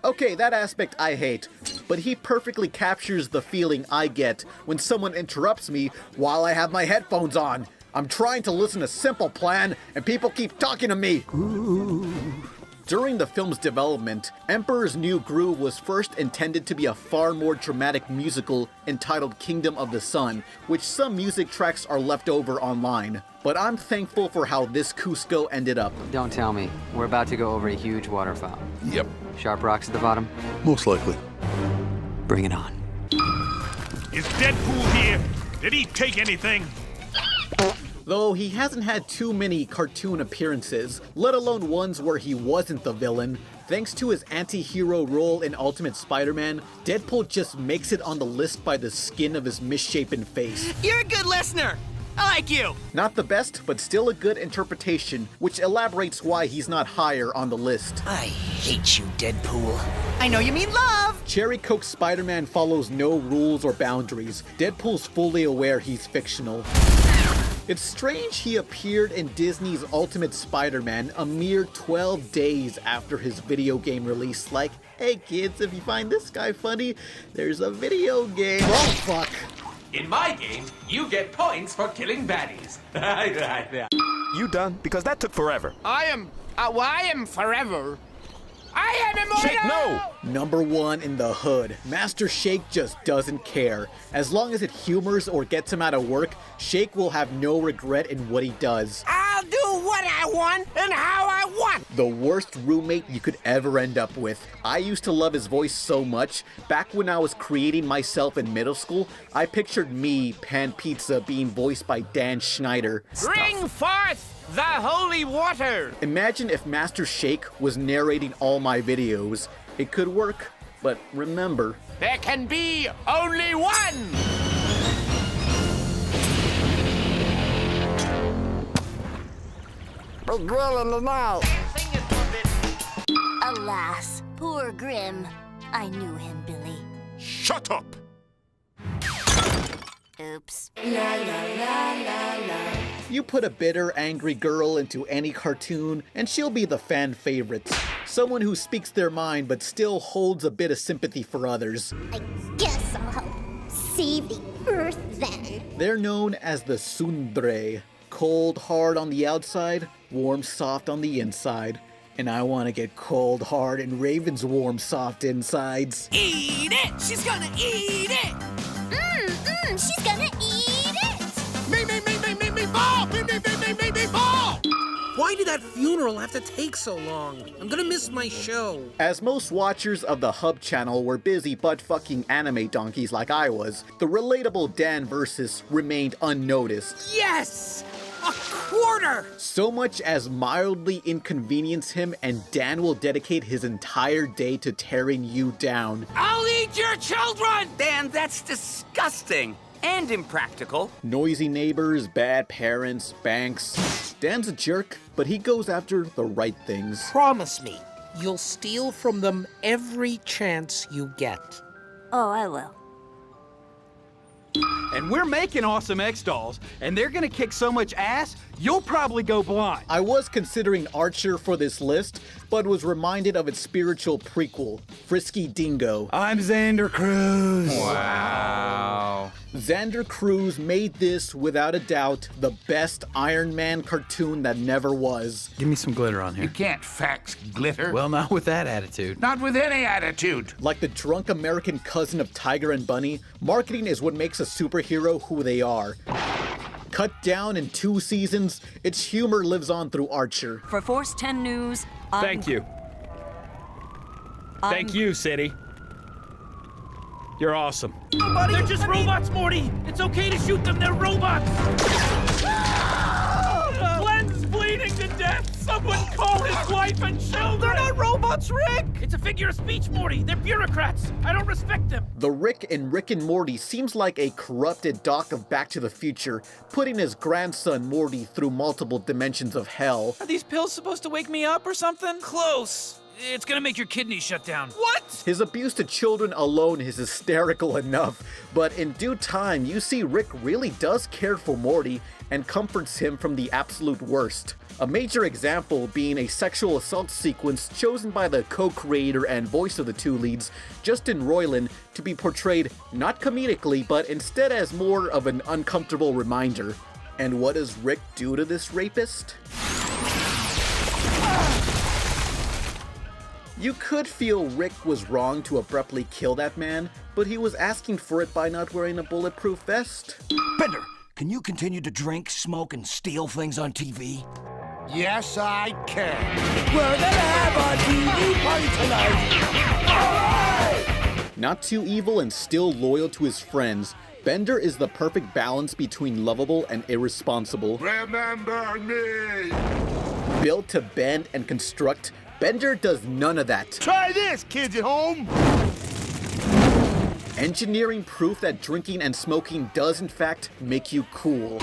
Okay, that aspect I hate, but he perfectly captures the feeling I get when someone interrupts me while I have my headphones on. I'm trying to listen to Simple Plan, and people keep talking to me. Ooh. During the film's development, Emperor's New Groove was first intended to be a far more dramatic musical entitled Kingdom of the Sun, which some music tracks are left over online. But I'm thankful for how this Cusco ended up. Don't tell me. We're about to go over a huge waterfall. Yep. Sharp rocks at the bottom? Most likely. Bring it on. Is Deadpool here? Did he take anything? Though he hasn't had too many cartoon appearances, let alone ones where he wasn't the villain. Thanks to his anti-hero role in Ultimate Spider-Man, Deadpool just makes it on the list by the skin of his misshapen face. You're a good listener. I like you. Not the best, but still a good interpretation, which elaborates why he's not higher on the list. I hate you, Deadpool. I know you mean love. Cherry Coke Spider-Man follows no rules or boundaries. Deadpool's fully aware he's fictional. It's strange he appeared in Disney's Ultimate Spider-Man a mere 12 days after his video game release. Like, hey kids, if you find this guy funny, there's a video game. Oh fuck. In my game, you get points for killing baddies. You done? Because that took forever. I am forever. I am immortal! Shake, no! Number one in the hood. Master Shake just doesn't care. As long as it humors or gets him out of work, Shake will have no regret in what he does. I'll do what I want and how I want! The worst roommate you could ever end up with. I used to love his voice so much. Back when I was creating myself in middle school, I pictured me, Pan Pizza, being voiced by Dan Schneider. Bring forth the holy water! Imagine if Master Shake was narrating all my videos. It could work, but remember, there can be only one! Big Grill in the night. Alas, poor Grim. I knew him, Billy. Shut up! Oops. La la la la la. you put a bitter, angry girl into any cartoon, and she'll be the fan favorite. Someone who speaks their mind but still holds a bit of sympathy for others. I guess I'll help save the Earth then. They're known as the tsundere. Cold, hard on the outside, warm, soft on the inside. And I want to get cold, hard, and Raven's warm, soft insides. Eat it! She's gonna eat it! She's gonna eat it! Me, ball! Me, ball! Why did that funeral have to take so long? I'm gonna miss my show. As most watchers of the Hub channel were busy butt-fucking anime donkeys like I was, the relatable Dan versus remained unnoticed. Yes! quarter! So much as mildly inconvenience him, and Dan will dedicate his entire day to tearing you down. I'll eat your children! Dan, that's disgusting and impractical. Noisy neighbors, bad parents, banks. Dan's a jerk, but he goes after the right things. Promise me, you'll steal from them every chance you get. Oh, I will. And we're making awesome X-Dolls, and they're gonna kick so much ass, you'll probably go blind. I was considering Archer for this list, but was reminded of its spiritual prequel, Frisky Dingo. I'm Xander Cruz. Wow. Xander Cruz made this, without a doubt, the best Iron Man cartoon that never was. Give me some glitter on here. You can't fax glitter. Well, not with that attitude. Not with any attitude. Like the drunk American cousin of Tiger and Bunny, marketing is what makes a superhero who they are. Cut down in 2 seasons, its humor lives on through Archer. For Force 10 News, Thank you. Thank you, City. You're awesome. They're just robots, Morty! It's okay to shoot them, they're robots! Glenn's bleeding to death! Someone call his wife and children! They're not robots, Rick! It's a figure of speech, Morty! They're bureaucrats! I don't respect them! The Rick in Rick and Morty seems like a corrupted Doc of Back to the Future, putting his grandson Morty through multiple dimensions of hell. Are these pills supposed to wake me up or something? Close! It's gonna make your kidneys shut down. What? His abuse to children alone is hysterical enough, but in due time, you see Rick really does care for Morty and comforts him from the absolute worst. A major example being a sexual assault sequence chosen by the co-creator and voice of the two leads, Justin Roiland, to be portrayed not comedically, but instead as more of an uncomfortable reminder. And what does Rick do to this rapist? You could feel Rick was wrong to abruptly kill that man, but he was asking for it by not wearing a bulletproof vest. Bender, can you continue to drink, smoke, and steal things on TV? Yes, I can. We're gonna have a TV party tonight! Alright! Not too evil and still loyal to his friends, Bender is the perfect balance between lovable and irresponsible. Remember me! Built to bend and construct, Bender does none of that. Try this, kids at home! Engineering proof that drinking and smoking does in fact make you cool.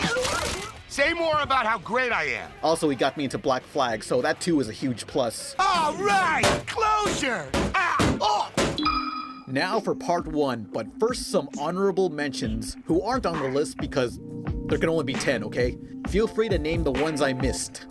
Say more about how great I am. Also, he got me into Black Flag, so that too is a huge plus. All right, closure! Ah, oh. Now for part 1, but first some honorable mentions, who aren't on the list because there can only be 10, okay? Feel free to name the ones I missed.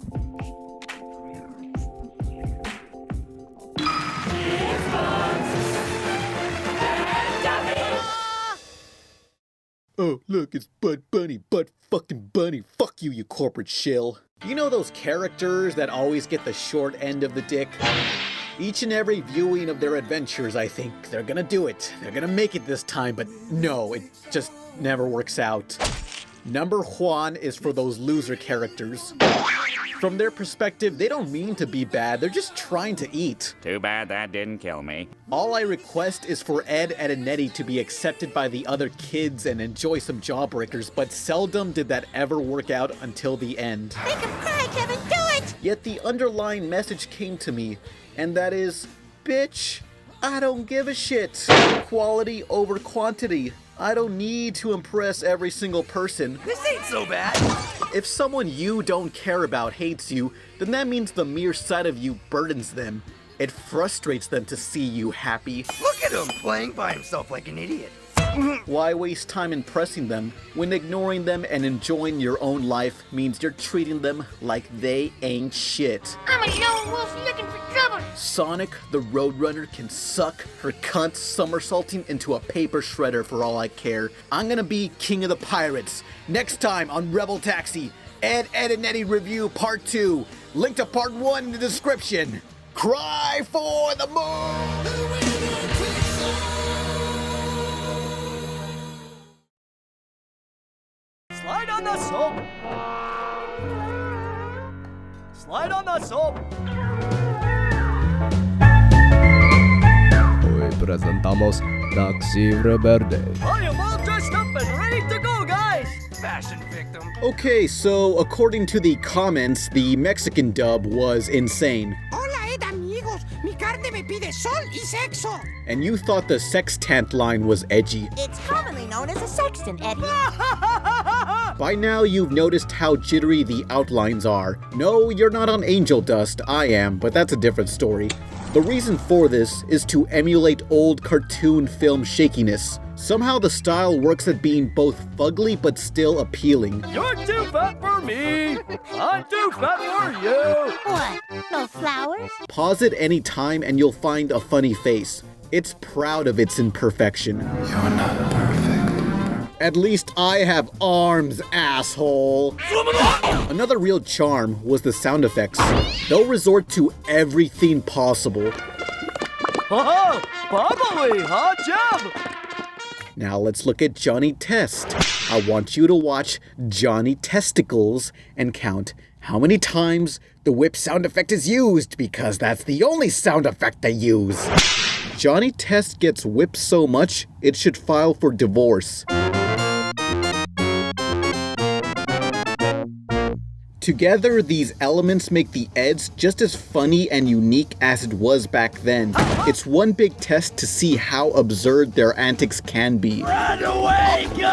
Oh, look, it's Bud Bunny, Bud fucking Bunny. Fuck you, you corporate shill. You know those characters that always get the short end of the dick? Each and every viewing of their adventures, I think, they're gonna do it. They're gonna make it this time, but no, it just never works out. Number Juan is for those loser characters. From their perspective, they don't mean to be bad, they're just trying to eat. Too bad that didn't kill me. All I request is for Ed, Ed, and Eddy to be accepted by the other kids and enjoy some jawbreakers, but seldom did that ever work out until the end. Make him cry, Kevin, do it! Yet the underlying message came to me, and that is, bitch, I don't give a shit. Quality over quantity. I don't need to impress every single person. This ain't so bad. If someone you don't care about hates you, then that means the mere sight of you burdens them. It frustrates them to see you happy. Look at him playing by himself like an idiot. Why waste time impressing them when ignoring them and enjoying your own life means you're treating them like they ain't shit? I'm a yellow wolf looking for trouble. Sonic the Roadrunner can suck her cunt somersaulting into a paper shredder for all I care. I'm gonna be king of the pirates. Next time on RebelTaxi, Ed, Ed, and Eddy review part 2. Link to part 1 in the description. Cry for the moon! Slide on the soap. Slide on the soap. Hoy presentamos Taxi Rebelde. I am all dressed up and ready to go, guys. fashion victim. Okay, so according to the comments, the Mexican dub was insane. Hola, Ed, amigos. Mi carne me pide sol y sexo. And you thought the sextant line was edgy. It's commonly known as a sextant, Eddie. By now, you've noticed how jittery the outlines are. No, you're not on angel dust. I am, but that's a different story. The reason for this is to emulate old cartoon film shakiness. Somehow the style works at being both fugly but still appealing. You're too fat for me. I'm too fat for you. What? No flowers? Pause it any time and you'll find a funny face. It's proud of its imperfection. You're not perfect. At least I have arms, asshole. Another real charm was the sound effects. They'll resort to everything possible. Oh, bubbly, hot job. Now let's look at Johnny Test. I want you to watch Johnny Testicles and count how many times the whip sound effect is used, because that's the only sound effect they use. Johnny Test gets whipped so much, it should file for divorce. Together, these elements make the Eds just as funny and unique as it was back then. It's one big test to see how absurd their antics can be. Run away, go!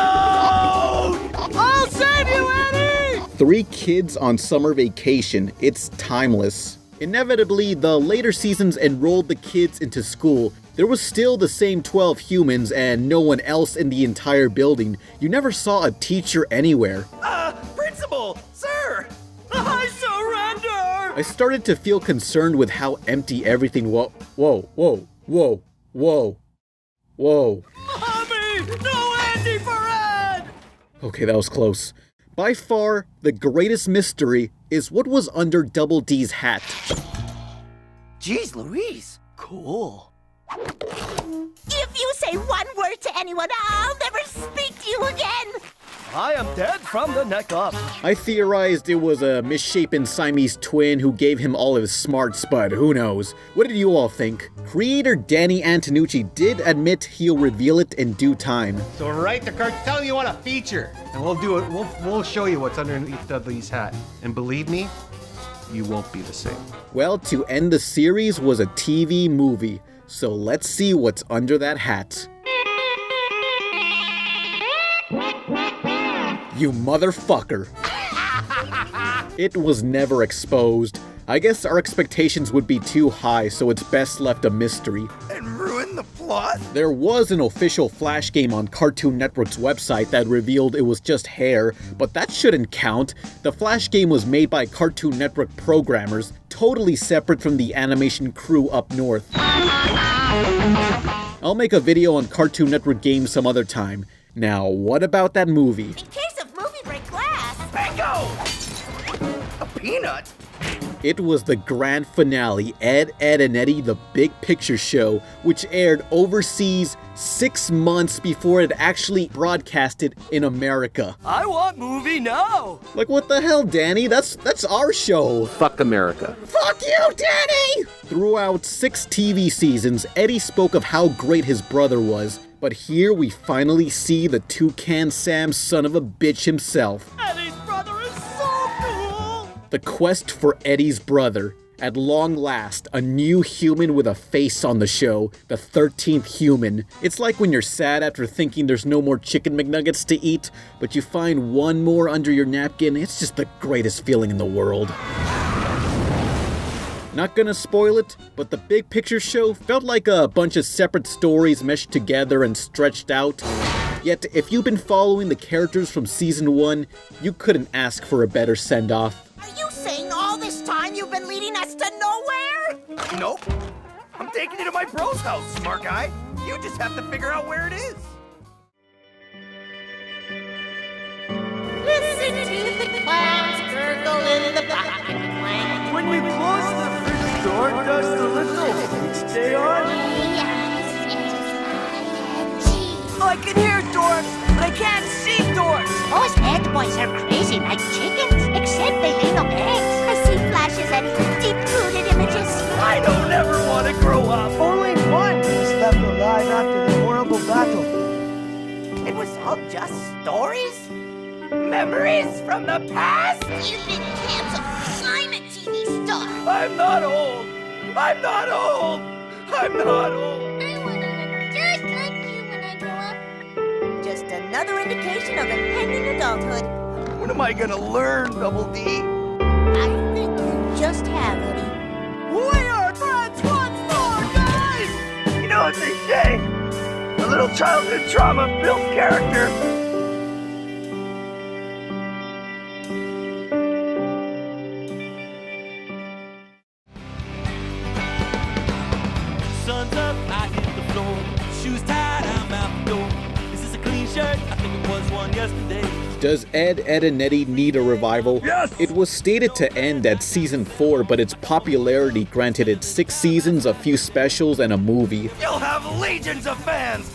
I'll save you, Eddie! 3 kids on summer vacation. It's timeless. Inevitably, the later seasons enrolled the kids into school. There was still the same 12 humans and no one else in the entire building. You never saw a teacher anywhere. Principal, sir! I surrender! I started to feel concerned with how empty everything was. Whoa. Mommy! No Andy for Ed! Okay, that was close. By far, the greatest mystery is what was under Double D's hat. Jeez Louise, cool. If you say one word to anyone, I'll never speak to you again. I am dead from the neck up. I theorized it was a misshapen Siamese twin who gave him all of his smarts, but who knows? What did you all think? Creator Danny Antonucci did admit he'll reveal it in due time. So write the cartel you want to feature, and we'll do it. We'll show you what's underneath Dudley's hat. And believe me, you won't be the same. Well, to end the series was a TV movie, so let's see what's under that hat. You motherfucker. It was never exposed. I guess our expectations would be too high, so it's best left a mystery. And ruin the plot? There was an official Flash game on Cartoon Network's website that revealed it was just hair, but that shouldn't count. The Flash game was made by Cartoon Network programmers, totally separate from the animation crew up north. I'll make a video on Cartoon Network games some other time. Now, what about that movie? In case of movie break glass. Bingo! A peanut? It was the grand finale, Ed, Edd and Eddy, the Big Picture Show, which aired overseas 6 months before it actually broadcasted in America. I want movie now! Like, what the hell, Danny? That's our show. Fuck America. Fuck you, Danny! Throughout 6 TV seasons, Eddy spoke of how great his brother was. But here we finally see the Toucan Sam son of a bitch himself. Eddie's brother is so cool! The quest for Eddy's brother. At long last, a new human with a face on the show, the 13th human. It's like when you're sad after thinking there's no more chicken McNuggets to eat, but you find one more under your napkin. It's just the greatest feeling in the world. Not gonna spoil it, but the Big Picture Show felt like a bunch of separate stories meshed together and stretched out. Yet, if you've been following the characters from Season 1, you couldn't ask for a better send-off. Are you saying all this time you've been leading us to nowhere? Nope. I'm taking you to my bro's house, smart guy. You just have to figure out where it is. Listen to the clouds gurgle in the bucket plank. When we close the fridge door, does the little heat stay on? I can hear doors, but I can't see doors. Those Ed boys are crazy like chickens, except they lay no eggs. I see flashes and deep-rooted images. I don't ever want to grow up. Only one was left alive after the horrible battle. It was all just stories? memories from the past? You've been canceled. I'm a TV star. I'm not old. I'm not old. I'm not old. I want to look just like you when I grow up. Just another indication of impending adulthood. When am I gonna learn, Double D? I think you just have, Eddie. We are friends once more, guys! You know what they say? A little childhood trauma builds character. Sun's up, I hit the floor. Shoes tied, I'm out the door. Is this a clean shirt? I think it was one yesterday. Does Ed, Edd and Eddy need a revival? Yes! It was stated to end at season 4, but its popularity granted it 6 seasons, a few specials, and a movie. You'll have legions of fans!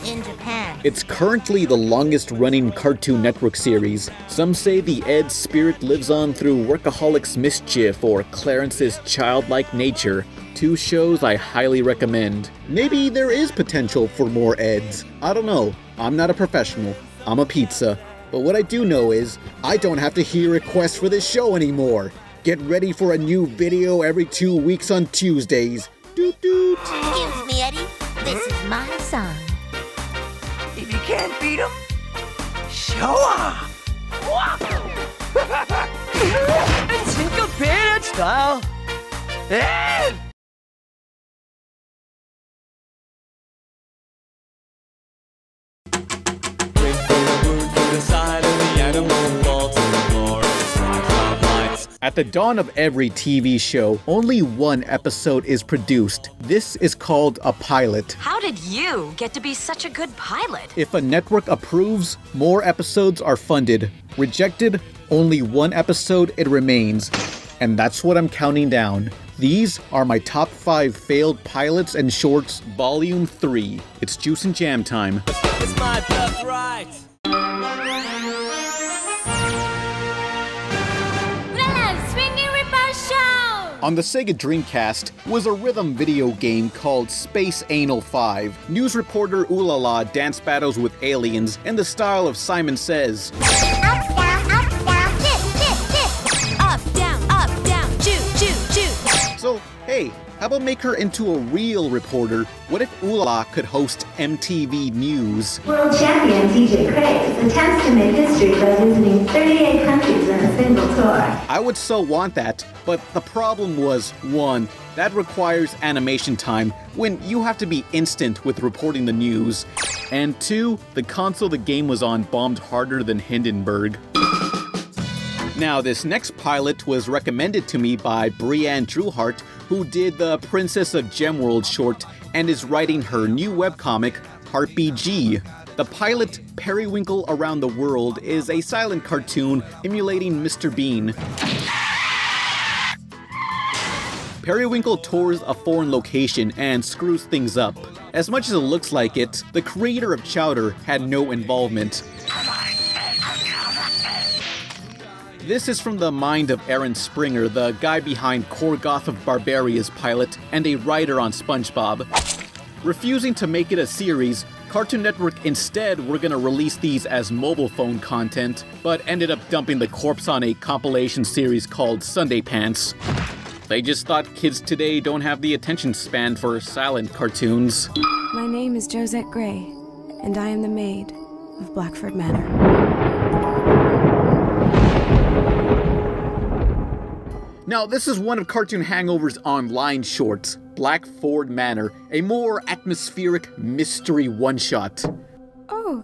In Japan. It's currently the longest-running Cartoon Network series. Some say the Ed spirit lives on through Workaholic's mischief or Clarence's childlike nature. 2 shows I highly recommend. Maybe there is potential for more Eds. I don't know. I'm not a professional. I'm a pizza. But what I do know is, I don't have to hear requests for this show anymore. Get ready for a new video every 2 weeks on Tuesdays. Doot doot. Excuse me, Eddie. This is my song. If you can't beat them, show off! And syncopated style. Ed! At the dawn of every TV show, only one episode is produced. This is called a pilot. How did you get to be such a good pilot? If a network approves, more episodes are funded. Rejected, only one episode it remains. And that's what I'm counting down. These are my top 5 failed pilots and shorts, volume 3. It's juice and jam time. It's my birthright. On the Sega Dreamcast was a rhythm video game called Space Anal 5. News reporter Ulala dance battles with aliens in the style of Simon Says. Up, down, dip, dip, dip. Up, down, choo, choo, choo. So, hey, how about make her into a real reporter? What if Ulala could host MTV News? World champion DJ Craig attempts to make history by visiting 38 countries in a single tour. I would so want that, but the problem was, 1, that requires animation time when you have to be instant with reporting the news, and 2, the console the game was on bombed harder than Hindenburg. Now, this next pilot was recommended to me by Brianne Druhart, who did the Princess of Gemworld short and is writing her new webcomic, Heartbeat G. The pilot, Periwinkle Around the World, is a silent cartoon emulating Mr. Bean. Periwinkle tours a foreign location and screws things up. As much as it looks like it, the creator of Chowder had no involvement. This is from the mind of Aaron Springer, the guy behind Korgoth of Barbaria's pilot and a writer on SpongeBob. Refusing to make it a series, Cartoon Network instead were gonna release these as mobile phone content, but ended up dumping the corpse on a compilation series called Sunday Pants. They just thought kids today don't have the attention span for silent cartoons. My name is Josette Grey, and I am the maid of Blackford Manor. Now, this is one of Cartoon Hangover's online shorts, Blackford Manor, a more atmospheric mystery one-shot. Oh,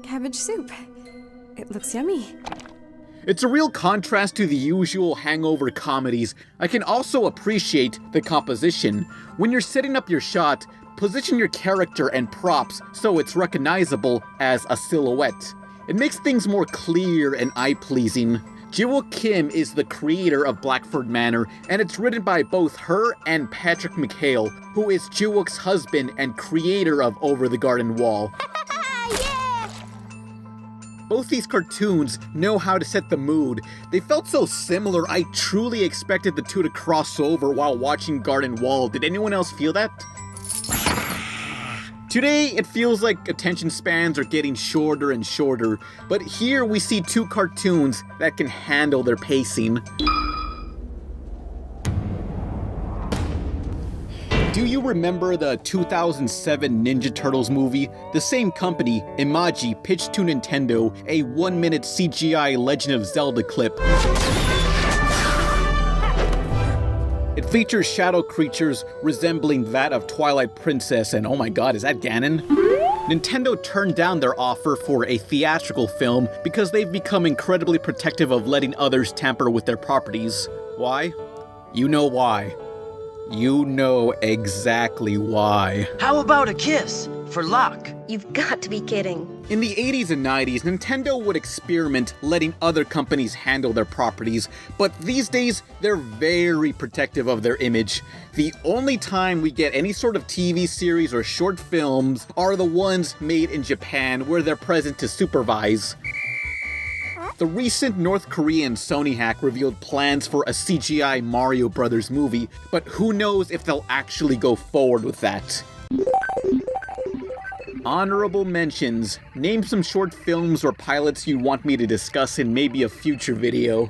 cabbage soup. It looks yummy. It's a real contrast to the usual Hangover comedies. I can also appreciate the composition. When you're setting up your shot, position your character and props so it's recognizable as a silhouette. It makes things more clear and eye-pleasing. Jiwook Kim is the creator of Blackford Manor, and it's written by both her and Patrick McHale, who is Jiwook's husband and creator of Over the Garden Wall. Yeah! Both these cartoons know how to set the mood. They felt so similar, I truly expected the two to cross over while watching Garden Wall. Did anyone else feel that? Today, it feels like attention spans are getting shorter and shorter, but here we see two cartoons that can handle their pacing. Do you remember the 2007 Ninja Turtles movie? The same company, Imagi, pitched to Nintendo a 1-minute CGI Legend of Zelda clip. It features shadow creatures resembling that of Twilight Princess, and oh my god, is that Ganon? Nintendo turned down their offer for a theatrical film because they've become incredibly protective of letting others tamper with their properties. Why? You know why. You know exactly why. How about a kiss? For luck. You've got to be kidding. In the 80s and 90s, Nintendo would experiment letting other companies handle their properties, but these days, they're very protective of their image. The only time we get any sort of TV series or short films are the ones made in Japan, where they're present to supervise. The recent North Korean Sony hack revealed plans for a CGI Mario Brothers movie, but who knows if they'll actually go forward with that. Honorable mentions. Name some short films or pilots you want me to discuss in maybe a future video.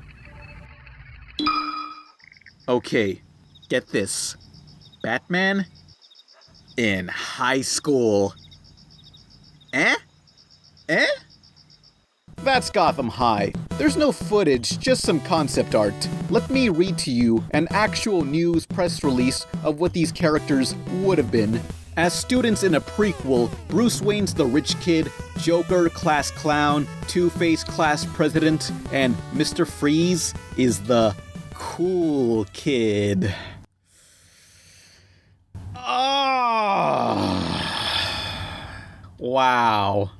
Okay, get this. Batman in high school. Eh? That's Gotham High. There's no footage, just some concept art. Let me read to you an actual news press release of what these characters would have been. As students in a prequel, Bruce Wayne's the rich kid, Joker class clown, Two-Face class president, and Mr. Freeze is the cool kid. Wow.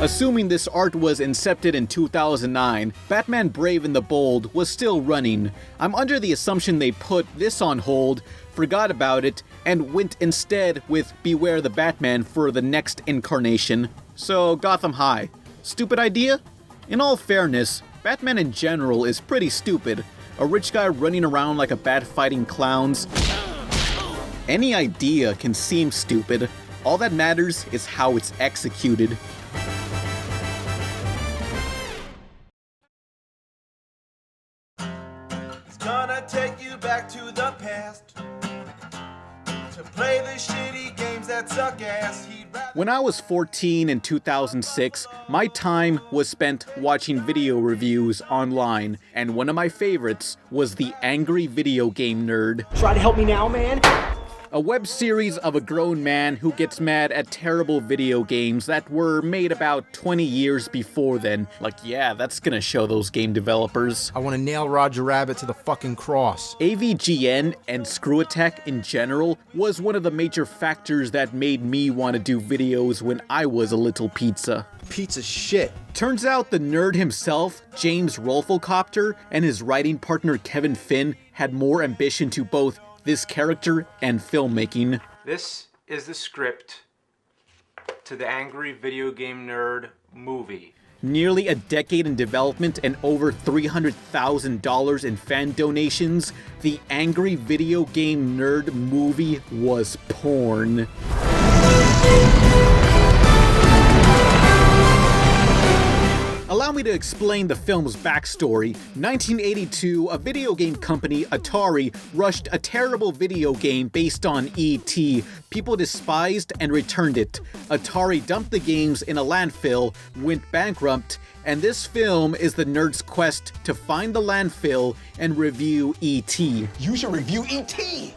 Assuming this art was incepted in 2009, Batman Brave and the Bold was still running. I'm under the assumption they put this on hold, forgot about it, and went instead with Beware the Batman for the next incarnation. So Gotham High. Stupid idea? In all fairness, Batman in general is pretty stupid. A rich guy running around like a bat fighting clowns. Any idea can seem stupid. All that matters is how it's executed. Gonna take you back to the past to play the shitty games that suck ass. When I was 14 in 2006, my time was spent watching video reviews online, and one of my favorites was The Angry Video Game Nerd. Try to help me now, man? A web series of a grown man who gets mad at terrible video games that were made about 20 years before then. Like, yeah, that's gonna show those game developers. I want to nail Roger Rabbit to the fucking cross. AVGN and Screw Attack in general was one of the major factors that made me want to do videos when I was a little pizza. Pizza shit. Turns out the nerd himself, James Rolfocopter, and his writing partner Kevin Finn had more ambition to both this character and filmmaking. This is the script to the Angry Video Game Nerd movie. Nearly a decade in development and over $300,000 in fan donations, the Angry Video Game Nerd movie was porn. Allow me to explain the film's backstory. 1982, a video game company, Atari, rushed a terrible video game based on E.T. People despised and returned it. Atari dumped the games in a landfill, went bankrupt, and this film is the nerd's quest to find the landfill and review E.T. You should review E.T.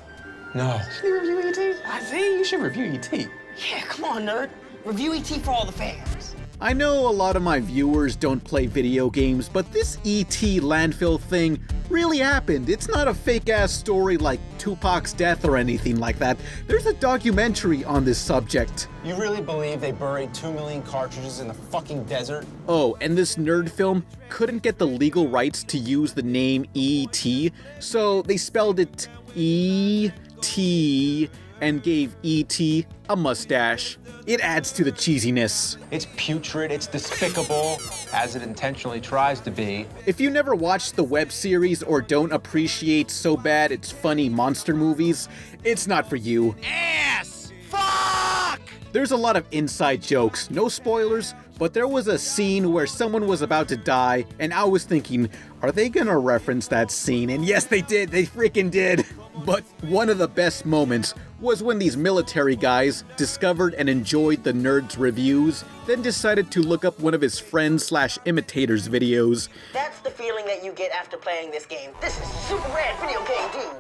No. Should you review E.T.? I think you should review E.T. Yeah, come on, nerd. Review E.T. for all the fans. I know a lot of my viewers don't play video games, but this E.T. landfill thing really happened. It's not a fake-ass story like Tupac's death or anything like that. There's a documentary on this subject. You really believe they buried 2 million cartridges in the fucking desert? Oh, and this nerd film couldn't get the legal rights to use the name E.T., so they spelled it E.T., and gave E.T. a mustache. It adds to the cheesiness. It's putrid, it's despicable, as it intentionally tries to be. If you never watched the web series or don't appreciate So Bad It's Funny monster movies, it's not for you. Ass! Fuck! There's a lot of inside jokes, no spoilers, but there was a scene where someone was about to die, and I was thinking, are they gonna reference that scene? And yes, they did, they freaking did. But one of the best moments was when these military guys discovered and enjoyed the nerd's reviews, then decided to look up one of his friends/imitators videos. That's the feeling that you get after playing this game. This is super rad video game, dude.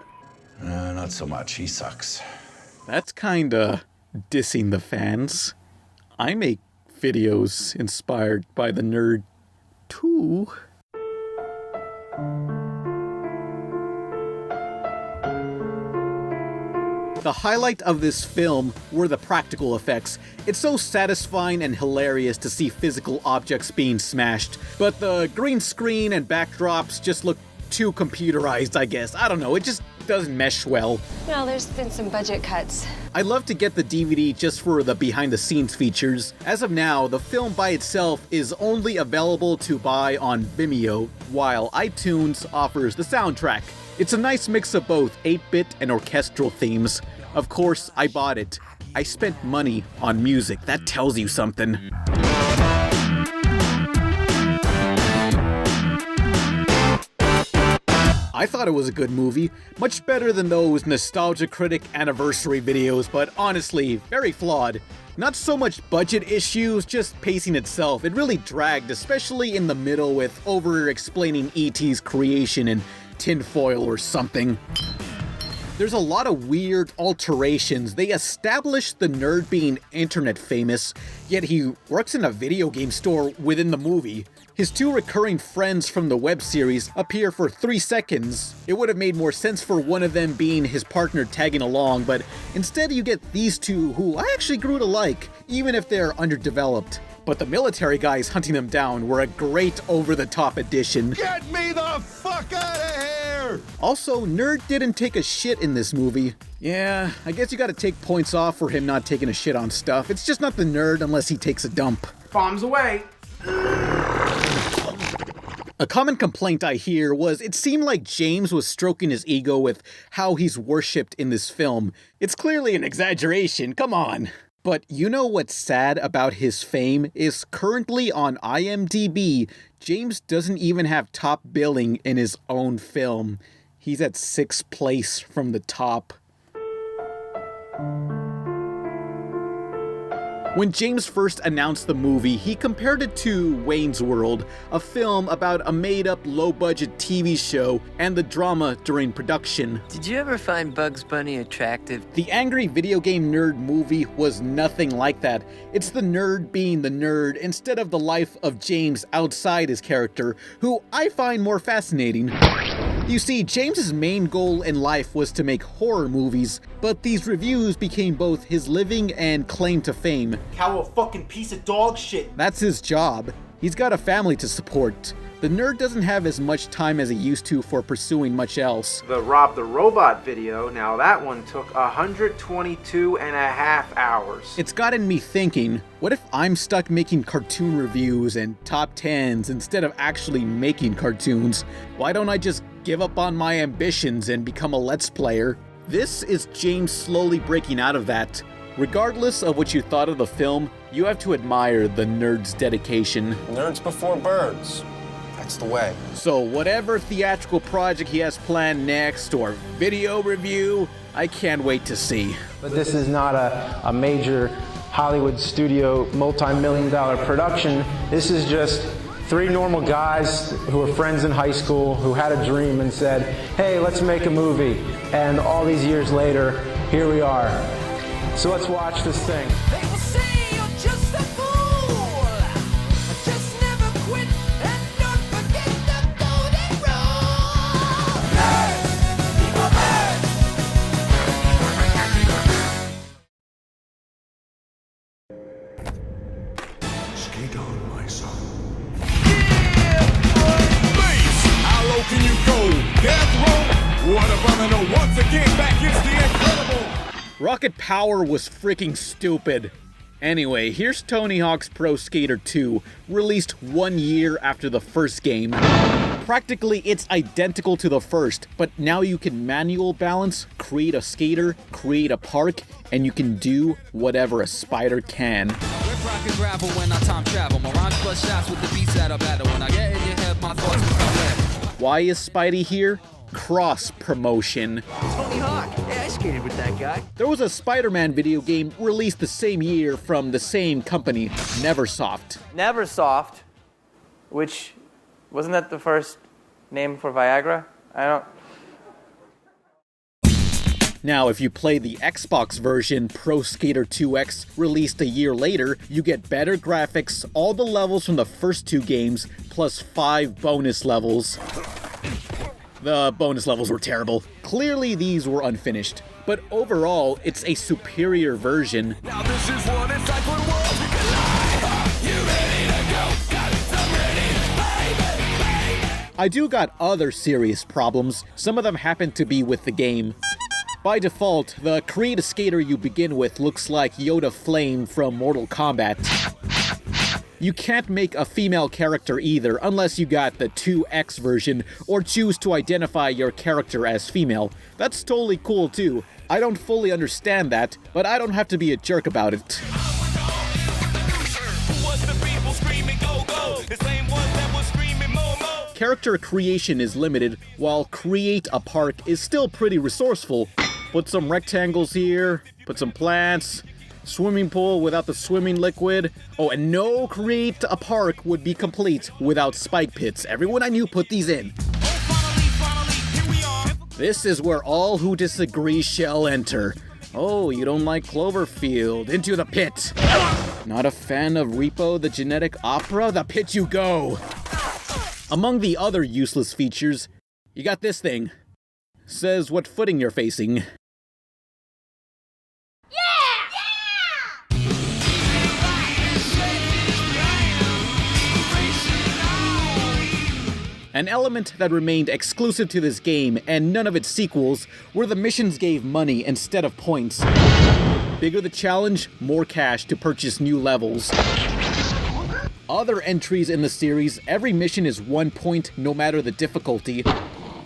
Not so much. He sucks. That's kinda dissing the fans. I make videos inspired by the nerd, too. The highlight of this film were the practical effects. It's so satisfying and hilarious to see physical objects being smashed, but the green screen and backdrops just look too computerized, I guess. I don't know, it just doesn't mesh well. Well, there's been some budget cuts. I'd love to get the DVD just for the behind-the-scenes features. As of now, the film by itself is only available to buy on Vimeo, while iTunes offers the soundtrack. It's a nice mix of both 8-bit and orchestral themes. Of course, I bought it. I spent money on music. That tells you something. I thought it was a good movie, much better than those Nostalgia Critic anniversary videos, but honestly, very flawed. Not so much budget issues, just pacing itself. It really dragged, especially in the middle with over-explaining E.T.'s creation in tinfoil or something. There's a lot of weird alterations. They established the nerd being internet famous, yet he works in a video game store within the movie. His two recurring friends from the web series appear for 3 seconds. It would have made more sense for one of them being his partner tagging along, but instead you get these two who I actually grew to like, even if they're underdeveloped. But the military guys hunting them down were a great over-the-top addition. Get me the fuck out of here! Also, Nerd didn't take a shit in this movie. Yeah, I guess you gotta take points off for him not taking a shit on stuff. It's just not the Nerd unless he takes a dump. Bombs away. A common complaint I hear was it seemed like James was stroking his ego with how he's worshipped in this film. It's clearly an exaggeration, come on. But you know what's sad about his fame is currently on IMDb, James doesn't even have top billing in his own film. He's at 6th place from the top. When James first announced the movie, he compared it to Wayne's World, a film about a made-up low-budget TV show and the drama during production. Did you ever find Bugs Bunny attractive? The angry video game nerd movie was nothing like that. It's the nerd being the nerd instead of the life of James outside his character, who I find more fascinating. You see, James's main goal in life was to make horror movies, but these reviews became both his living and claim to fame. Cow a fucking piece of dog shit. That's his job. He's got a family to support. The nerd doesn't have as much time as he used to for pursuing much else. The Rob the Robot video, now that one took 122.5 hours. It's gotten me thinking, what if I'm stuck making cartoon reviews and top 10s instead of actually making cartoons? Why don't I just give up on my ambitions and become a Let's Player? This is James slowly breaking out of that. Regardless of what you thought of the film, you have to admire the nerd's dedication. Nerds before birds. That's the way. So whatever theatrical project he has planned next or video review, I can't wait to see. But this is not a major Hollywood studio multi-million-dollar production. This is just 3 normal guys who were friends in high school who had a dream and said, hey, let's make a movie. And all these years later, here we are. So let's watch this thing. They will say you're just a fool. Just never quit and don't forget the golden rule. Nerds! People nerds! Skate on, my son. Base! How low can you go? Death row? What a brother, no, once again, back is the incredible Rocket Power was freaking stupid. Anyway, here's Tony Hawk's Pro Skater 2, released 1 year after the first game. Practically, it's identical to the first, but now you can manual balance, create a skater, create a park, and you can do whatever a spider can. Gravel when I time travel. My rhymes plus shots with the beats at a battle. When I get in your head, my thoughts become red. Why is Spidey here? Cross promotion. Tony Hawk. Hey, I skated with that guy. There was a Spider-Man video game released the same year from the same company, Neversoft. Neversoft, which wasn't that the first name for Viagra? Now, if you play the Xbox version, Pro Skater 2X, released a year later, you get better graphics, all the levels from the first 2 games, plus 5 bonus levels. The bonus levels were terrible. Clearly, these were unfinished. But overall, it's a superior version. Now this is what it's like when worlds collide. You ready to go? Got some ready, baby. I do got other serious problems. Some of them happen to be with the game. By default, the create a skater you begin with looks like Yoda Flame from Mortal Kombat. You can't make a female character either, unless you got the 2X version, or choose to identify your character as female. That's totally cool too. I don't fully understand that, but I don't have to be a jerk about it. Character creation is limited, while create a park is still pretty resourceful. Put some rectangles here, put some plants, swimming pool without the swimming liquid. Oh, and no create a park would be complete without spike pits. Everyone I knew put these in. This is where all who disagree shall enter. Oh, you don't like Cloverfield? Into the pit. Not a fan of Repo the Genetic Opera? The pit you go. Among the other useless features, you got this thing. Says what footing you're facing. An element that remained exclusive to this game and none of its sequels were the missions gave money instead of points. Bigger the challenge, more cash to purchase new levels. Other entries in the series, every mission is 1 point no matter the difficulty.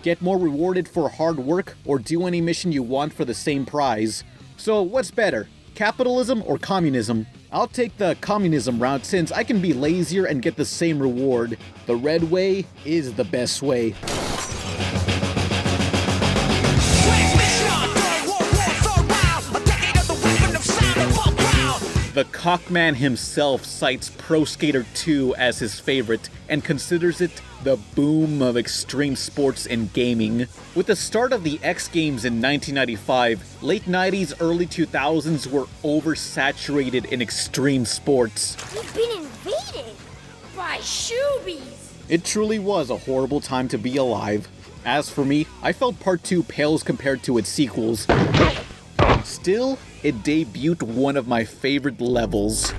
Get more rewarded for hard work or do any mission you want for the same prize. So what's better, capitalism or communism? I'll take the communism route since I can be lazier and get the same reward. The red way is the best way. The Cockman himself cites Pro Skater 2 as his favorite and considers it the boom of extreme sports and gaming. With the start of the X Games in 1995, late 90s, early 2000s were oversaturated in extreme sports. We've been invaded by shoobies. It truly was a horrible time to be alive. As for me, I felt Part 2 pales compared to its sequels. Still, it debuted one of my favorite levels.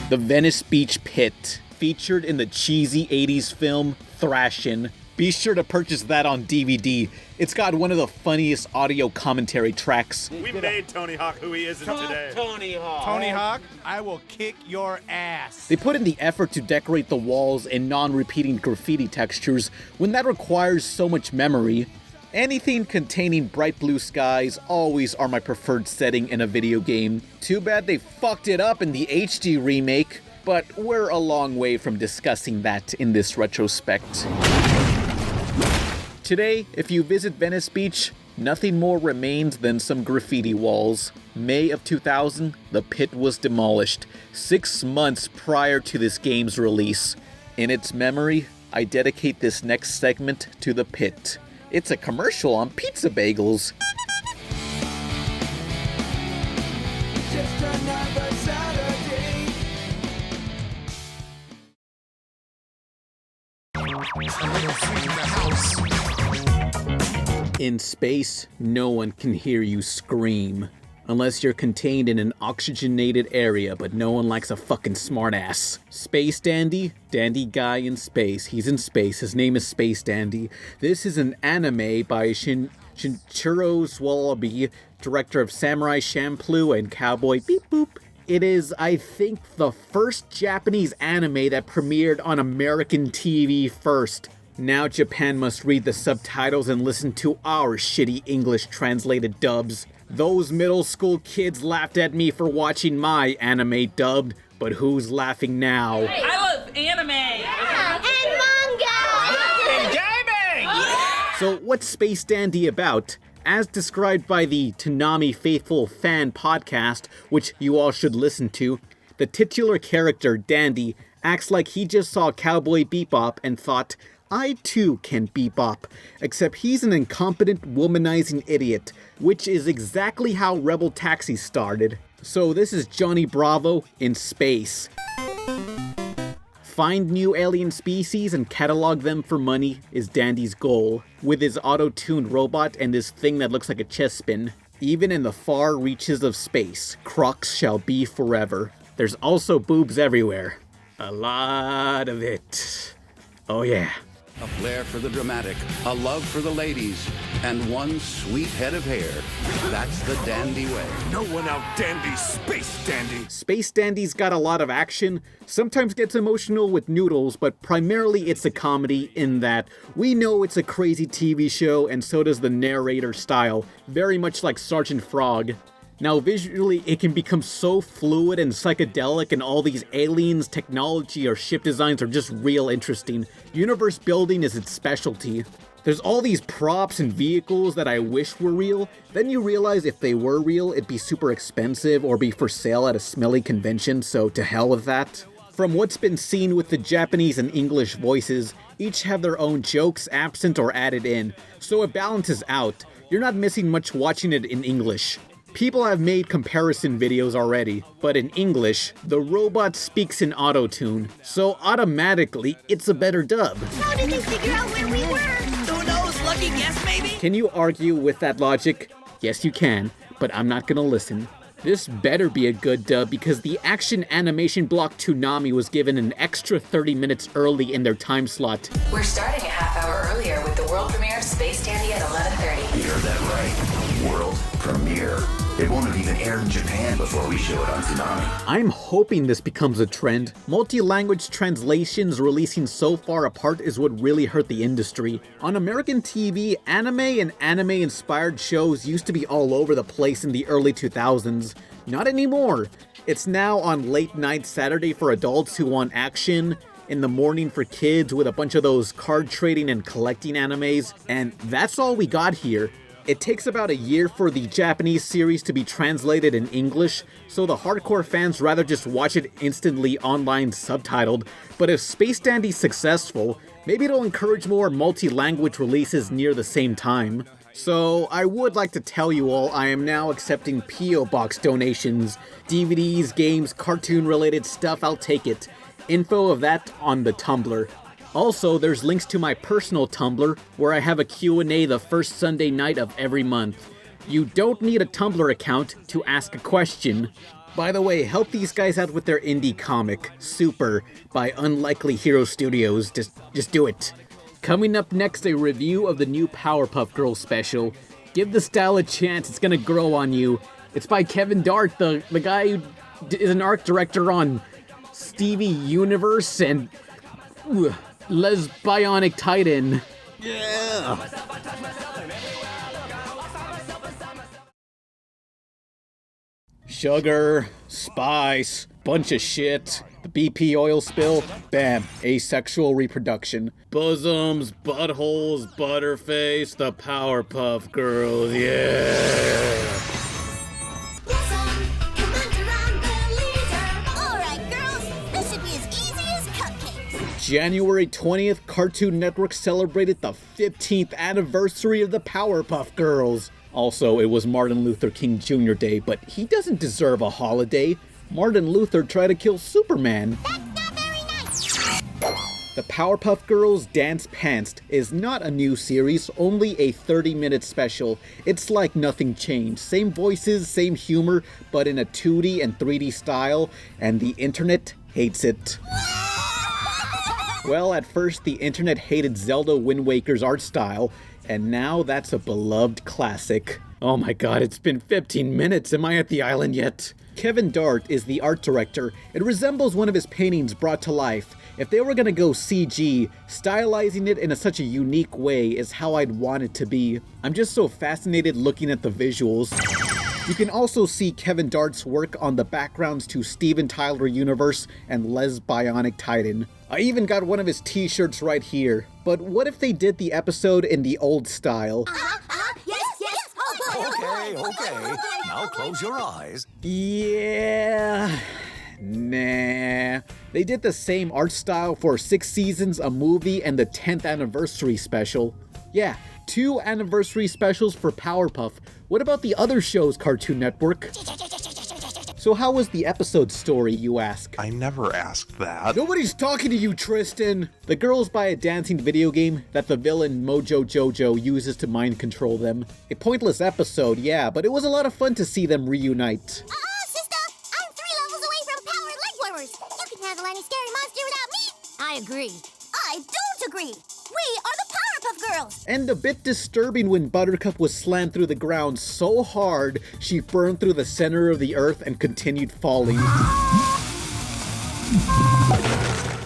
The Venice Beach Pit, featured in the cheesy 80s film Thrashin'. Be sure to purchase that on DVD. It's got one of the funniest audio commentary tracks. We made Tony Hawk who he is today. Tony Hawk. Tony Hawk, I will kick your ass. They put in the effort to decorate the walls in non-repeating graffiti textures when that requires so much memory. Anything containing bright blue skies always are my preferred setting in a video game. Too bad they fucked it up in the HD remake, but we're a long way from discussing that in this retrospect. Today, if you visit Venice Beach, nothing more remains than some graffiti walls. May of 2000, the pit was demolished, 6 months prior to this game's release. In its memory, I dedicate this next segment to the pit. It's a commercial on pizza bagels. Just another Saturday. In space, no one can hear you scream. Unless you're contained in an oxygenated area, but no one likes a fucking smartass. Space Dandy? Dandy guy in space. He's in space. His name is Space Dandy. This is an anime by Shinichiro Swallaby, director of Samurai Champloo and Cowboy Beep Boop. It is, I think, the first Japanese anime that premiered on American TV first. Now Japan must read the subtitles and listen to our shitty English translated dubs. Those middle school kids laughed at me for watching my anime dubbed, but who's laughing now? I love anime! And manga! And gaming! So what's Space Dandy about? As described by the Toonami Faithful fan podcast, which you all should listen to, the titular character, Dandy, acts like he just saw Cowboy Bebop and thought, I too can bebop, except he's an incompetent, womanizing idiot, which is exactly how RebelTaxi started. So this is Johnny Bravo in space. Find new alien species and catalog them for money is Dandy's goal, with his auto-tuned robot and this thing that looks like a chess spin. Even in the far reaches of space, Crocs shall be forever. There's also boobs everywhere. A lot of it. Oh yeah. A flair for the dramatic, a love for the ladies, and one sweet head of hair. That's the Dandy way. No one out-dandies Space Dandy. Space Dandy's got a lot of action, sometimes gets emotional with noodles, but primarily it's a comedy in that we know it's a crazy TV show and so does the narrator style, very much like Sergeant Frog. Now visually, it can become so fluid and psychedelic, and all these aliens, technology, or ship designs are just real interesting. Universe building is its specialty. There's all these props and vehicles that I wish were real, then you realize if they were real, it'd be super expensive or be for sale at a smelly convention, so to hell with that. From what's been seen with the Japanese and English voices, each have their own jokes absent or added in, so it balances out. You're not missing much watching it in English. People have made comparison videos already, but in English, the robot speaks in auto-tune, so automatically, it's a better dub. How did they figure out where we were? Who knows? Lucky guess, maybe? Can you argue with that logic? Yes, you can, but I'm not gonna listen. This better be a good dub because the action animation block Toonami was given an extra 30 minutes early in their time slot. We're starting a half hour earlier with the world premiere of Space Dandy at 11:30. You heard that right. World premiere. It won't have even aired in Japan before we show it on Toonami. I'm hoping this becomes a trend. Multi-language translations releasing so far apart is what really hurt the industry. On American TV, anime and anime-inspired shows used to be all over the place in the early 2000s. Not anymore. It's now on late night Saturday for adults who want action, in the morning for kids with a bunch of those card trading and collecting animes, and that's all we got here. It takes about a year for the Japanese series to be translated in English, so the hardcore fans rather just watch it instantly online subtitled, but if Space Dandy's successful, maybe it'll encourage more multi-language releases near the same time. So I would like to tell you all I am now accepting P.O. Box donations. DVDs, games, cartoon-related stuff, I'll take it. Info of that on the Tumblr. Also, there's links to my personal Tumblr, where I have a Q&A the first Sunday night of every month. You don't need a Tumblr account to ask a question. By the way, help these guys out with their indie comic, Super, by Unlikely Hero Studios. Just do it. Coming up next, a review of the new Powerpuff Girls special. Give the style a chance, it's gonna grow on you. It's by Kevin Dart, the guy who is an art director on Stevie Universe and Les Bionic Titan. Yeah. Sugar, spice, bunch of shit. The BP oil spill, bam, asexual reproduction. Bosoms, buttholes, butterface, the Powerpuff Girls, yeah. January 20th, Cartoon Network celebrated the 15th anniversary of the Powerpuff Girls. Also, it was Martin Luther King Jr. Day, but he doesn't deserve a holiday. Martin Luther tried to kill Superman. That's not very nice. The Powerpuff Girls Dance Pantsed is not a new series, only a 30-minute special. It's like nothing changed. Same voices, same humor, but in a 2D and 3D style, and the internet hates it. Well, at first the internet hated Zelda Wind Waker's art style, and now that's a beloved classic. Oh my god, it's been 15 minutes, am I at the island yet? Kevin Dart is the art director. It resembles one of his paintings brought to life. If they were gonna go CG, stylizing it in such a unique way is how I'd want it to be. I'm just so fascinated looking at the visuals. You can also see Kevin Dart's work on the backgrounds to Steven Tyler Universe and Les Bionic Titan. I even got one of his t-shirts right here. But what if they did the episode in the old style? Okay. Now close your eyes. Yeah. Nah. They did the same art style for 6 seasons, a movie, and the 10th anniversary special. Yeah, 2 anniversary specials for Powerpuff. What about the other shows, Cartoon Network? So how was the episode story, you ask? I never asked that. Nobody's talking to you, Tristan! The girls buy a dancing video game that the villain Mojo Jojo uses to mind control them. A pointless episode, yeah, but it was a lot of fun to see them reunite. Sister! I'm 3 levels away from powered leg warmers! You can handle any scary monster without me! I agree. I don't agree! We are the Powerpuff Girls! And a bit disturbing when Buttercup was slammed through the ground so hard, she burned through the center of the earth and continued falling.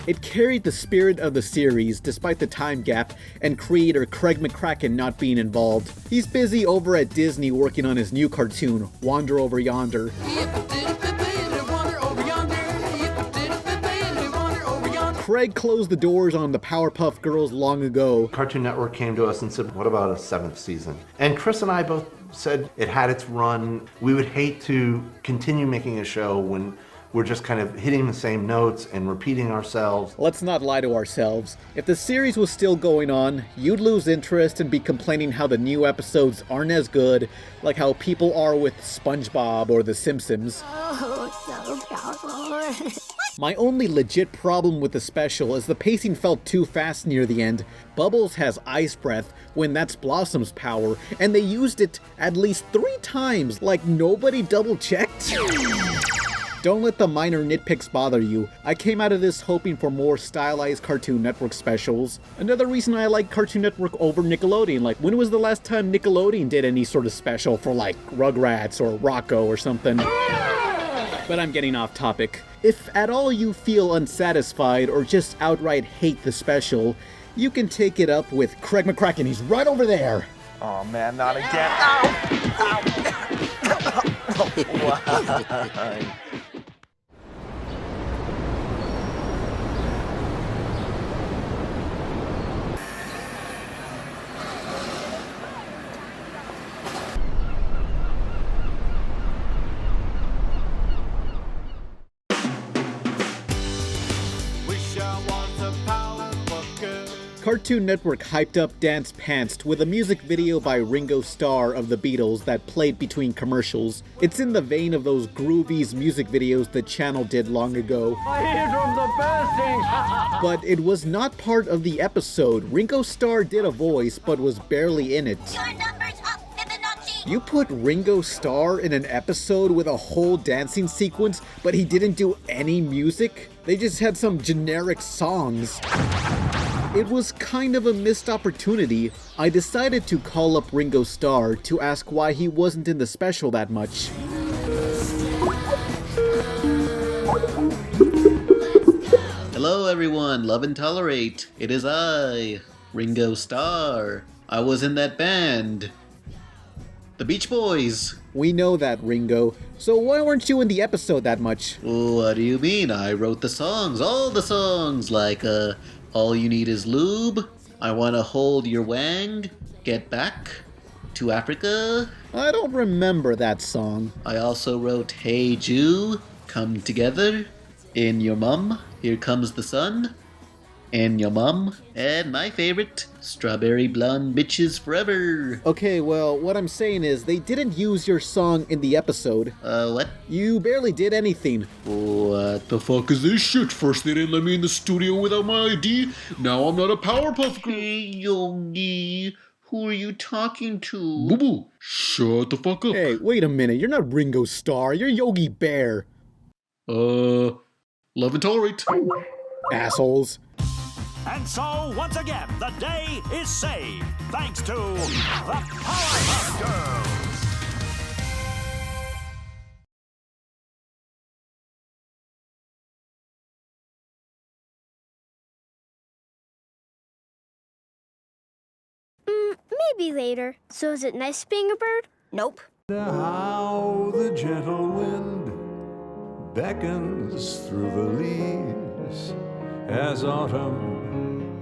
It carried the spirit of the series, despite the time gap, and creator Craig McCracken not being involved. He's busy over at Disney working on his new cartoon, Wander Over Yonder. Craig closed the doors on the Powerpuff Girls long ago. Cartoon Network came to us and said, what about a 7th season? And Chris and I both said it had its run. We would hate to continue making a show when we're just kind of hitting the same notes and repeating ourselves. Let's not lie to ourselves. If the series was still going on, you'd lose interest and be complaining how the new episodes aren't as good, like how people are with SpongeBob or The Simpsons. Oh, so powerful. My only legit problem with the special is the pacing felt too fast near the end. Bubbles has ice breath when that's Blossom's power, and they used it at least 3 times, like nobody double-checked. Don't let the minor nitpicks bother you. I came out of this hoping for more stylized Cartoon Network specials. Another reason I like Cartoon Network over Nickelodeon, like when was the last time Nickelodeon did any sort of special for like Rugrats or Rocco or something? But I'm getting off topic. If at all you feel unsatisfied or just outright hate the special, you can take it up with Craig McCracken. He's right over there. Oh man, not again. Ow! Why? Cartoon Network hyped up Dance Pantsed with a music video by Ringo Starr of the Beatles that played between commercials. It's in the vein of those groovies music videos the channel did long ago. My eardrums are bursting! But it was not part of the episode. Ringo Starr did a voice, but was barely in it. Your number's up, Fibonacci! You put Ringo Starr in an episode with a whole dancing sequence, but he didn't do any music? They just had some generic songs. It was kind of a missed opportunity. I decided to call up Ringo Starr to ask why he wasn't in the special that much. Hello everyone, love and tolerate. It is I, Ringo Starr. I was in that band. The Beach Boys. We know that, Ringo. So why weren't you in the episode that much? What do you mean? I wrote the songs, all the songs, like All You Need Is Lube, I Wanna Hold Your Wang, Get Back to Africa. I don't remember that song. I also wrote Hey Jew, Come Together, In Your Mum, Here Comes the Sun, And your mom, and my favorite, Strawberry Blonde Bitches Forever. Okay, well, what I'm saying is they didn't use your song in the episode. What? You barely did anything. What the fuck is this shit? First they didn't let me in the studio without my ID, now I'm not a Powerpuff Girl. Hey, Yogi, who are you talking to? Boo-boo, shut the fuck up. Hey, wait a minute, you're not Ringo Starr, you're Yogi Bear. Love and tolerate. Assholes. And so, once again, the day is saved, thanks to the Powerpuff Girls. Maybe later. So is it nice being a bird? Nope. How the gentle wind beckons through the leaves as autumn.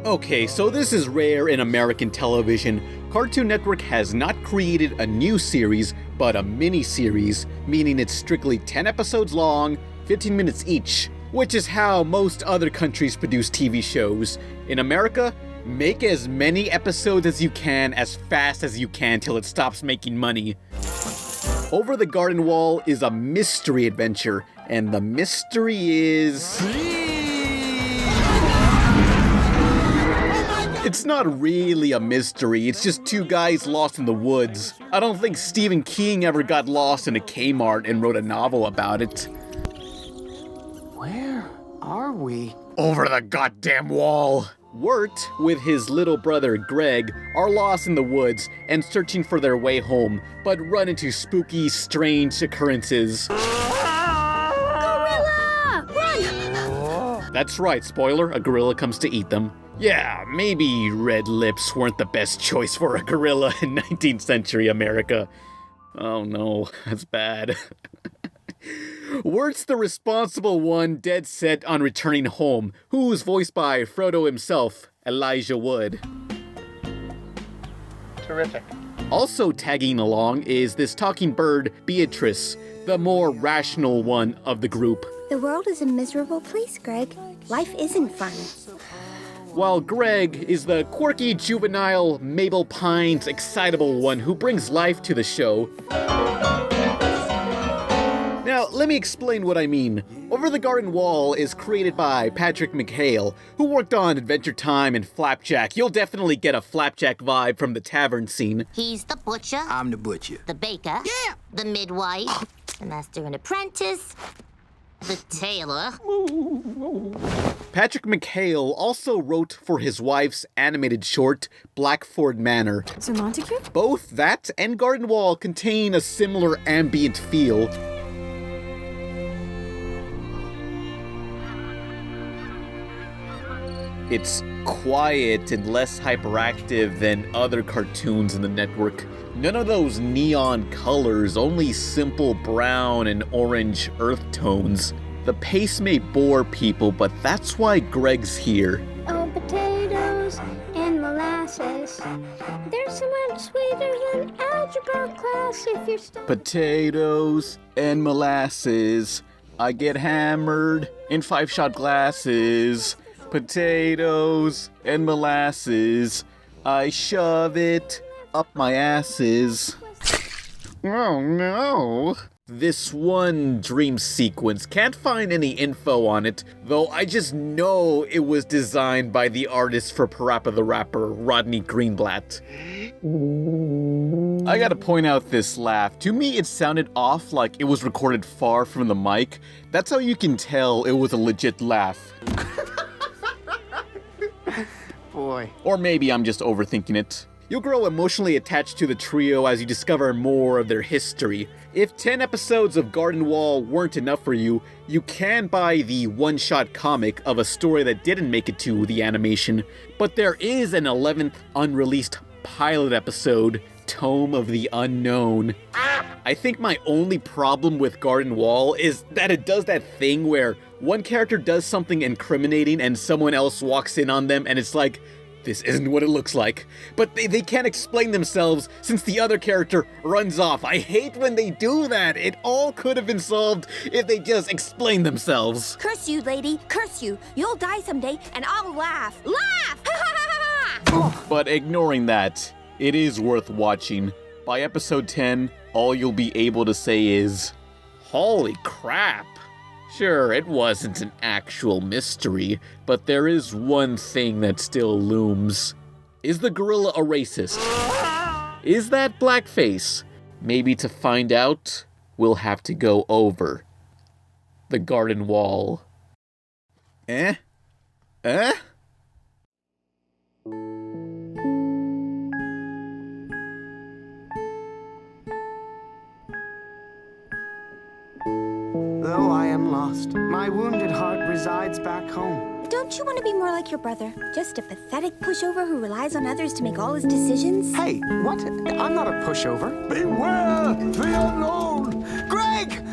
Okay, so this is rare in American television. Cartoon Network has not created a new series, but a mini-series, meaning it's strictly 10 episodes long, 15 minutes each, which is how most other countries produce TV shows. In America, make as many episodes as you can, as fast as you can, till it stops making money. Over the Garden Wall is a mystery adventure, and the mystery is... It's not really a mystery, it's just two guys lost in the woods. I don't think Stephen King ever got lost in a Kmart and wrote a novel about it. Where are we? Over the goddamn wall! Wirt, with his little brother Greg, are lost in the woods and searching for their way home, but run into spooky, strange occurrences. Gorilla! Run! That's right, spoiler, a gorilla comes to eat them. Yeah, maybe red lips weren't the best choice for a gorilla in 19th century America. Oh no, that's bad. Wirt's the responsible one, dead set on returning home, who's voiced by Frodo himself, Elijah Wood. Terrific. Also tagging along is this talking bird, Beatrice, the more rational one of the group. The world is a miserable place, Greg. Life isn't fun. While Greg is the quirky, juvenile, Mabel Pines, excitable one who brings life to the show. Now, let me explain what I mean. Over the Garden Wall is created by Patrick McHale, who worked on Adventure Time and Flapjack. You'll definitely get a Flapjack vibe from the tavern scene. He's the butcher. I'm the butcher. The baker. Yeah. The midwife. The master and apprentice. The tailor. Patrick McHale also wrote for his wife's animated short, Blackford Manor. Sir Montague? Both that and Garden Wall contain a similar ambient feel. It's quiet and less hyperactive than other cartoons in the network. None of those neon colors, only simple brown and orange earth tones. The pace may bore people, but that's why Greg's here. Oh, potatoes and molasses. They're so much sweeter than algebra class if you're stuck. Potatoes and molasses. I get hammered in 5-shot glasses. Potatoes and molasses. I shove it up my asses. Oh no. This one dream sequence, can't find any info on it, though I just know it was designed by the artist for Parappa the Rapper, Rodney Greenblatt. I gotta point out this laugh. To me, it sounded off like it was recorded far from the mic. That's how you can tell it was a legit laugh. Boy. Or maybe I'm just overthinking it. You'll grow emotionally attached to the trio as you discover more of their history. If 10 episodes of Garden Wall weren't enough for you, you can buy the one-shot comic of a story that didn't make it to the animation. But there is an 11th unreleased pilot episode, Tome of the Unknown. I think my only problem with Garden Wall is that it does that thing where one character does something incriminating and someone else walks in on them and it's like, this isn't what it looks like. But they can't explain themselves since the other character runs off. I hate when they do that. It all could have been solved if they just explained themselves. Curse you, lady. Curse you. You'll die someday, and I'll laugh. Laugh! But ignoring that, it is worth watching. By episode 10, all you'll be able to say is, holy crap. Sure, it wasn't an actual mystery, but there is one thing that still looms. Is the gorilla a racist? Is that blackface? Maybe to find out, we'll have to go over the garden wall. Eh? Though I am lost, my wounded heart resides back home. Don't you want to be more like your brother? Just a pathetic pushover who relies on others to make all his decisions? Hey, what? I'm not a pushover. Beware the unknown! Greg!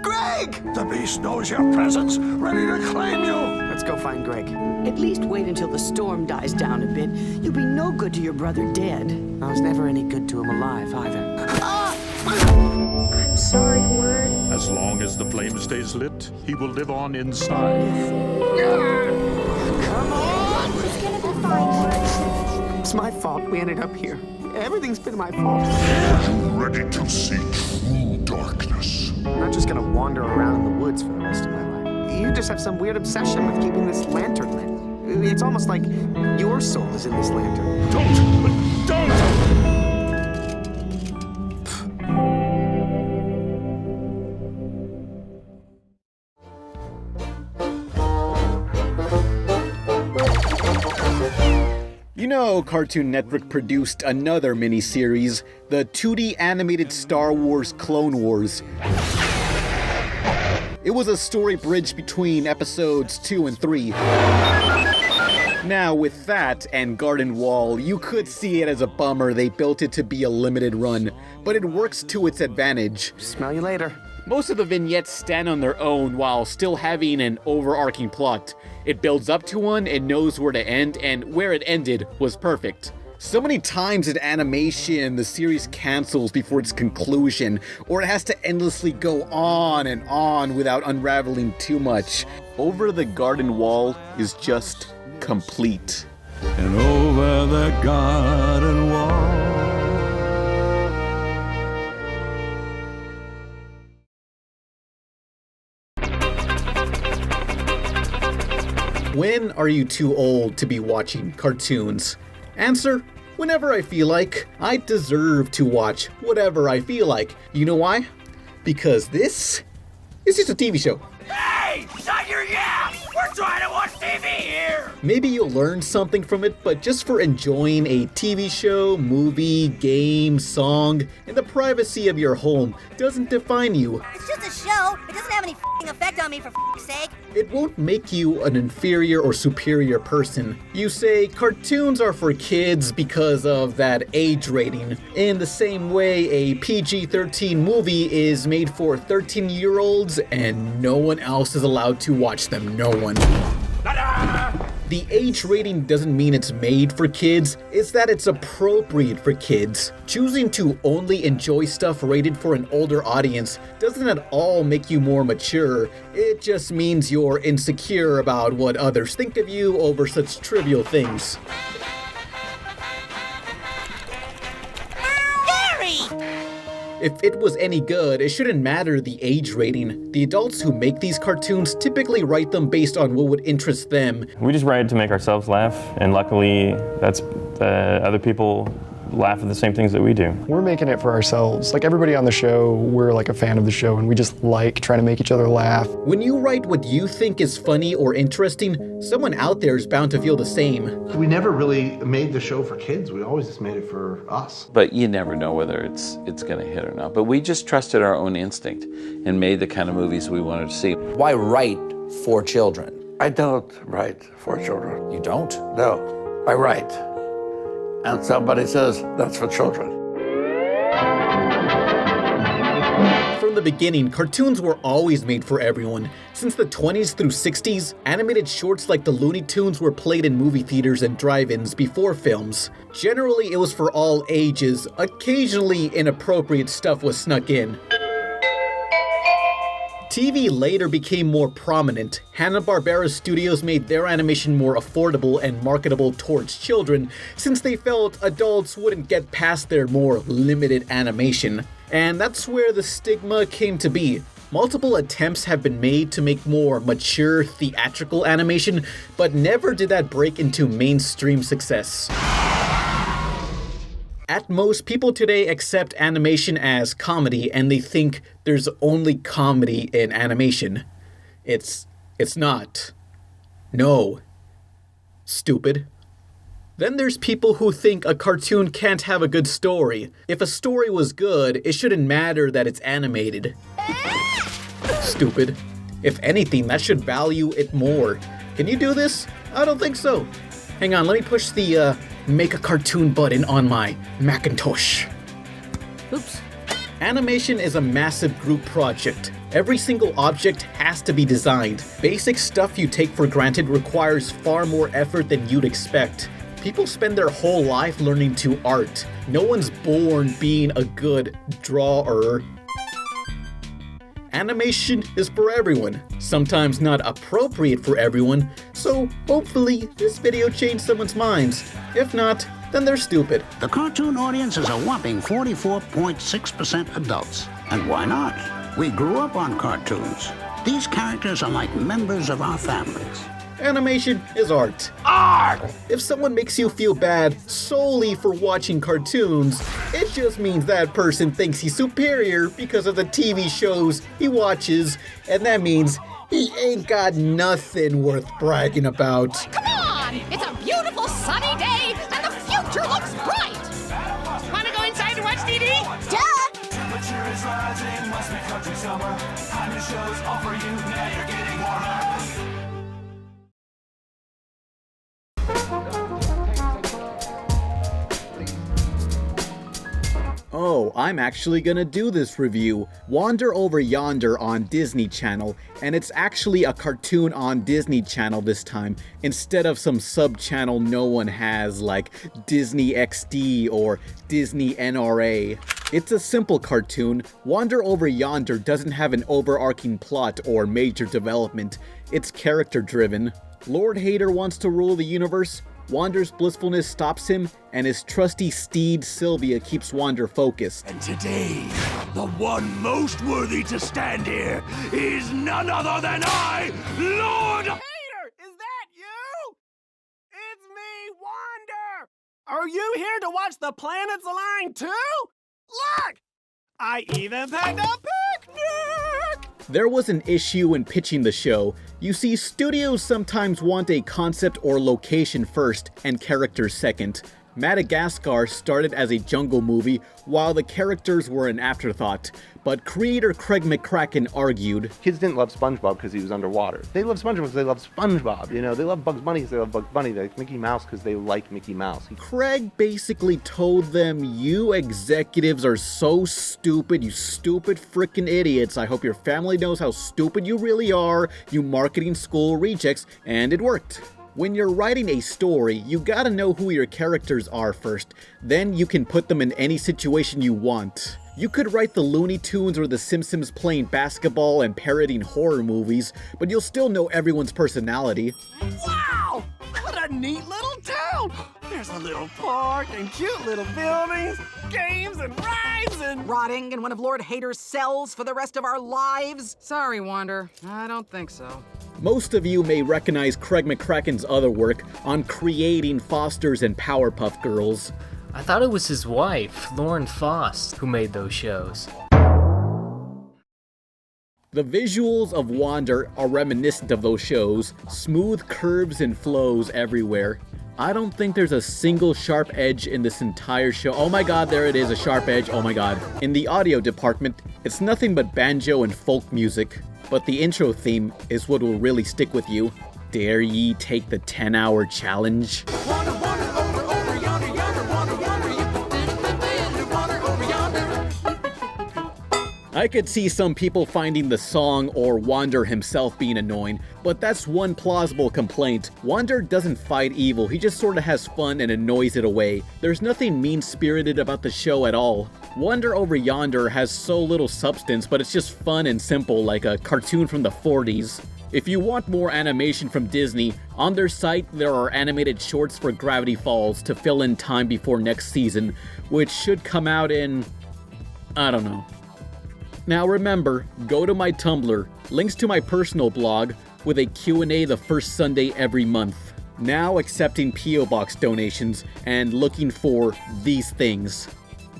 Greg! The beast knows your presence, ready to claim you. Let's go find Greg. At least wait until the storm dies down a bit. You'll be no good to your brother dead. I was never any good to him alive, either. I'm sorry, Word. As long as the flame stays lit, he will live on inside. Come on! It's gonna be fine, Word. It's my fault we ended up here. Everything's been my fault. Are you ready to see true darkness? I'm not just gonna wander around in the woods for the rest of my life. You just have some weird obsession with keeping this lantern lit. It's almost like your soul is in this lantern. Don't! You know, Cartoon Network produced another miniseries, the 2D animated Star Wars Clone Wars. It was a story bridge between episodes 2 and 3. Now, with that and Garden Wall, you could see it as a bummer they built it to be a limited run, but it works to its advantage. Smell you later. Most of the vignettes stand on their own while still having an overarching plot. It builds up to one, it knows where to end, and where it ended was perfect. So many times in animation, the series cancels before its conclusion, or it has to endlessly go on and on without unraveling too much. Over the Garden Wall is just complete. And over the garden wall. When are you too old to be watching cartoons? Answer: whenever I feel like. I deserve to watch whatever I feel like. You know why? Because this is just a TV show. Hey! Shut your yaps! We're trying to watch TV here! Maybe you'll learn something from it, but just for enjoying a TV show, movie, game, song, in the privacy of your home doesn't define you. It's just a show. It doesn't have any effect on me, for sake. It won't make you an inferior or superior person. You say cartoons are for kids because of that age rating. In the same way, a PG-13 movie is made for 13-year-olds and no one else is allowed to watch them. No one. The age rating doesn't mean it's made for kids, it's that it's appropriate for kids. Choosing to only enjoy stuff rated for an older audience doesn't at all make you more mature, it just means you're insecure about what others think of you over such trivial things. If it was any good, it shouldn't matter the age rating. The adults who make these cartoons typically write them based on what would interest them. We just write it to make ourselves laugh, and luckily that's other people laugh at the same things that we do. We're making it for ourselves. Like everybody on the show, we're like a fan of the show and we just like trying to make each other laugh. When you write what you think is funny or interesting, someone out there is bound to feel the same. We never really made the show for kids. We always just made it for us. But you never know whether it's going to hit or not. But we just trusted our own instinct and made the kind of movies we wanted to see. Why write for children? I don't write for children. You don't? No, I write. And somebody says, that's for children. From the beginning, cartoons were always made for everyone. Since the 20s through 60s, animated shorts like the Looney Tunes were played in movie theaters and drive-ins before films. Generally, it was for all ages. Occasionally, inappropriate stuff was snuck in. TV later became more prominent. Hanna-Barbera Studios made their animation more affordable and marketable towards children, since they felt adults wouldn't get past their more limited animation. And that's where the stigma came to be. Multiple attempts have been made to make more mature theatrical animation, but never did that break into mainstream success. At most, people today accept animation as comedy, and they think there's only comedy in animation. It's not. No. Stupid. Then there's people who think a cartoon can't have a good story. If a story was good, it shouldn't matter that it's animated. Stupid. If anything, that should value it more. Can you do this? I don't think so. Hang on, let me push the make a cartoon button on my Macintosh. Oops. Animation is a massive group project. Every single object has to be designed. Basic stuff you take for granted requires far more effort than you'd expect. People spend their whole life learning to art. No one's born being a good drawer. Animation is for everyone, sometimes not appropriate for everyone, so hopefully this video changed someone's minds. If not, then they're stupid. The cartoon audience is a whopping 44.6% adults. And why not? We grew up on cartoons. These characters are like members of our families. Animation is art. Art! If someone makes you feel bad solely for watching cartoons, it just means that person thinks he's superior because of the TV shows he watches, and that means he ain't got nothing worth bragging about. Come on! It's a beautiful sunny day, and the future looks bright! Wanna go inside and watch TV? Duh! Temperature is rising, must be country summer. Time to shows all for you, now you're getting warmer. Oh, I'm actually gonna do this review. Wander Over Yonder on Disney Channel, and it's actually a cartoon on Disney Channel this time, instead of some sub-channel no one has like Disney XD or Disney NRA. It's a simple cartoon. Wander Over Yonder doesn't have an overarching plot or major development. It's character-driven. Lord Hater wants to rule the universe. Wander's blissfulness stops him, and his trusty steed Sylvia keeps Wander focused. And today, the one most worthy to stand here is none other than I, Lord Hater! Is that you? It's me, Wander! Are you here to watch the planets align too? Look! I even packed a picnic! There was an issue in pitching the show. You see, studios sometimes want a concept or location first and characters second. Madagascar started as a jungle movie, while the characters were an afterthought. But creator Craig McCracken argued, kids didn't love SpongeBob because he was underwater. They love SpongeBob because they love SpongeBob. You know, they love Bugs Bunny because they love Bugs Bunny. They like Mickey Mouse because they like Mickey Mouse. Craig basically told them, you executives are so stupid, you stupid freaking idiots. I hope your family knows how stupid you really are, you marketing school rejects, and it worked. When you're writing a story, you gotta know who your characters are first. Then you can put them in any situation you want. You could write the Looney Tunes or the Simpsons playing basketball and parroting horror movies, but you'll still know everyone's personality. Wow! What a neat little town! There's a little park and cute little buildings, games and rides and... Rotting in one of Lord Hater's cells for the rest of our lives? Sorry, Wander. I don't think so. Most of you may recognize Craig McCracken's other work on creating Fosters and Powerpuff Girls. I thought it was his wife, Lauren Faust, who made those shows. The visuals of Wander are reminiscent of those shows, smooth curves and flows everywhere. I don't think there's a single sharp edge in this entire show. Oh my god, there it is, a sharp edge, oh my god. In the audio department, it's nothing but banjo and folk music, but the intro theme is what will really stick with you. Dare ye take the 10-hour challenge? I could see some people finding the song or Yonder himself being annoying, but that's one plausible complaint. Yonder doesn't fight evil, he just sorta has fun and annoys it away. There's nothing mean-spirited about the show at all. Wonder over Yonder has so little substance, but it's just fun and simple, like a cartoon from the 40s. If you want more animation from Disney, on their site there are animated shorts for Gravity Falls to fill in time before next season, which should come out in... I don't know. Now remember, go to my Tumblr, links to my personal blog, with a Q&A the first Sunday every month. Now accepting P.O. Box donations and looking for these things.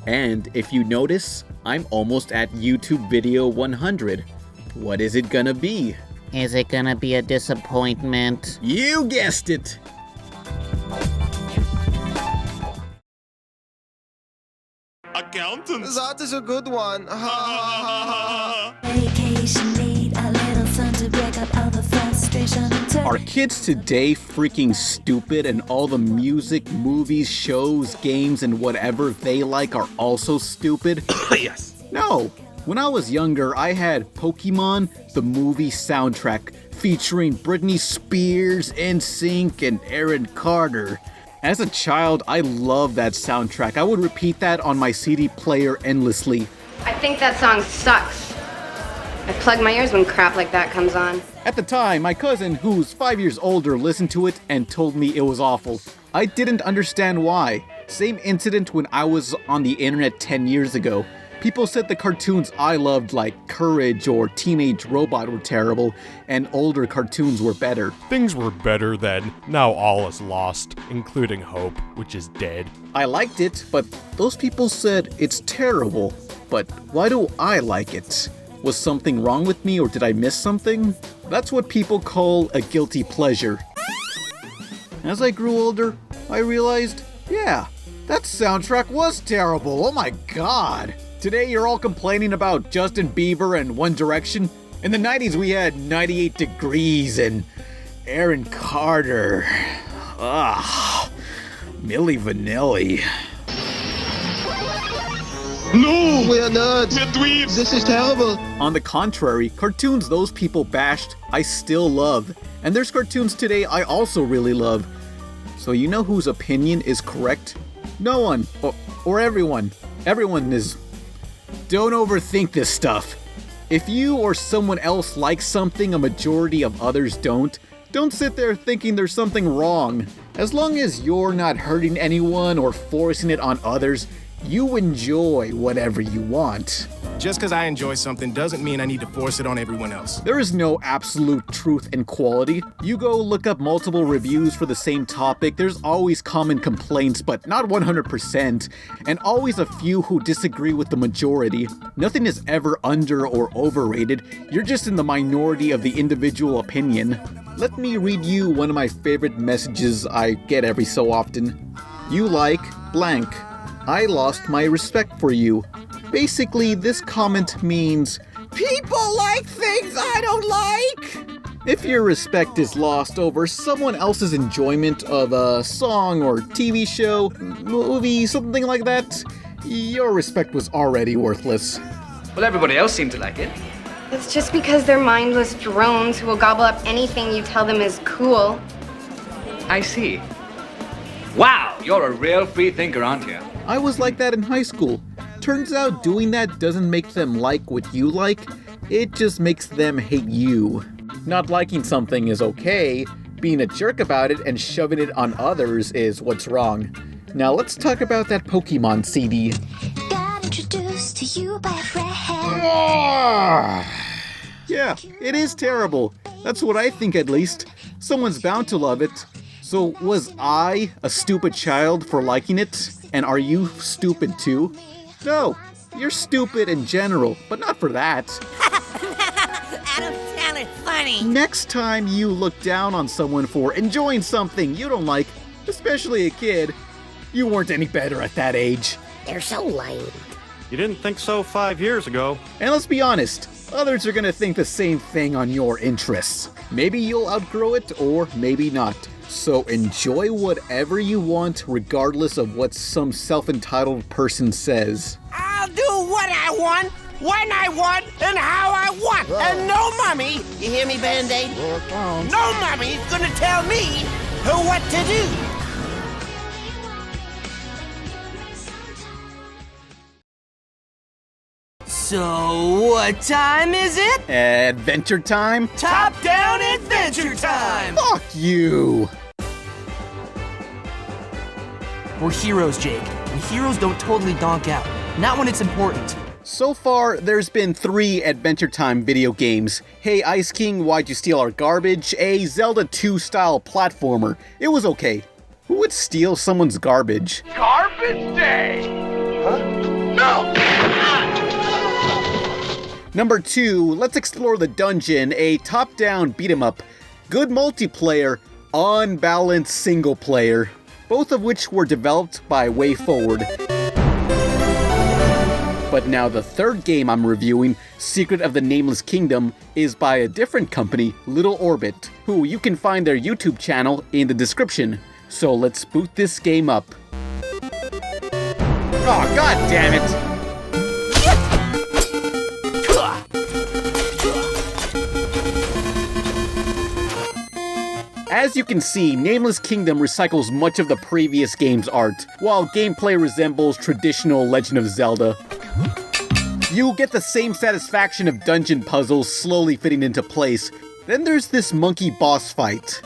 And if you notice, I'm almost at YouTube video 100. What is it gonna be? Is it gonna be a disappointment? You guessed it! Accountant. That is a good one. Vacation need a little sun to break up all the frustration and Are kids today freaking stupid and all the music, movies, shows, games, and whatever they like are also stupid? Yes. No. When I was younger, I had Pokemon, the movie soundtrack, featuring Britney Spears, NSYNC, and Aaron Carter. As a child, I loved that soundtrack. I would repeat that on my CD player endlessly. I think that song sucks. I plug my ears when crap like that comes on. At the time, my cousin, who's 5 years older, listened to it and told me it was awful. I didn't understand why. Same incident when I was on the internet 10 years ago. People said the cartoons I loved, like Courage or Teenage Robot, were terrible, and older cartoons were better. Things were better then. Now all is lost, including hope, which is dead. I liked it, but those people said it's terrible. But why do I like it? Was something wrong with me, or did I miss something? That's what people call a guilty pleasure. As I grew older, I realized, yeah, that soundtrack was terrible. Oh my god. Today you're all complaining about Justin Bieber and One Direction. In the 90s we had 98 Degrees and Aaron Carter. Milli Vanilli. No! We are nerds! We're dweebs! This is terrible! On the contrary, cartoons those people bashed, I still love. And there's cartoons today I also really love. So you know whose opinion is correct? No one. Or everyone. Everyone is... Don't overthink this stuff. If you or someone else likes something a majority of others don't sit there thinking there's something wrong. As long as you're not hurting anyone or forcing it on others, you enjoy whatever you want. Just because I enjoy something doesn't mean I need to force it on everyone else. There is no absolute truth and quality. You go look up multiple reviews for the same topic, there's always common complaints, but not 100%, and always a few who disagree with the majority. Nothing is ever under or overrated, you're just in the minority of the individual opinion. Let me read you one of my favorite messages I get every so often. You like blank. I lost my respect for you. Basically, this comment means, people like things I don't like! If your respect is lost over someone else's enjoyment of a song or TV show, movie, something like that, your respect was already worthless. Well, everybody else seemed to like it. It's just because they're mindless drones who will gobble up anything you tell them is cool. I see. Wow, you're a real free thinker, aren't you? I was like that in high school. Turns out doing that doesn't make them like what you like, it just makes them hate you. Not liking something is okay, being a jerk about it and shoving it on others is what's wrong. Now let's talk about that Pokemon CD. Got introduced to you by a friend. Yeah, it is terrible. That's what I think at least. Someone's bound to love it. So was I a stupid child for liking it? And are you stupid too? No, you're stupid in general, but not for that. Adam sounded funny. Next time you look down on someone for enjoying something you don't like, especially a kid, you weren't any better at that age. They're so lame. You didn't think so 5 years ago. And let's be honest, others are gonna think the same thing on your interests. Maybe you'll outgrow it, or maybe not. So enjoy whatever you want, regardless of what some self-entitled person says. I'll do what I want, when I want, and how I want. And no mummy, you hear me, Band-Aid? No mummy's gonna tell me what to do. So, what time is it? Adventure time? Top-down adventure time! Fuck you! We're heroes, Jake, and heroes don't totally donk out. Not when it's important. So far, there's been 3 Adventure Time video games. Hey Ice King, Why'd You Steal Our Garbage? A Zelda 2 style platformer. It was okay. Who would steal someone's garbage? Garbage Day! Huh? No! Number 2, let's explore the dungeon, a top-down beat-em-up. Good multiplayer, unbalanced single player. Both of which were developed by WayForward. But now the third game I'm reviewing, Secret of the Nameless Kingdom, is by a different company, Little Orbit, who you can find their YouTube channel in the description. So let's boot this game up. Oh, god damn it! As you can see, Nameless Kingdom recycles much of the previous game's art, while gameplay resembles traditional Legend of Zelda. You get the same satisfaction of dungeon puzzles slowly fitting into place. Then there's this monkey boss fight.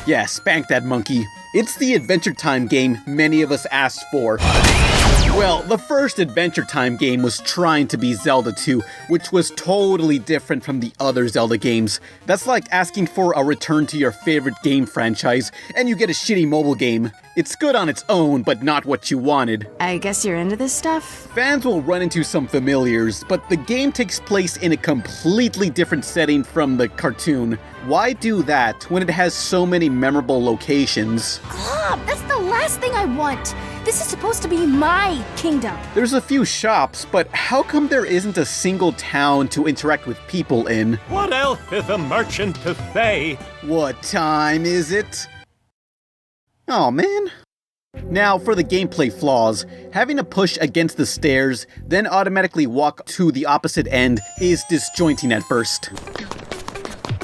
Yeah, spank that monkey. It's the Adventure Time game many of us asked for. Well, the first Adventure Time game was trying to be Zelda 2, which was totally different from the other Zelda games. That's like asking for a return to your favorite game franchise, and you get a shitty mobile game. It's good on its own, but not what you wanted. I guess you're into this stuff? Fans will run into some familiars, but the game takes place in a completely different setting from the cartoon. Why do that when it has so many memorable locations? That's the last thing I want. This is supposed to be my kingdom. There's a few shops, but how come there isn't a single town to interact with people in? What else is a merchant to say? What time is it? Oh man. Now for the gameplay flaws. Having to push against the stairs, then automatically walk to the opposite end is disjointing at first.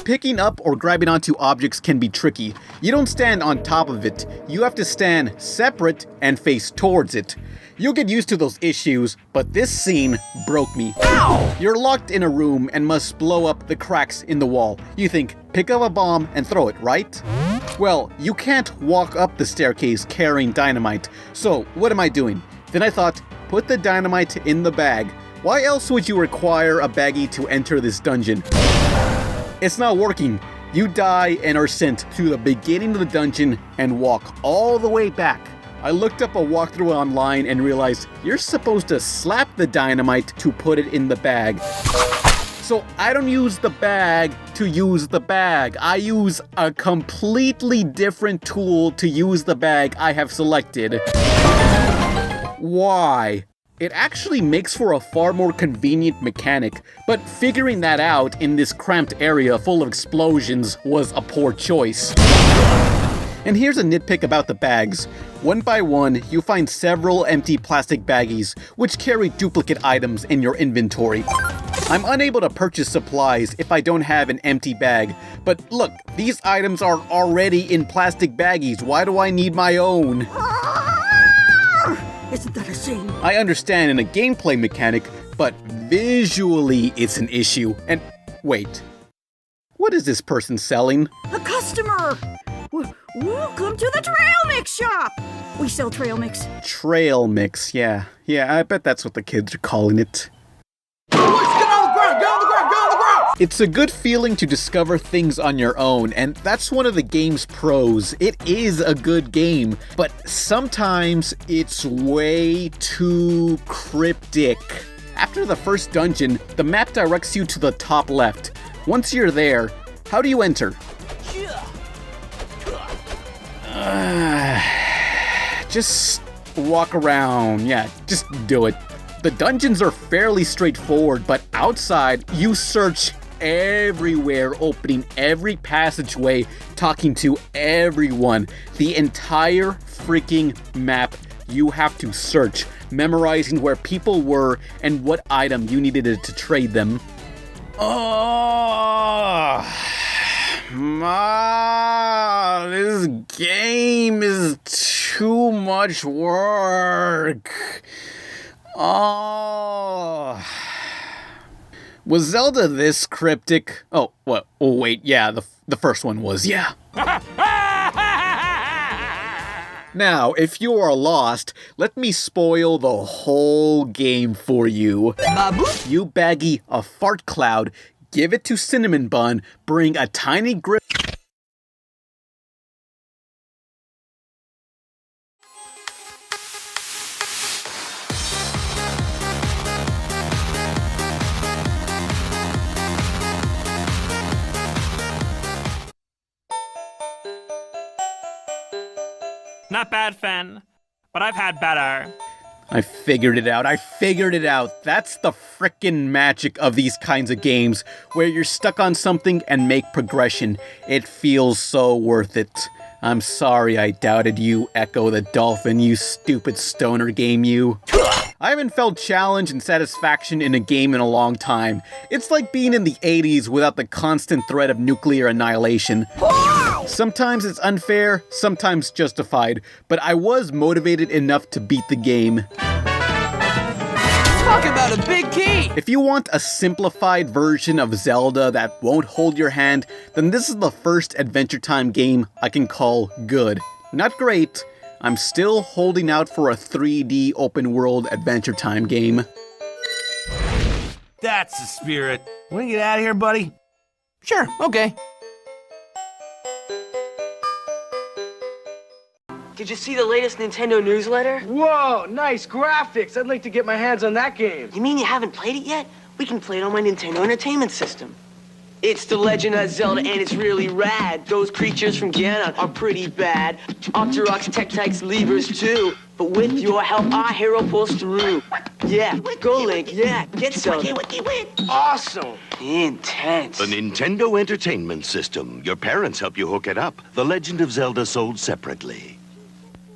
Picking up or grabbing onto objects can be tricky. You don't stand on top of it, you have to stand separate and face towards it. You'll get used to those issues, but this scene broke me. Ow! You're locked in a room and must blow up the cracks in the wall. You think, pick up a bomb and throw it, right? Well, you can't walk up the staircase carrying dynamite, so what am I doing? Then I thought, put the dynamite in the bag. Why else would you require a baggie to enter this dungeon? It's not working. You die and are sent to the beginning of the dungeon and walk all the way back. I looked up a walkthrough online and realized you're supposed to slap the dynamite to put it in the bag. So I don't use the bag to use the bag. I use a completely different tool to use the bag I have selected. Why? It actually makes for a far more convenient mechanic, but figuring that out in this cramped area full of explosions was a poor choice. And here's a nitpick about the bags. One by one, you find several empty plastic baggies, which carry duplicate items in your inventory. I'm unable to purchase supplies if I don't have an empty bag, but look, these items are already in plastic baggies. Why do I need my own? Isn't that a shame? I understand in a gameplay mechanic, but visually it's an issue. And wait, what is this person selling? A customer! Welcome to the trail mix shop! We sell trail mix. Trail mix, yeah. Yeah, I bet that's what the kids are calling it. It's a good feeling to discover things on your own, and that's one of the game's pros. It is a good game, but sometimes it's way too cryptic. After the first dungeon, the map directs you to the top left. Once you're there, how do you enter? Just walk around. Yeah, just do it. The dungeons are fairly straightforward, but outside, you search everywhere, opening every passageway, talking to everyone. The entire freaking map you have to search. memorizing where people were and what item you needed to trade them. Oh, this game is too much work. Oh. Was Zelda this cryptic? Oh, what? Oh, wait, yeah, the first one was, yeah. Now, if you are lost, let me spoil the whole game for you. You baggy a fart cloud, give it to Cinnamon Bun, bring a tiny grip. Not bad, Fen, but I've had better. I figured it out. That's the frickin' magic of these kinds of games, where you're stuck on something and make progression. It feels so worth it. I'm sorry I doubted you, Echo the Dolphin, you stupid stoner game, you. I haven't felt challenge and satisfaction in a game in a long time. It's like being in the 80s without the constant threat of nuclear annihilation. Sometimes it's unfair, sometimes justified, but I was motivated enough to beat the game. Talk about a big key! If you want a simplified version of Zelda that won't hold your hand, then this is the first Adventure Time game I can call good. Not great. I'm still holding out for a 3D open world Adventure Time game. That's the spirit. Want to get out of here, buddy? Sure, okay. Did you see the latest Nintendo newsletter? Whoa, nice graphics. I'd like to get my hands on that game. You mean you haven't played it yet? We can play it on my Nintendo Entertainment System. It's The Legend of Zelda, and it's really rad. Those creatures from Ganon are pretty bad. Octoroks, Tektites, Levers, too. But with your help, our hero pulls through. Yeah, go Link, yeah, get Zelda. Awesome. Intense. The Nintendo Entertainment System. Your parents help you hook it up. The Legend of Zelda sold separately.